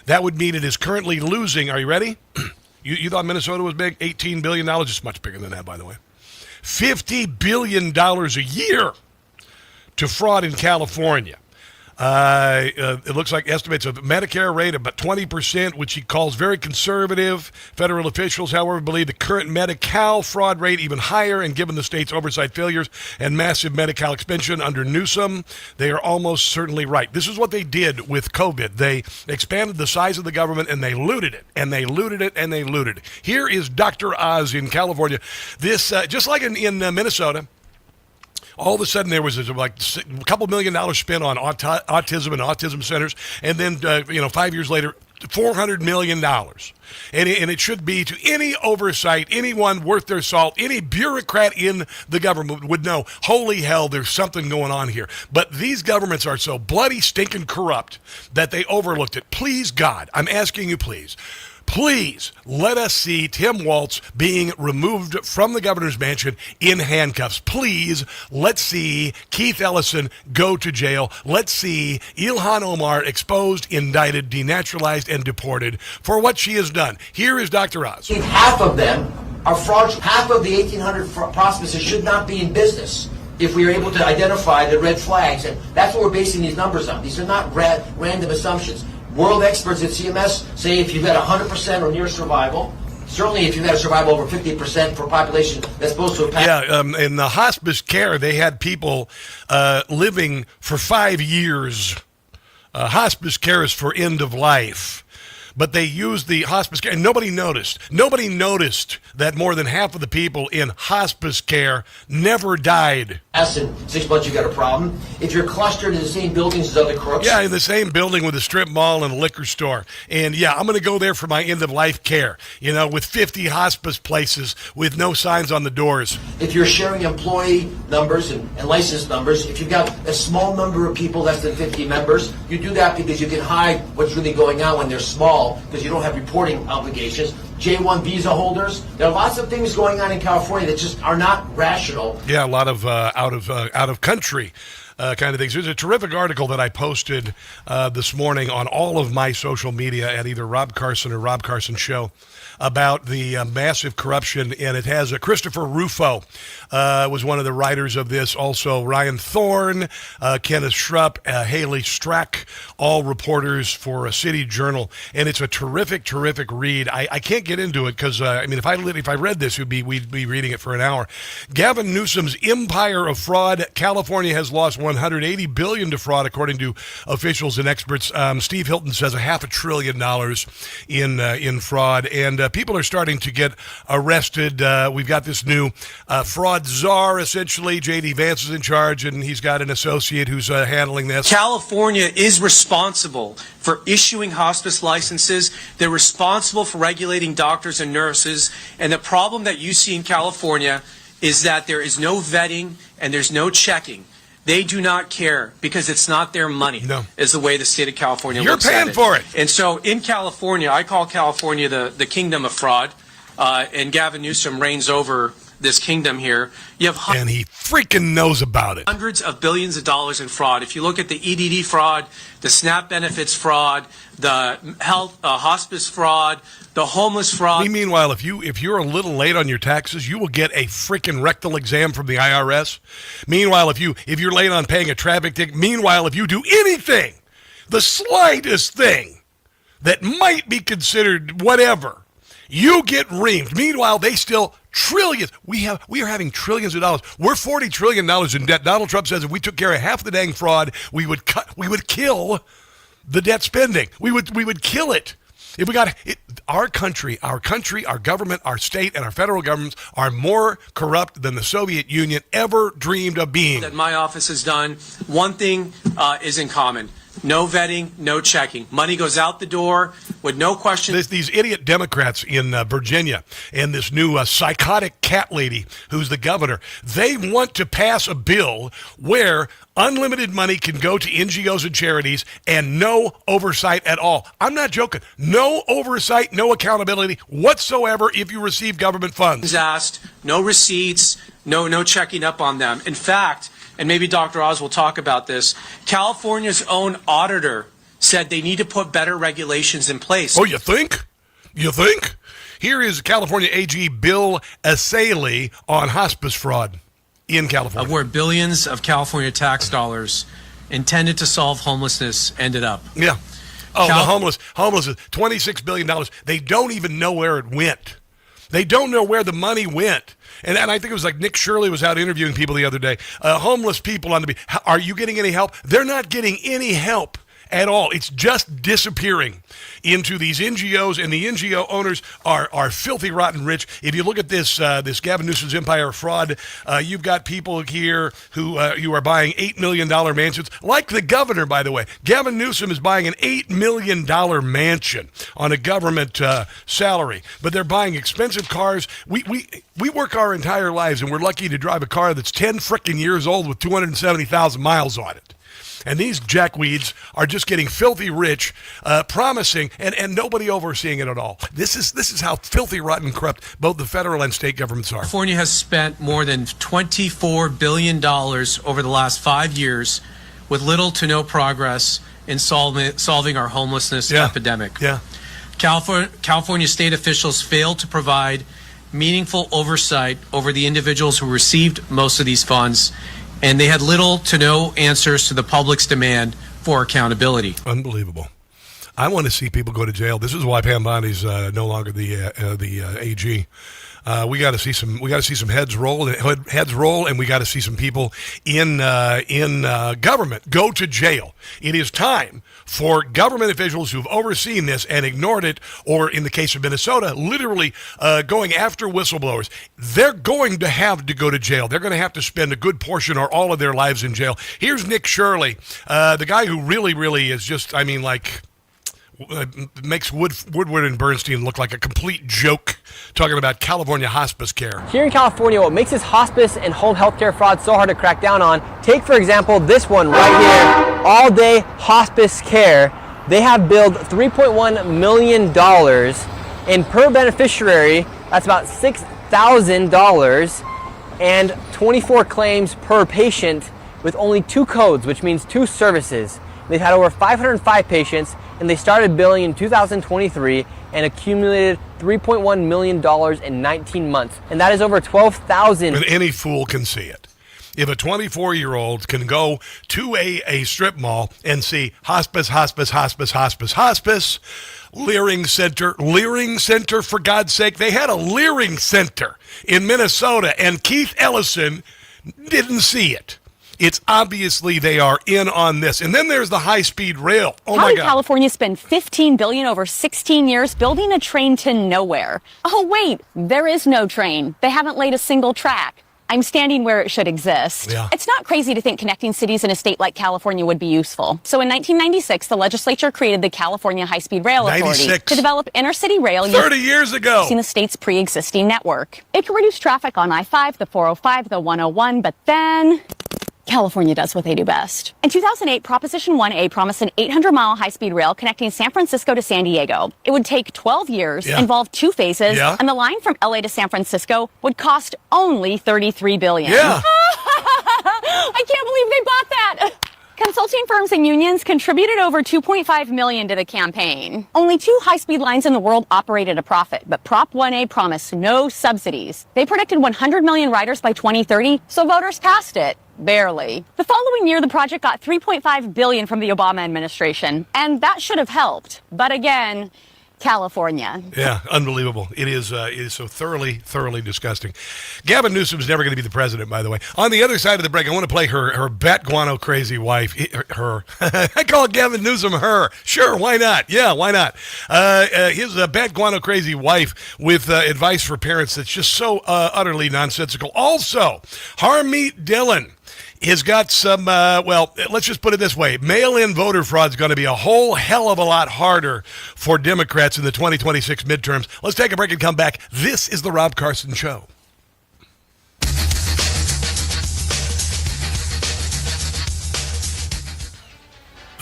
That would mean it is currently losing. Are you ready? You thought Minnesota was big? $18 billion. It's much bigger than that, by the way. $50 billion a year to fraud in California. It looks like estimates of Medicare rate of about 20%, which he calls very conservative. Federal officials, however, believe the current Medi-Cal fraud rate even higher, and given the state's oversight failures and massive Medi-Cal expansion under Newsom, they are almost certainly right. This is what they did with COVID. They expanded the size of the government, and they looted it, and they looted it, and they looted it. Here is Dr. Oz in California. This, just like in Minnesota, all of a sudden there was like a couple $1 million spent on autism and autism centers, and then 5 years later, $400 million. And it should be to any oversight, anyone worth their salt, any bureaucrat in the government would know, holy hell, there's something going on here. But these governments are so bloody, stinking corrupt that they overlooked it. Please, God, I'm asking you, please let us see Tim Walz being removed from the governor's mansion in handcuffs. Please, let's see Keith Ellison go to jail. Let's see Ilhan Omar exposed, indicted, denaturalized, and deported for what she has done. Here is Dr. Oz. Half of them are fraudulent. Half of the 1,800 prospectors should not be in business if we are able to identify the red flags. And that's what we're basing these numbers on. These are not random assumptions. World experts at CMS say if you've got 100% or near survival, certainly if you've got a survival over 50% for a population that's supposed to have in the hospice care, they had people living for 5 years. Hospice care is for end of life. But they used the hospice care, and nobody noticed. Nobody noticed that more than half of the people in hospice care never died. In 6 months, you got a problem. If you're clustered in the same buildings as other crooks. Yeah, in the same building with a strip mall and a liquor store. And yeah, I'm going to go there for my end-of-life care, with 50 hospice places with no signs on the doors. If you're sharing employee numbers and license numbers, if you've got a small number of people, less than 50 members, you do that because you can hide what's really going on when they're small, because you don't have reporting obligations. J-1 visa holders. There are lots of things going on in California that just are not rational. Yeah, a lot of out of country kind of things. There's a terrific article that I posted this morning on all of my social media at either Rob Carson or Rob Carson Show about the massive corruption, and it has Christopher Rufo was one of the writers of this. Also, Ryan Thorne, Kenneth Schrupp, Haley Strack, all reporters for a City Journal, and it's a terrific read. I can't get into it because if I read this, we'd be reading it for an hour. Gavin Newsom's empire of fraud. California has lost $180 billion to fraud, according to officials and experts. Steve Hilton says $500 billion in fraud, and people are starting to get arrested. We've got this new fraud czar, essentially. J.D. Vance is in charge, and he's got an associate who's handling this. California is responsible for issuing hospice licenses. They're responsible for regulating doctors and nurses. And the problem that you see in California is that there is no vetting and there's no checking. They do not care because it's not their money, is the way the state of California looks at it. You're paying for it. And so in California, I call California the kingdom of fraud, and Gavin Newsom reigns over this kingdom here. You have and he freaking knows about it. Hundreds of billions of dollars in fraud. If you look at the EDD fraud, the SNAP benefits fraud, the health hospice fraud, the homeless fraud. Meanwhile, if you're a little late on your taxes, you will get a freaking rectal exam from the IRS. Meanwhile, if you're late on paying a traffic ticket, meanwhile, if you do anything, the slightest thing that might be considered whatever, you get reamed. Meanwhile, they still trillions. We are having trillions of dollars. We're $40 trillion in debt. Donald Trump says if we took care of half the dang fraud, we would kill the debt spending. We would kill it. If we got it, our country, our government, our state, and our federal governments are more corrupt than the Soviet Union ever dreamed of being. That my office has done, one thing is in common. No vetting, no checking. Money goes out the door with no question. These idiot Democrats in Virginia and this new psychotic cat lady who's the governor, they want to pass a bill where unlimited money can go to NGOs and charities and no oversight at all. I'm not joking. No oversight, no accountability whatsoever if you receive government funds. Asked, no receipts, no checking up on them. In fact, and maybe Dr. Oz will talk about this, California's own auditor said they need to put better regulations in place. Oh, you think? You think? Here is California AG Bill Asaley on hospice fraud in California. Where billions of California tax dollars intended to solve homelessness ended up. Yeah. Oh, the homeless is $26 billion. They don't even know where it went. They don't know where the money went. And I think it was like Nick Shirley was out interviewing people the other day. Homeless people on the beach. Are you getting any help? They're not getting any help at all. It's just disappearing into these NGOs, and the NGO owners are filthy, rotten rich. If you look at this Gavin Newsom's empire of fraud, you've got people here who are buying $8 million mansions, like the governor, by the way. Gavin Newsom is buying an $8 million mansion on a government salary, but they're buying expensive cars. We work our entire lives, and we're lucky to drive a car that's 10 frickin' years old with 270,000 miles on it. And these jackweeds are just getting filthy rich, promising, and nobody overseeing it at all. This is how filthy, rotten, corrupt both the federal and state governments are. California has spent more than $24 billion over the last 5 years with little to no progress in solving our homelessness epidemic. Yeah. California state officials failed to provide meaningful oversight over the individuals who received most of these funds, and they had little to no answers to the public's demand for accountability. Unbelievable. I want to see people go to jail. This is why Pam Bondi's no longer the AG. We got to see some heads roll, and we got to see some people in government go to jail. It is time for government officials who've overseen this and ignored it, or in the case of Minnesota, literally going after whistleblowers. They're going to have to go to jail. They're going to have to spend a good portion or all of their lives in jail. Here's Nick Shirley, the guy who really is just, makes Woodward and Bernstein look like a complete joke, talking about California hospice care. Here in California, what makes this hospice and home health care fraud so hard to crack down on, take for example this one right here, All Day Hospice Care. They have billed $3.1 million, and per beneficiary, that's about $6,000, and 24 claims per patient with only 2 codes, which means 2 services. They've had over 505 patients, and they started billing in 2023 and accumulated $3.1 million in 19 months. And that is over 12,000. And any fool can see it. If a 24-year-old can go to a strip mall and see hospice, Leering Center, for God's sake. They had a Leering Center in Minnesota, and Keith Ellison didn't see it. It's obviously they are in on this. And then there's the high-speed rail. Oh, my God. How did California spend $15 billion over 16 years building a train to nowhere? Oh, wait, there is no train. They haven't laid a single track. I'm standing where it should exist. Yeah. It's not crazy to think connecting cities in a state like California would be useful. So in 1996, the legislature created the California High-Speed Rail Authority 96. to develop inner-city rail 30 years ago. using the state's pre-existing network. It could reduce traffic on I-5, the 405, the 101, but then California does what they do best. In 2008, Proposition 1A promised an 800-mile high-speed rail connecting San Francisco to San Diego. It would take 12 years, involve 2 phases, and the line from LA to San Francisco would cost only $33 billion. Yeah. I can't believe they bought that. Consulting firms and unions contributed over $2.5 million to the campaign. Only 2 high-speed lines in the world operate at a profit, but Prop 1A promised no subsidies. They predicted 100 million riders by 2030, so voters passed it. Barely. The following year, the project got $3.5 billion from the Obama administration, and that should have helped. But again, California. Yeah, unbelievable. It is so thoroughly disgusting. Gavin Newsom's never going to be the president, by the way. On the other side of the break, I want to play her bat guano crazy wife. Her. I call it Gavin Newsom her. Sure, why not? Yeah, why not? His bat guano crazy wife with advice for parents that's just so utterly nonsensical. Also, Harmeet Dillon has got some, well, let's just put it this way. Mail-in voter fraud is going to be a whole hell of a lot harder for Democrats in the 2026 midterms. Let's take a break and come back. This is The Rob Carson Show.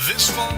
This fall...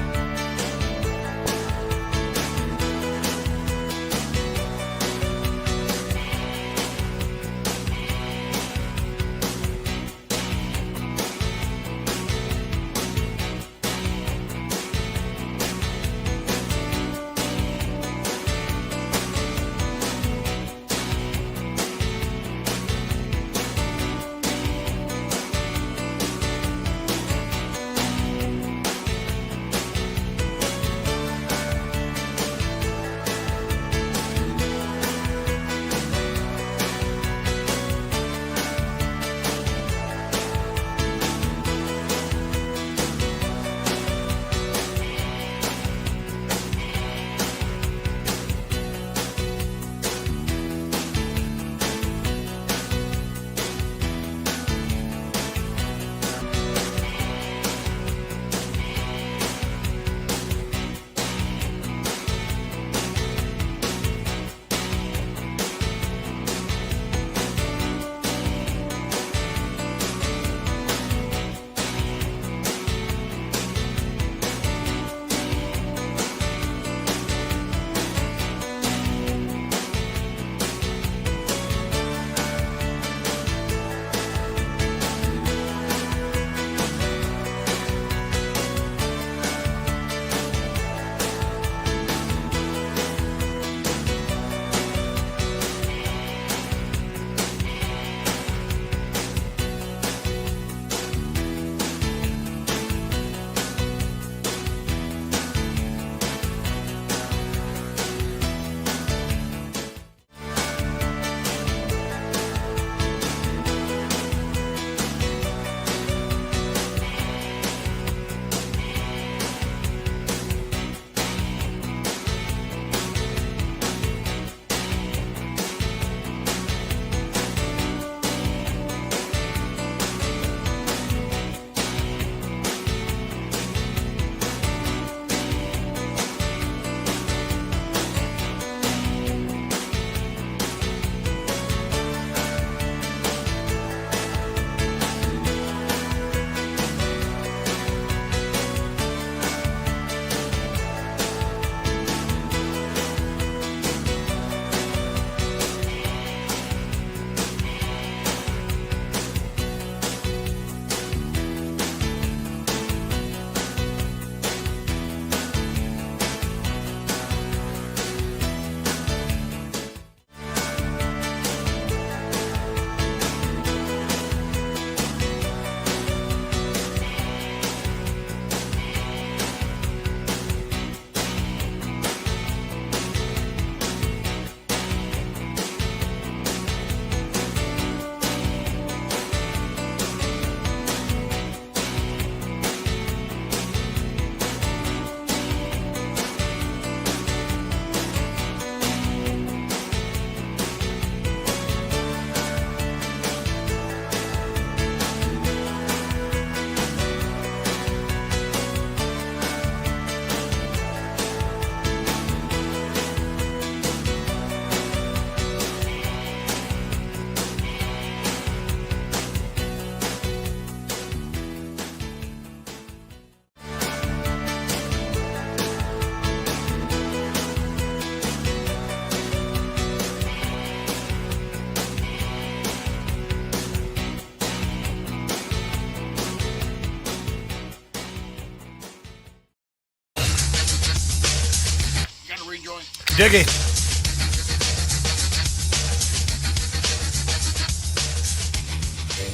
Diggy.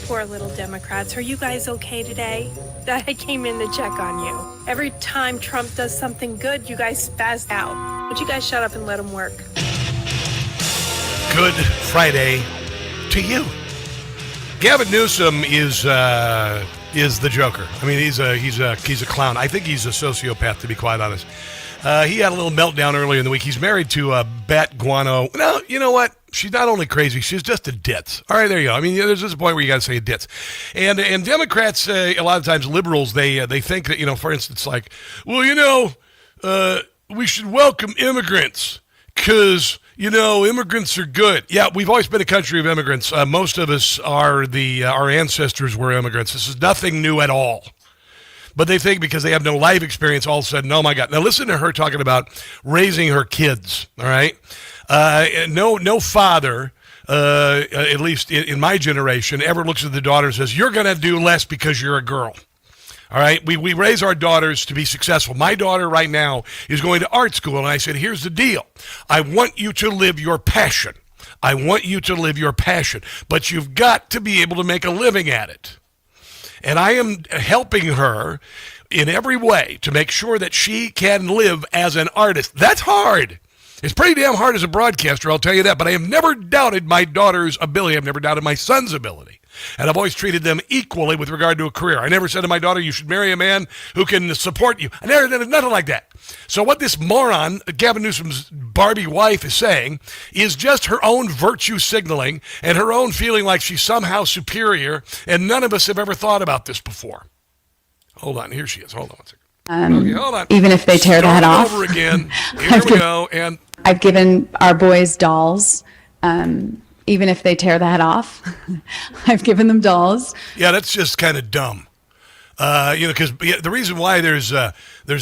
Poor little Democrats. Are you guys okay today? I came in to check on you. Every time Trump does something good, you guys spaz out. Would you guys shut up and let him work? Good Friday to you. Gavin Newsom is the Joker. I mean, he's a clown. I think he's a sociopath, to be quite honest. He had a little meltdown earlier in the week. He's married to Bat Guano. No, you know what? She's not only crazy, she's just a ditz. All right, there you go. I mean, there's this point where you got to say a ditz. And Democrats, a lot of times liberals, they think that, for instance, like, well, we should welcome immigrants because, immigrants are good. Yeah, we've always been a country of immigrants. Most of us our ancestors were immigrants. This is nothing new at all. But they think because they have no life experience, all of a sudden, oh my God. Now listen to her talking about raising her kids, all right? No father, at least in my generation, ever looks at the daughter and says, you're going to do less because you're a girl. All right, we raise our daughters to be successful. My daughter right now is going to art school, and I said, here's the deal. I want you to live your passion. I want you to live your passion, but you've got to be able to make a living at it. And I am helping her in every way to make sure that she can live as an artist. That's hard. It's pretty damn hard as a broadcaster, I'll tell you that. But I have never doubted my daughter's ability. I've never doubted my son's ability. And I've always treated them equally with regard to a career. I never said to my daughter, you should marry a man who can support you. I never did nothing like that. So what this moron, Gavin Newsom's Barbie wife, is saying is just her own virtue signaling and her own feeling like she's somehow superior, and none of us have ever thought about this before. Hold on, here she is. Hold on one second. Okay, hold on. Even if they tear the head off. Over again. Here we go. And I've given our boys dolls. Even if they tear the head off, I've given them dolls. Yeah, that's just kind of dumb. Because the reason why there's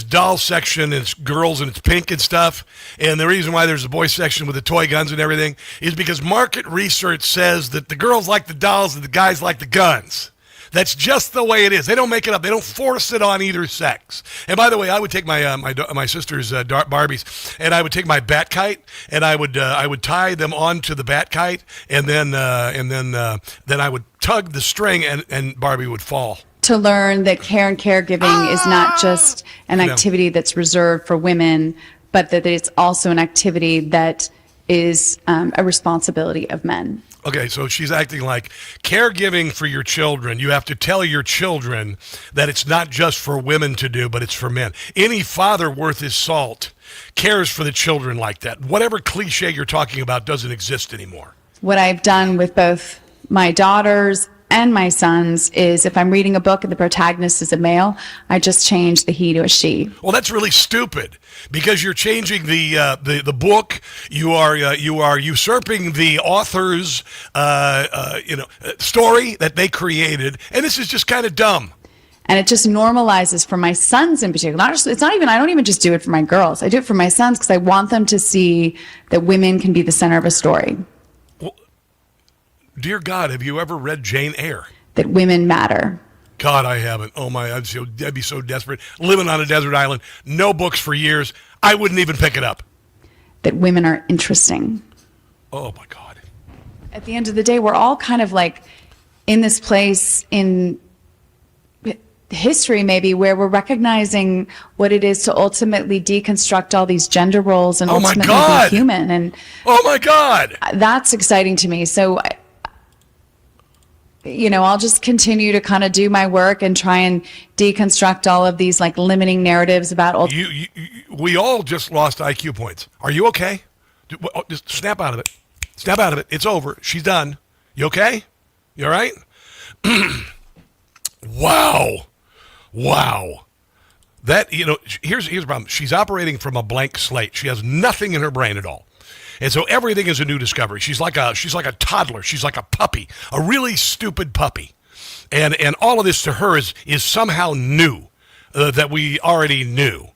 doll section and it's girls and it's pink and stuff, and the reason why there's a boy section with the toy guns and everything is because market research says that the girls like the dolls and the guys like the guns. That's just the way it is. They don't make it up. They don't force it on either sex. And by the way, I would take my sister's Barbies, and I would take my bat kite, and I would tie them onto the bat kite, and then I would tug the string, and Barbie would fall. To learn that care and caregiving is not just an activity that's reserved for women, but that it's also an activity that is a responsibility of men. Okay, so she's acting like caregiving for your children. You have to tell your children that it's not just for women to do, but it's for men. Any father worth his salt cares for the children like that. Whatever cliche you're talking about doesn't exist anymore. What I've done with both my daughters and my sons is if I'm reading a book and the protagonist is a male, I just change the he to a she. Well, that's really stupid because you're changing the book. You are usurping the author's story that they created, and this is just kind of dumb. And it just normalizes for my sons in particular. I don't even just do it for my girls. I do it for my sons because I want them to see that women can be the center of a story. Dear God, have you ever read Jane Eyre? That women matter. God, I haven't. Oh my, I'd be so desperate. Living on a desert island, no books for years. I wouldn't even pick it up. That women are interesting. Oh my God. At the end of the day, we're all kind of like in this place in history maybe where we're recognizing what it is to ultimately deconstruct all these gender roles and ultimately be human. And oh my God. That's exciting to me. So I'll just continue to kind of do my work and try and deconstruct all of these like limiting narratives about. We all just lost IQ points. Are you okay? Just snap out of it. Snap out of it. It's over. She's done. You okay? You all right? Wow. That, here's the problem. She's operating from a blank slate. She has nothing in her brain at all. And so everything is a new discovery. She's like a toddler. She's like a puppy, a really stupid puppy. And all of this to her is somehow new that we already knew.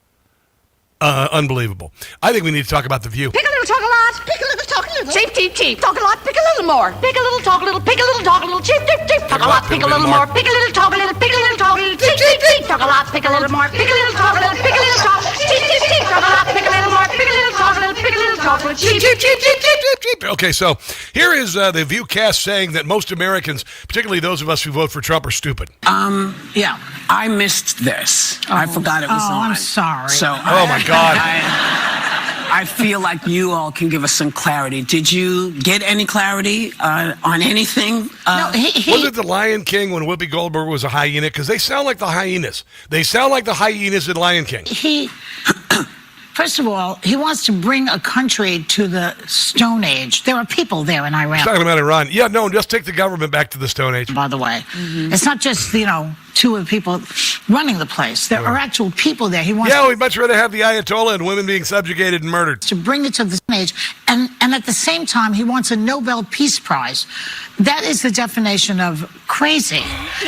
Unbelievable. I think we need to talk about The View. Pick a little, talk a lot. Pick a little, talk a little. Cheep, cheep, cheep. Talk a lot. Pick a little more. Pick a little, talk a little. Pick a little, talk a little. Cheep, cheep, cheep. Talk a lot. Pick a little more. Pick a little, talk a little. Pick a little, talk a little. Cheep, cheep, cheep. Talk a lot. Pick a little more. Pick a little, talk a little. Pick a little, talk. Cheep, cheep, cheep. Talk a lot. Pick a little more. Pick a little, talk a little. Pick a little, cheep, cheep, cheep, cheep, cheep. Okay, so here is the Viewcast saying that most Americans, particularly those of us who vote for Trump, are stupid. Yeah, I missed this. I forgot it was on. I'm sorry. So, Oh, my God. I feel like you all can give us some clarity. Did you get any clarity on anything? No, Was it the Lion King when Whoopi Goldberg was a hyena? Because they sound like the hyenas. They sound like the hyenas in Lion King. First of all, he wants to bring a country to the Stone Age. There are people there in Iran. Talking about Iran. Yeah, no, just take the government back to the Stone Age. By the way, it's not just, two of the people running the place. There are actual people there. He wants we'd much rather have the Ayatollah and women being subjugated and murdered. to bring it to the Stone Age. And at the same time, he wants a Nobel Peace Prize. That is the definition of crazy.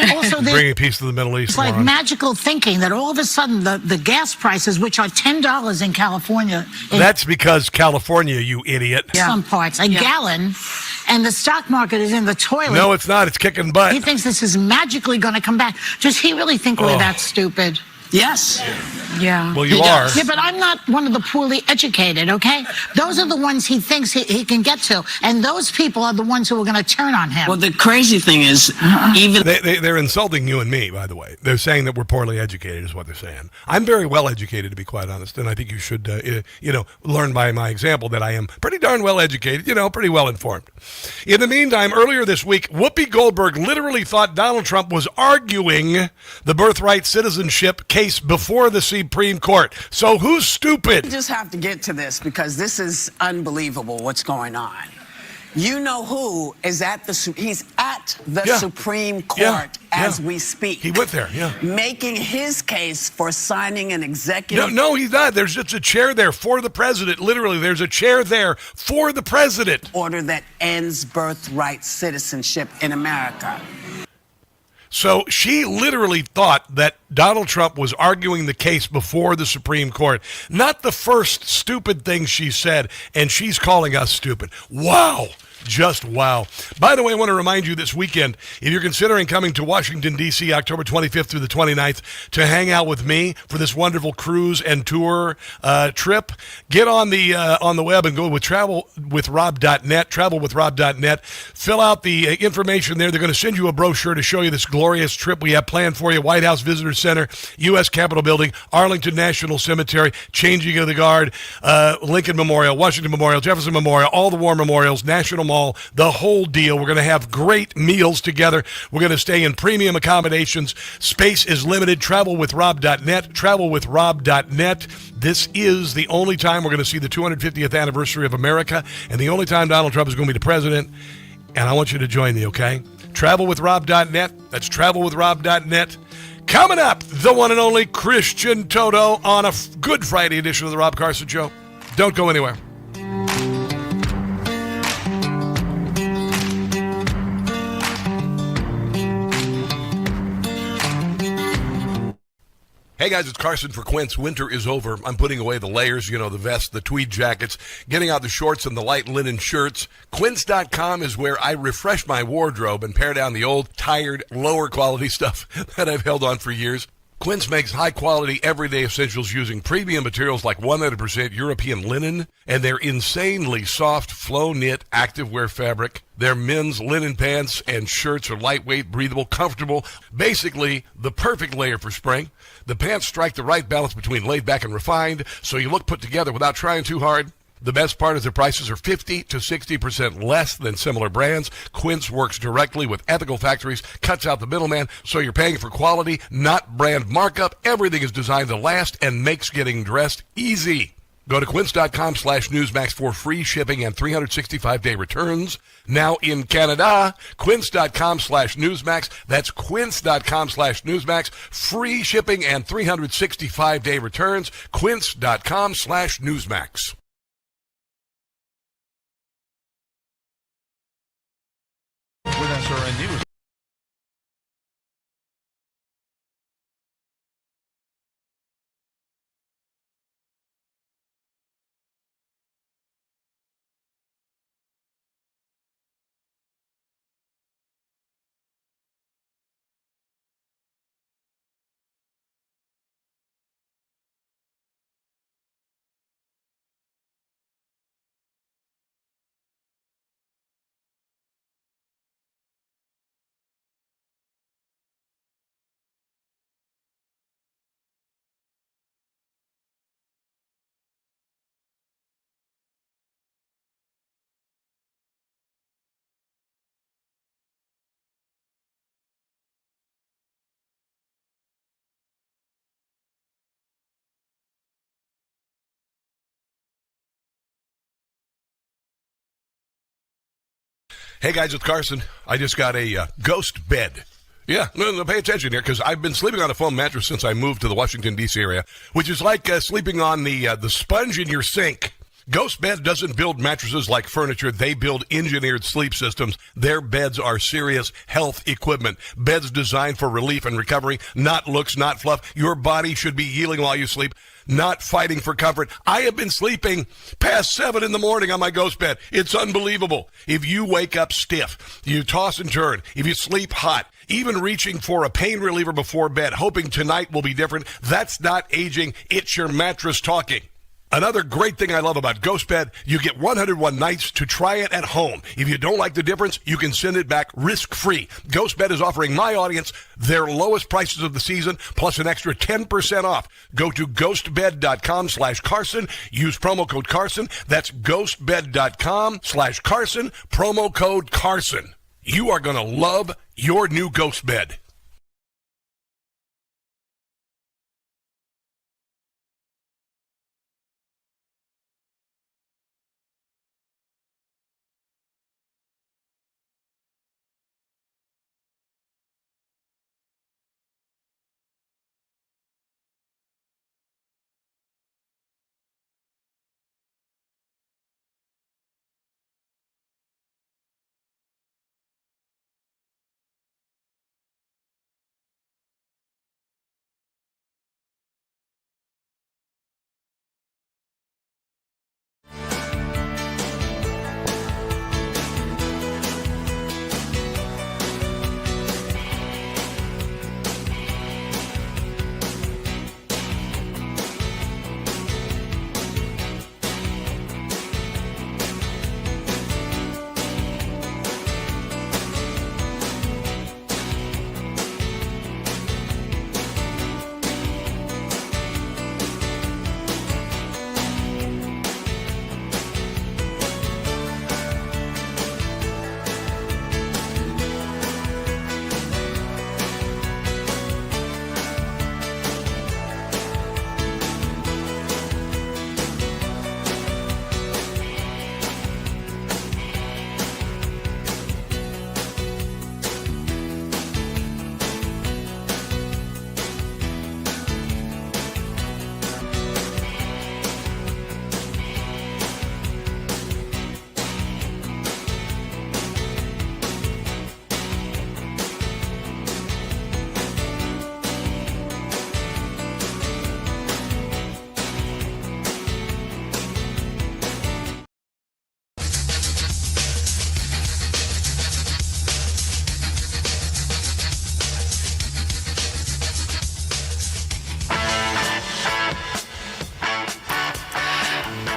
Also, Bringing peace to the Middle East. it's like Ron. magical thinking that all of a sudden the gas prices, which are $10 in California, That's because California, you idiot. some parts, a gallon, and the stock market is in the toilet. No, it's not. It's kicking butt. He thinks this is magically going to come back. Does he really think we're that stupid? Yes. Yeah. Well, you are. Yeah, but I'm not one of the poorly educated, okay? Those are the ones he thinks he can get to, and those people are the ones who are going to turn on him. Well, the crazy thing is, even They're insulting you and me, by the way. They're saying that we're poorly educated is what they're saying. I'm very well educated, to be quite honest, and I think you should, learn by my example that I am pretty darn well educated, pretty well informed. In the meantime, earlier this week, Whoopi Goldberg literally thought Donald Trump was arguing the birthright citizenship case before the Supreme Court. So who's stupid? We just have to get to this because this is unbelievable what's going on. You know who is he's at the Supreme Court as we speak. He went there, making his case for signing an executive. No, he's not. There's just a chair there for the president. Literally, there's a chair there for the president. Order that ends birthright citizenship in America. So she literally thought that Donald Trump was arguing the case before the Supreme Court. Not the first stupid thing she said, and she's calling us stupid. Wow. Just wow. By the way, I want to remind you this weekend, if you're considering coming to Washington, D.C., October 25th through the 29th to hang out with me for this wonderful cruise and tour trip, get on the web and go with travelwithrob.net, travelwithrob.net. Fill out the information there. They're going to send you a brochure to show you this glorious trip we have planned for you. White House Visitor Center, U.S. Capitol Building, Arlington National Cemetery, Changing of the Guard, Lincoln Memorial, Washington Memorial, Jefferson Memorial, all the war memorials, National Mall, the whole deal. We're going to have great meals together. We're going to stay in premium accommodations. Space is limited. Travelwithrob.net, travelwithrob.net. This is the only time we're going to see the 250th anniversary of America and the only time Donald Trump is going to be the president. And I want you to join me, okay? Travelwithrob.net. That's travelwithrob.net. Coming up, the one and only Christian Toto on a Good Friday edition of the Rob Carson Show. Don't go anywhere. Hey guys, it's Carson for Quince. Winter is over. I'm putting away the layers, the vest, the tweed jackets, getting out the shorts and the light linen shirts. Quince.com is where I refresh my wardrobe and pare down the old, tired, lower quality stuff that I've held on for years. Quince makes high-quality, everyday essentials using premium materials like 100% European linen and their insanely soft, flow-knit activewear fabric. Their men's linen pants and shirts are lightweight, breathable, comfortable, basically the perfect layer for spring. The pants strike the right balance between laid back and refined, so you look put together without trying too hard. The best part is their prices are 50 to 60% less than similar brands. Quince works directly with ethical factories, cuts out the middleman, so you're paying for quality, not brand markup. Everything is designed to last and makes getting dressed easy. Go to quince.com/Newsmax for free shipping and 365-day returns. Now in Canada, quince.com/Newsmax. That's quince.com/Newsmax. Free shipping and 365-day returns. Quince.com/Newsmax. With SRN News. Hey guys, it's Carson. I just got a ghost bed. Yeah, no, pay attention here, because I've been sleeping on a foam mattress since I moved to the Washington, D.C. area, which is like sleeping on the sponge in your sink. Ghost Bed doesn't build mattresses like furniture. They build engineered sleep systems. Their beds are serious health equipment. Beds designed for relief and recovery, not looks, not fluff. Your body should be healing while you sleep, not fighting for comfort. I have been sleeping past 7 in the morning on my Ghost Bed. It's unbelievable. If you wake up stiff, you toss and turn, if you sleep hot, even reaching for a pain reliever before bed, hoping tonight will be different, that's not aging. It's your mattress talking. Another great thing I love about Ghost Bed, you get 101 nights to try it at home. If you don't like the difference, you can send it back risk-free. Ghost Bed is offering my audience their lowest prices of the season, plus an extra 10% off. Go to ghostbed.com/Carson. Use promo code Carson. That's ghostbed.com/Carson. Promo code Carson. You are going to love your new Ghost Bed.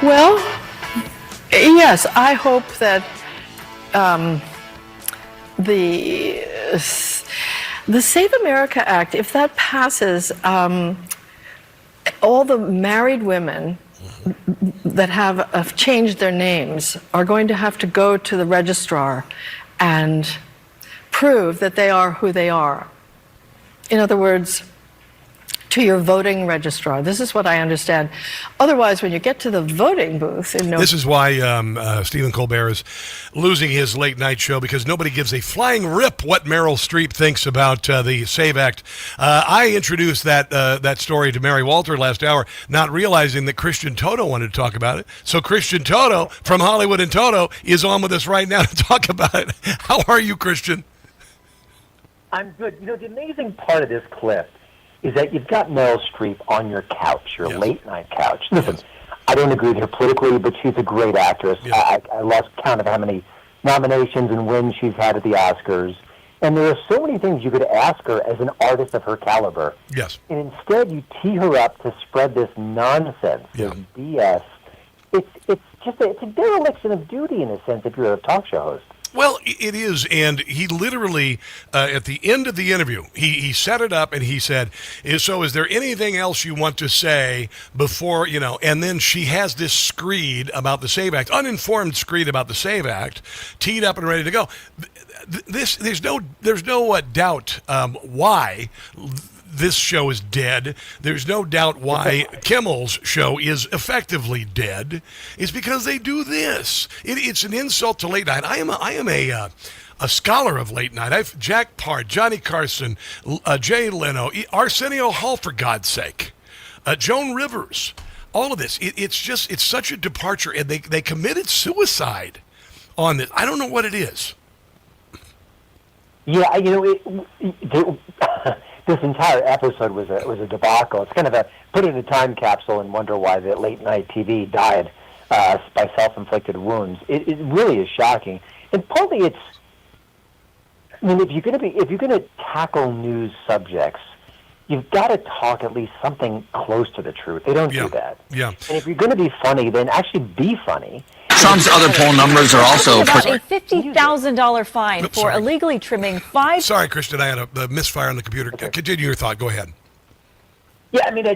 Well, yes, I hope that the Save America Act, if that passes, all the married women that have changed their names are going to have to go to the registrar and prove that they are who they are. In other words, to your voting registrar. This is what I understand. Otherwise, when you get to the voting booth... This is why Stephen Colbert is losing his late night show, because nobody gives a flying rip what Meryl Streep thinks about the SAVE Act. I introduced that story to Mary Walter last hour, not realizing that Christian Toto wanted to talk about it. So Christian Toto from Hollywood and Toto is on with us right now to talk about it. How are you, Christian? I'm good. You know, the amazing part of this clip is that you've got Meryl Streep on your couch, your late-night couch. Listen, I don't agree with her politically, but she's a great actress. I lost count of how many nominations and wins she's had at the Oscars. And there are so many things you could ask her as an artist of her caliber. Yes. And instead, you tee her up to spread this nonsense, this BS. It's a dereliction of duty, in a sense, if you're a talk show host. Well, it is, and he literally, at the end of the interview, he set it up and he said, so is there anything else you want to say before, and then she has this screed about the SAVE Act, uninformed screed about the SAVE Act, teed up and ready to go. There's no doubt why this show is dead. There's no doubt why Kimmel's show is effectively dead. It's because they do this. It's an insult to late night. I am a scholar of late night. I've Jack Part, Johnny Carson, Jay Leno, Arsenio Hall, for God's sake, Joan Rivers. All of this. It's such a departure, and they committed suicide on this. I don't know what it is. Yeah, this entire episode was a debacle. It's kind of put it in a time capsule and wonder why the late night TV died by self-inflicted wounds. It really is shocking, and partly it's. I mean, if you're going to tackle news subjects, you've got to talk at least something close to the truth. They don't do that. Yeah. And if you're going to be funny, then actually be funny. Trump's other poll numbers are also... About a $50,000 fine for illegally trimming 5... Sorry, Christian, I had a misfire on the computer. Okay. Continue your thought. Go ahead. Yeah, I mean,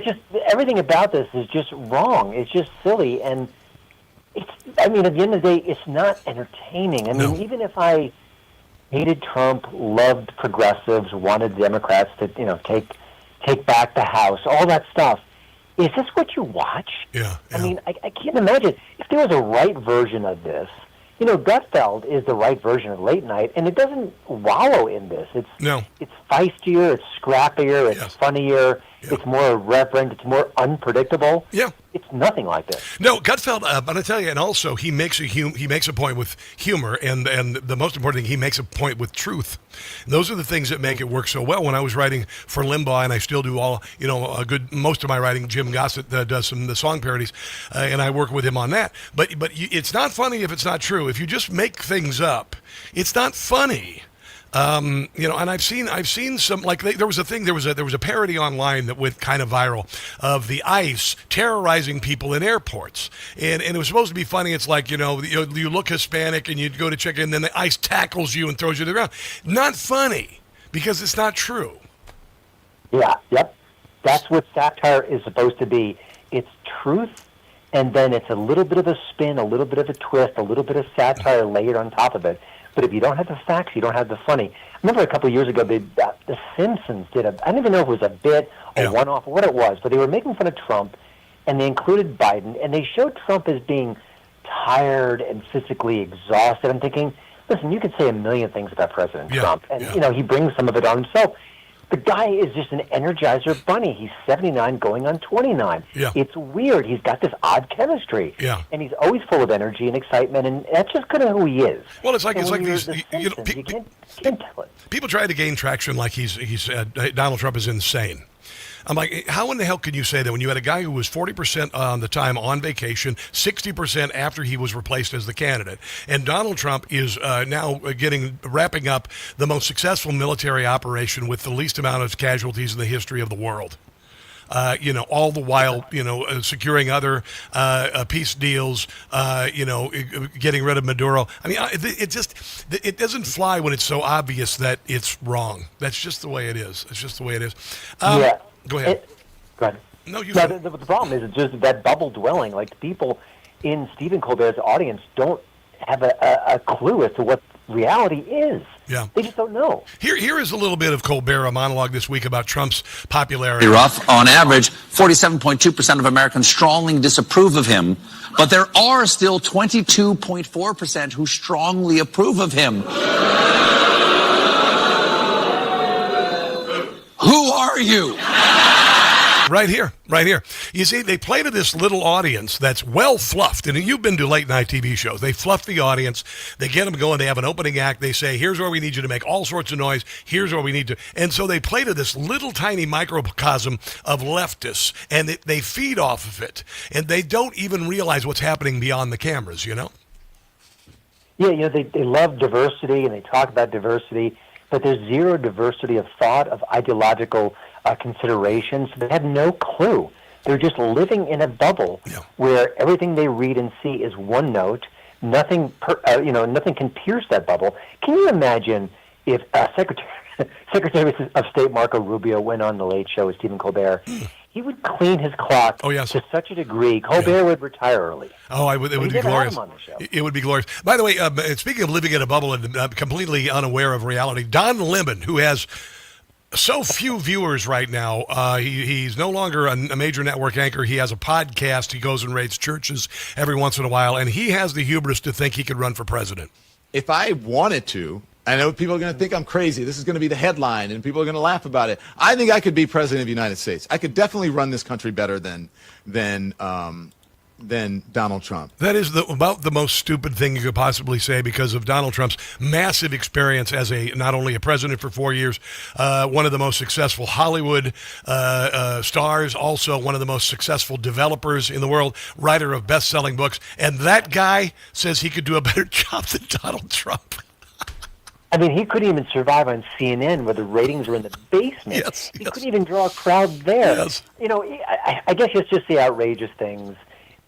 everything about this is just wrong. It's just silly, and at the end of the day, it's not entertaining. I mean, even if I hated Trump, loved progressives, wanted Democrats to, take back the House, all that stuff. Is this what you watch? Yeah. I mean, I can't imagine. If there was a right version of this, Gutfeld is the right version of late night, and it doesn't wallow in this. It's feistier, it's scrappier, it's funnier, it's more irreverent, it's more unpredictable. Yeah. It's nothing like this. No, Gutfeld, I'm going to tell you, and also he makes a point with humor, and the most important thing, he makes a point with truth. And those are the things that make it work so well. When I was writing for Limbaugh, and I still do most of my writing, Jim Gossett does the song parodies, and I work with him on that. But it's not funny if it's not true. If you just make things up, it's not funny. And I've seen some, like there was a parody online that went kind of viral of the ICE terrorizing people in airports, and it was supposed to be funny. It's like you look Hispanic and you go to check in, and then the ICE tackles you and throws you to the ground. Not funny because it's not true. Yeah, yep. That's what satire is supposed to be. It's truth, and then it's a little bit of a spin, a little bit of a twist, a little bit of satire layered on top of it. But if you don't have the facts, you don't have the funny. I remember a couple of years ago, the Simpsons did I don't even know if it was a bit or one-off or what it was, but they were making fun of Trump, and they included Biden, and they showed Trump as being tired and physically exhausted. I'm thinking, listen, you could say a million things about President Trump, and he brings some of it on himself. The guy is just an Energizer bunny. He's 79 going on 29. Yeah. It's weird. He's got this odd chemistry. Yeah. And he's always full of energy and excitement, and that's just kind of who he is. Well, it's like these. You can't tell it. People try to gain traction like he's Donald Trump is insane. I'm like, how in the hell can you say that when you had a guy who was 40% on the time on vacation, 60% after he was replaced as the candidate, and Donald Trump is now wrapping up the most successful military operation with the least amount of casualties in the history of the world. All the while, securing other peace deals, getting rid of Maduro. I mean, it doesn't fly when it's so obvious that it's wrong. That's just the way it is. It's just the way it is. Yeah. Go ahead. Go ahead. No, you. No, the problem is it's just that bubble dwelling. Like the people in Stephen Colbert's audience don't have a clue as to what reality is. Yeah. They just don't know. Here is a little bit of Colbert, a monologue this week about Trump's popularity. Rough. On average, 47.2% of Americans strongly disapprove of him, but there are still 22.4% who strongly approve of him. Who are you? Right here. You see, they play to this little audience that's well fluffed. And you've been to late night TV shows. They fluff the audience. They get them going. They have an opening act. They say, here's where we need you to make all sorts of noise. Here's where we need to. And so they play to this little tiny microcosm of leftists. And they feed off of it. And they don't even realize what's happening beyond the cameras, Yeah, they love diversity and they talk about diversity. But there's zero diversity of thought, of ideological considerations. They have no clue. They're just living in a bubble where everything they read and see is one note. Nothing can pierce that bubble. Can you imagine if Secretary of State Marco Rubio went on the Late Show with Stephen Colbert? He would clean his clock to such a degree, Colbert would retire early. Oh, it would be glorious. It would be glorious. By the way, speaking of living in a bubble and completely unaware of reality, Don Lemon, who has so few viewers right now. He's no longer a major network anchor. He has a podcast. He goes and raids churches every once in a while, and he has the hubris to think he could run for president. If I wanted to, I know people are going to think I'm crazy. This is going to be the headline, and people are going to laugh about it. I think I could be president of the United States. I could definitely run this country better than Donald Trump. That is about the most stupid thing you could possibly say, because of Donald Trump's massive experience as not only a president for 4 years, one of the most successful Hollywood stars, also one of the most successful developers in the world, writer of best-selling books, and that guy says he could do a better job than Donald Trump. I mean, he couldn't even survive on CNN where the ratings were in the basement. Yes, he couldn't even draw a crowd there. Yes. You know, I guess it's just the outrageous things,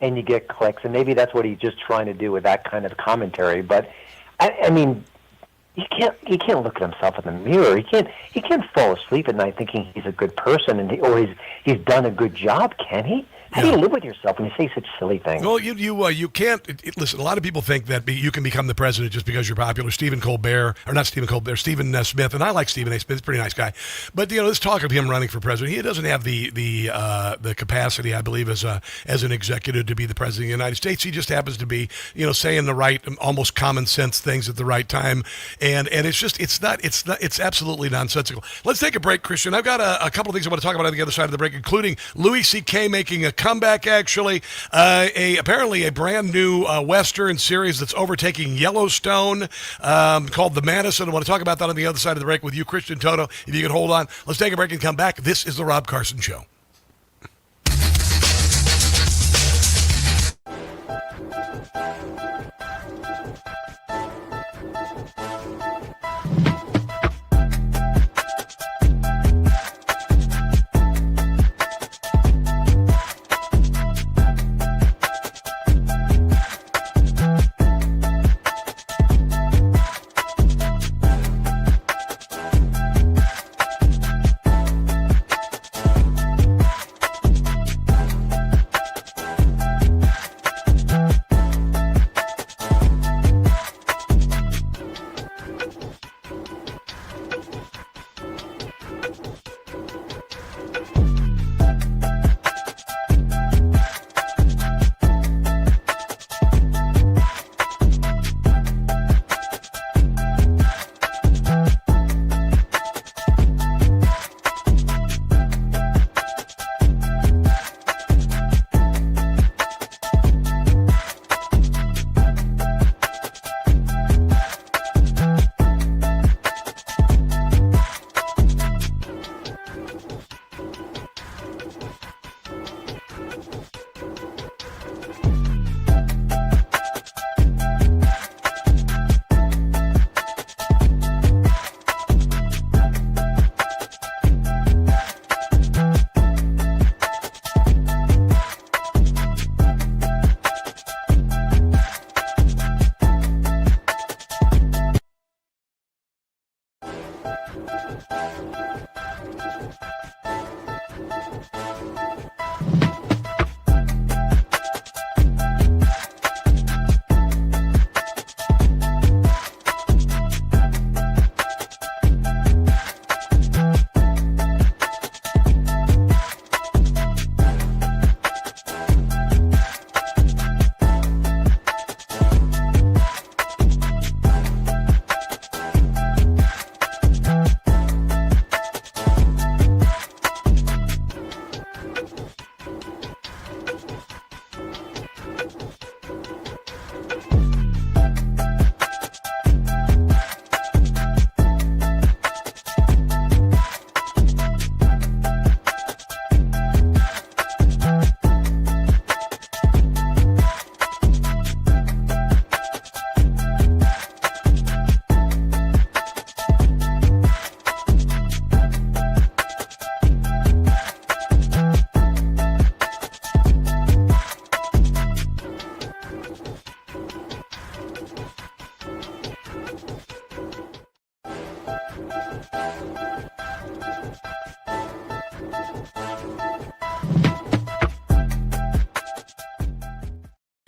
and you get clicks, and maybe that's what he's just trying to do with that kind of commentary. But I mean, he can't look at himself in the mirror. He can't fall asleep at night thinking he's a good person or he's done a good job, can he? How do you live with yourself when you say such silly things? Well, you can't listen. A lot of people think that you can become the president just because you're popular. Stephen Smith, and I like Stephen A. Smith. He's a pretty nice guy. But this talk of him running for president, he doesn't have the capacity, I believe, as an executive to be the president of the United States. He just happens to be saying the right, almost common sense things at the right time, and it's absolutely nonsensical. Let's take a break, Christian. I've got a couple of things I want to talk about on the other side of the break, including Louis C.K. making a comeback, actually. Apparently a brand new Western series that's overtaking Yellowstone called The Madison. I want to talk about that on the other side of the break with you, Christian Toto. If you could hold on. Let's take a break and come back. This is The Rob Carson Show.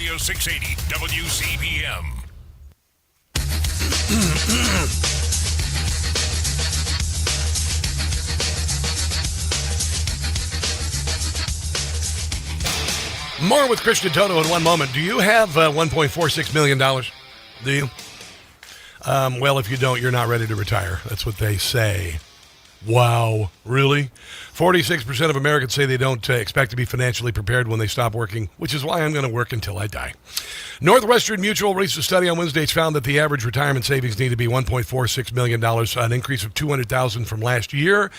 Radio 680 WCBM. More with Christian Toto in one moment. Do you have $1.46 million? Do you? Well, if you don't, you're not ready to retire. That's what they say. Wow, really? 46% of Americans say they don't expect to be financially prepared when they stop working, which is why I'm going to work until I die. Northwestern Mutual released a study on Wednesday. It's found that the average retirement savings need to be $1.46 million, an increase of $200,000 from last year.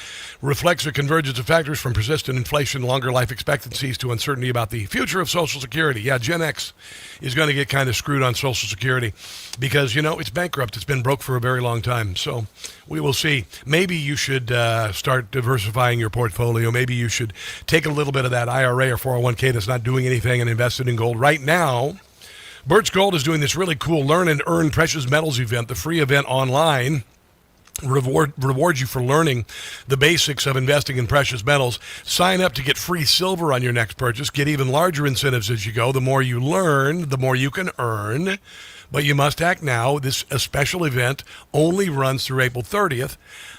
Reflects a convergence of factors from persistent inflation, longer life expectancies, to uncertainty about the future of Social Security. Yeah, Gen X is going to get kind of screwed on Social Security because, it's bankrupt. It's been broke for a very long time. So we will see. Maybe you should start diversifying your portfolio. Maybe you should take a little bit of that IRA or 401k that's not doing anything and invest it in gold. Right now, Birch Gold is doing this really cool Learn and Earn Precious Metals event, the free event online. Rewards you for learning the basics of investing in precious metals. Sign up to get free silver on your next purchase. Get even larger incentives as you go. The more you learn, the more you can earn. But you must act now. This a special event only runs through April 30th.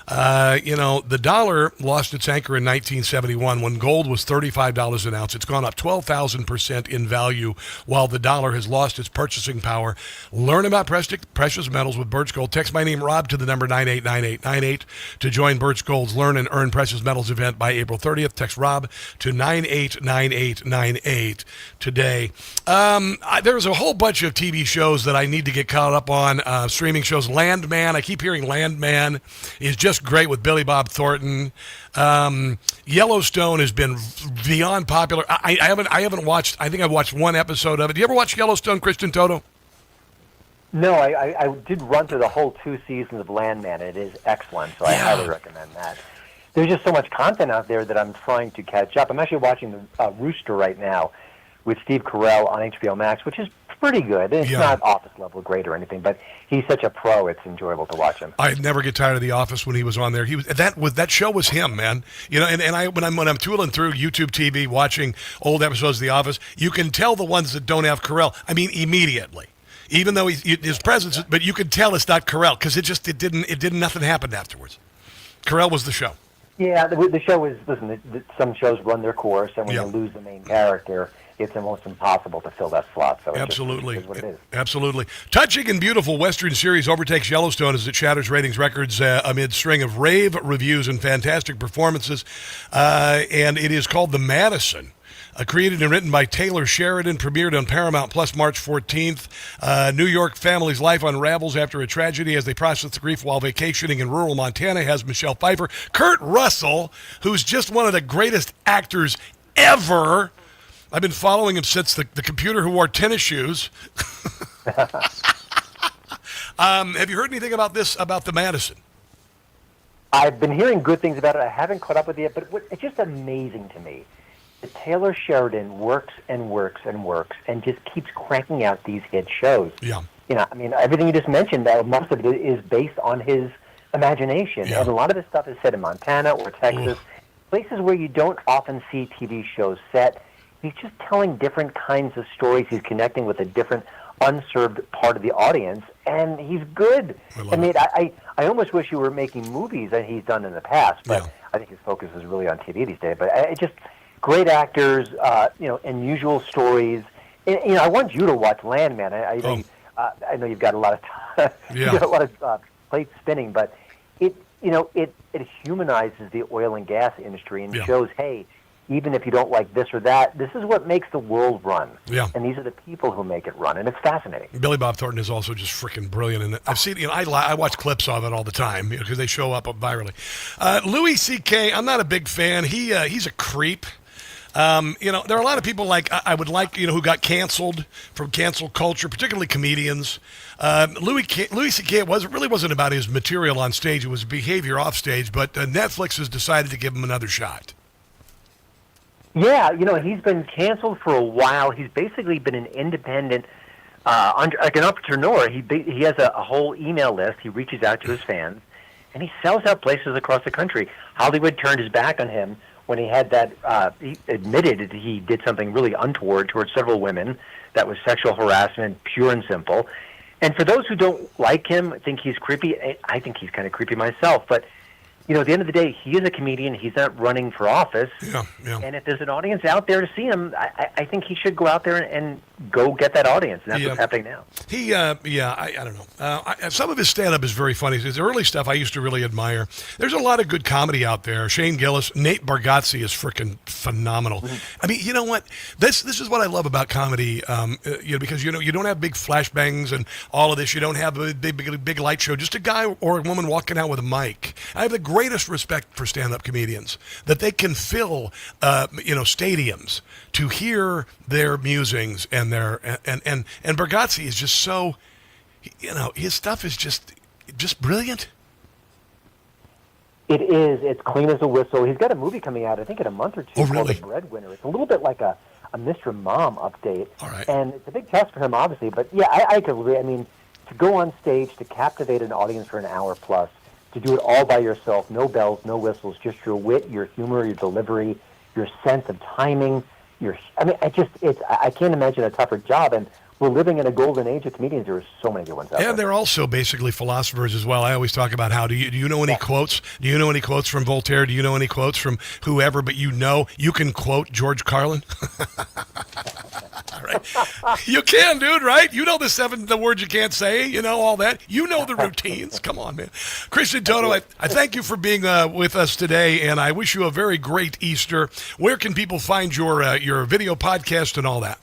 The dollar lost its anchor in 1971 when gold was $35 an ounce. It's gone up 12,000% in value while the dollar has lost its purchasing power. Learn about precious metals with Birch Gold. Text my name, Rob, to the number 989898 to join Birch Gold's Learn and Earn Precious Metals event by April 30th. Text Rob to 989898 today. There's a whole bunch of TV shows that I need to get caught up on, streaming shows. Landman, I keep hearing Landman is just great with Billy Bob Thornton. Yellowstone has been beyond popular. I haven't watched. I think I've watched one episode of it. Do you ever watch Yellowstone, Christian Toto? No, I did run through the whole 2 seasons of Landman. It is excellent, so I highly recommend that. There's just so much content out there that I'm trying to catch up. I'm actually watching the Rooster right now with Steve Carell on HBO Max, which is pretty good. It's not Office level great or anything, but he's such a pro. It's enjoyable to watch him. I never get tired of The Office when he was on there. That show was him, man. When I'm tooling through YouTube TV watching old episodes of The Office, you can tell the ones that don't have Carell. I mean, immediately. Even though his presence, but you can tell it's not Carell because nothing happened afterwards. Carell was the show. Yeah, the show is. Listen, some shows run their course, and when you lose the main character, it's almost impossible to fill that slot. So absolutely, is what it is. Absolutely. Touching and beautiful Western series overtakes Yellowstone as it shatters ratings records amid string of rave reviews and fantastic performances. And it is called The Madison. Created and written by Taylor Sheridan, premiered on Paramount Plus March 14th. New York family's life unravels after a tragedy as they process the grief while vacationing in rural Montana. Has Michelle Pfeiffer, Kurt Russell, who's just one of the greatest actors ever. I've been following him since the computer who wore tennis shoes. Have you heard anything about The Madison? I've been hearing good things about it. I haven't caught up with it yet, but it's just amazing to me that Taylor Sheridan works and works and works and just keeps cranking out these hit shows. Yeah. Everything you just mentioned, most of it is based on his imagination. Yeah. And a lot of his stuff is set in Montana or Texas, places where you don't often see TV shows set. He's just telling different kinds of stories. He's connecting with a different unserved part of the audience, and he's good. I almost wish he were making movies that he's done in the past, but I think his focus is really on TV these days. But it just great actors, unusual stories. And, I want you to watch Landman. I know you've got a lot of you've got a lot of plates spinning, but it humanizes the oil and gas industry and shows, hey, even if you don't like this or that, this is what makes the world run. Yeah. And these are the people who make it run, and it's fascinating. Billy Bob Thornton is also just freaking brilliant in it. I've seen, I watch clips of it all the time because they show up virally. Louis C.K., I'm not a big fan. He's a creep. There are a lot of people I would like, who got canceled from cancel culture, particularly comedians. Louis C.K. really wasn't about his material on stage. It was behavior off stage, but Netflix has decided to give him another shot. Yeah, he's been canceled for a while. He's basically been an independent, like an entrepreneur. He has a whole email list. He reaches out to his fans, and he sells out places across the country. Hollywood turned his back on him when he had that. He admitted that he did something really untoward towards several women. That was sexual harassment, pure and simple. And for those who don't like him, think he's creepy, I think he's kind of creepy myself. But at the end of the day, he is a comedian. He's not running for office. Yeah. And if there's an audience out there to see him, I think he should go out there and go get that audience. And that's what's happening now. I don't know. Some of his stand-up is very funny. His early stuff I used to really admire. There's a lot of good comedy out there. Shane Gillis, Nate Bargatze is freaking phenomenal. I mean, you know what? This is what I love about comedy. Because you don't have big flashbangs and all of this. You don't have a big light show. Just a guy or a woman walking out with a mic. I have the greatest respect for stand-up comedians that they can fill stadiums to hear their musings and their and Bargatze is just so, his stuff is just brilliant. It is. It's clean as a whistle. He's got a movie coming out, I think, in a month or two called The Breadwinner. It's a little bit like a Mr. Mom update. All right. And it's a big test for him, obviously. But yeah, I could agree. I mean, to go on stage, to captivate an audience for an hour plus, to do it all by yourself, no bells, no whistles, just your wit, your humor, your delivery, your sense of timing. I can't imagine a tougher job. And we're living in a golden age of comedians. There are so many good ones out there. And they're also basically philosophers as well. I always talk about how do you know any quotes? Do you know any quotes from Voltaire? Do you know any quotes from whoever? But you can quote George Carlin. Right? You can, dude. Right? You know the words you can't say. All that. You know the routines. Come on, man. Christian Toto, I thank you for being with us today, and I wish you a very great Easter. Where can people find your video podcast and all that?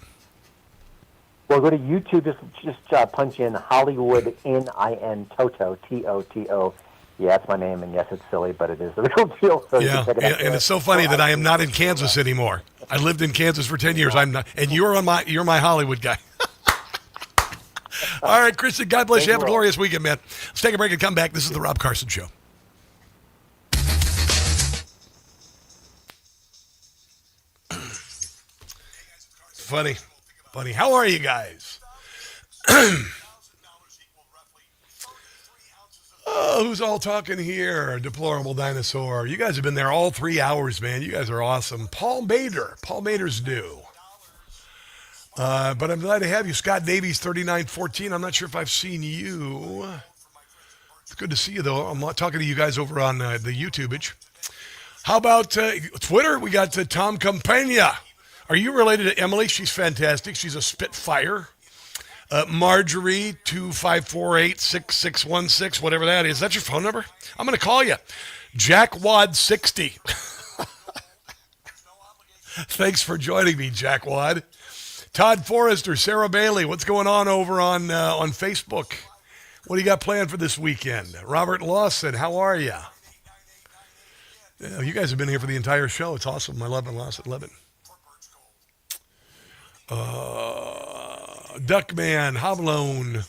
Well, go to YouTube. Just punch in Hollywood N-I-N Toto T-O-T-O. Yeah, that's my name, and yes, it's silly, but it is the real deal. So and it's so funny that I am not in Kansas anymore. I lived in Kansas for 10 years. I'm not, and you're my Hollywood guy. All right, Christian. God bless you. Have a glorious weekend, man. Let's take a break and come back. This is the Rob Carson Show. Funny. How are you guys? Oh, who's all talking here? Deplorable Dinosaur. You guys have been there all 3 hours, man. You guys are awesome. Paul Mader's new. But I'm glad to have you. Scott Davies, 3914. I'm not sure if I've seen you. It's good to see you, though. I'm talking to you guys over on the YouTubeage. How about Twitter? We got Tom Campagna. Are you related to Emily? She's fantastic. She's a Spitfire. Marjorie, 2548-6616, whatever that is. Is that your phone number? I'm going to call you. Jackwad60. Thanks for joining me, Jackwad. Todd Forrester, Sarah Bailey, what's going on over on Facebook? What do you got planned for this weekend? Robert Lawson, how are you? You guys have been here for the entire show. It's awesome. I love it. Love it. Duckman, Hobloan.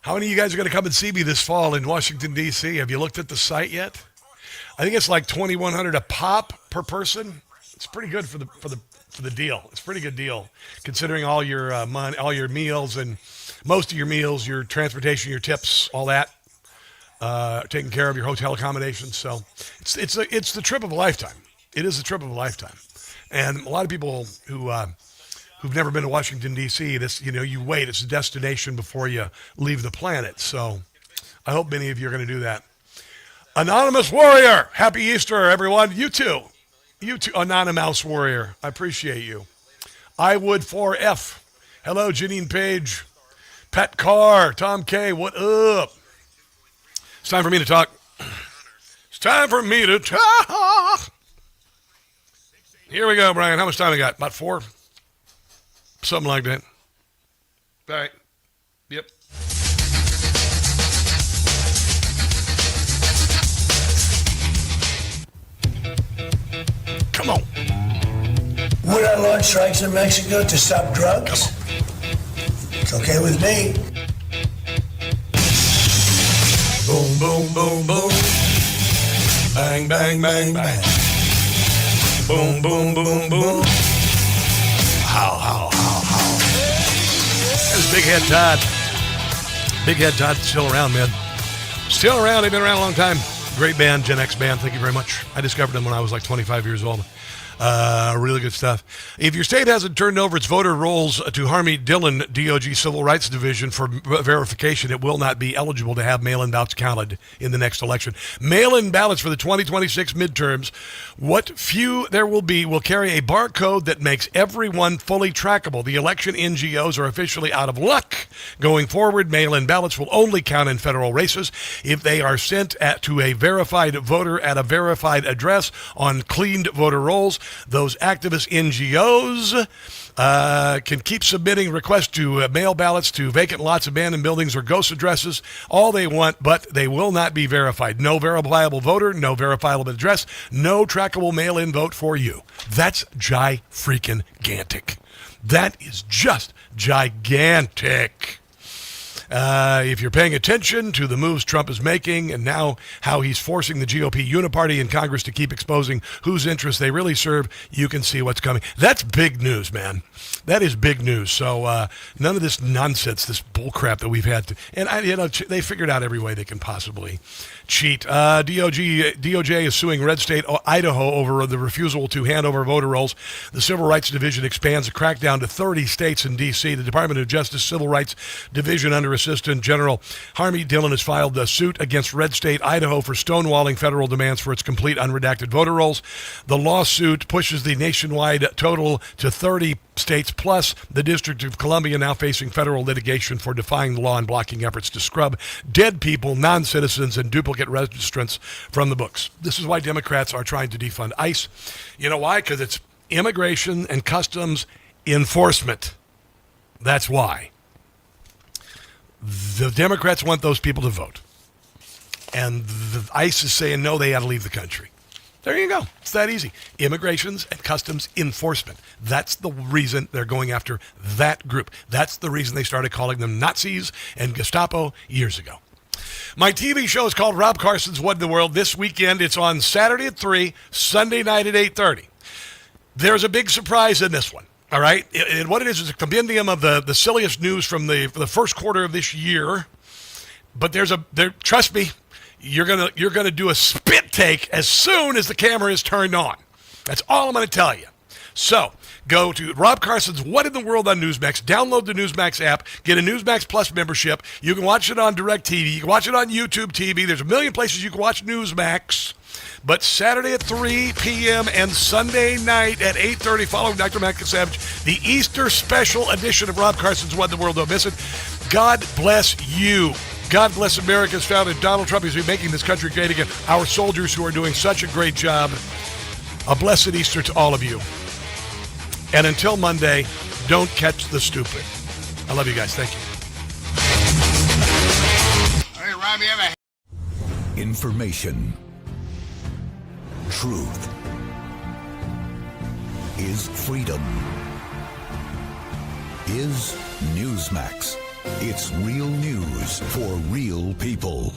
How many of you guys are going to come and see me this fall in Washington, D.C.? Have you looked at the site yet? I think it's like $2,100 a pop per person. It's pretty good for the deal. It's a pretty good deal considering all your money, all your meals, and most of your meals, your transportation, your tips, all that. Taking care of your hotel accommodations. So it's the trip of a lifetime. It is the trip of a lifetime. And a lot of people who've never been to Washington, D.C., you wait. It's a destination before you leave the planet. So I hope many of you are going to do that. Anonymous Warrior, happy Easter, everyone. You too, Anonymous Warrior. I appreciate you. I Would 4F. Hello, Janine Page. Pat Carr, Tom K, what up? It's time for me to talk. Here we go, Brian. How much time we got? About 4? Something like that. All right. Yep. Come on. Would I launch strikes in Mexico to stop drugs? It's okay with me. Boom, boom, boom, boom. Bang, bang, bang, bang. Boom, boom, boom, boom. How. There's Big Head Todd. Big Head Todd still around, man. Still around. They've been around a long time. Great band, Gen X band. Thank you very much. I discovered them when I was like 25 years old. Really good stuff. If your state hasn't turned over its voter rolls to Harmy Dillon DOJ Civil Rights Division for verification, it will not be eligible to have mail-in ballots counted in the next election. Mail-in ballots for the 2026 midterms, what few there will be, will carry a barcode that makes everyone fully trackable. The election NGOs are officially out of luck. Going forward, mail-in ballots will only count in federal races if they are sent to a verified voter at a verified address on cleaned voter rolls. Those activist NGOs can keep submitting requests to mail ballots to vacant lots, abandoned buildings, or ghost addresses all they want, but they will not be verified. No verifiable voter, no verifiable address, no trackable mail-in vote for you. That's freaking-gantic. That is just gigantic. If you're paying attention to the moves Trump is making and now how he's forcing the GOP uniparty in Congress to keep exposing whose interests they really serve, you can see what's coming. That's big news, man. That is big news. So none of this nonsense, this bullcrap that we've had. They figured out every way they can possibly cheat. DOJ is suing Red State Idaho over the refusal to hand over voter rolls. The Civil Rights Division expands a crackdown to 30 states in D.C. The Department of Justice Civil Rights Division under Assistant General Harmy Dillon has filed a suit against Red State Idaho for stonewalling federal demands for its complete unredacted voter rolls. The lawsuit pushes the nationwide total to 30 states, plus the District of Columbia now facing federal litigation for defying the law and blocking efforts to scrub dead people, non-citizens, and duplicate registrants from the books. This is why Democrats are trying to defund ICE. You know why? Because it's immigration and customs enforcement. That's why. The Democrats want those people to vote. And the ICE is saying, no, they got to leave the country. There you go. It's that easy. Immigrations and customs enforcement. That's the reason they're going after that group. That's the reason they started calling them Nazis and Gestapo years ago. My TV show is called Rob Carson's What in the World. This weekend, it's on Saturday at 3, Sunday night at 8:30. There's a big surprise in this one. All right? And what it is a compendium of the silliest news from the first quarter of this year. But trust me, you're gonna do a spit take as soon as the camera is turned on. That's all I'm going to tell you. So go to Rob Carson's What in the World on Newsmax. Download the Newsmax app. Get a Newsmax Plus membership. You can watch it on DirecTV. You can watch it on YouTube TV. There's a million places you can watch Newsmax. But Saturday at 3 p.m. and Sunday night at 8:30, following Dr. Matt Savage, the Easter special edition of Rob Carson's What in the World. Don't miss it. God bless you. God bless America's founder, Donald Trump, who's been making this country great again. Our soldiers who are doing such a great job. A blessed Easter to all of you. And until Monday, don't catch the stupid. I love you guys. Thank you. Hey, Rob, you have a... Information. Truth is freedom. Is Newsmax. It's real news for real people.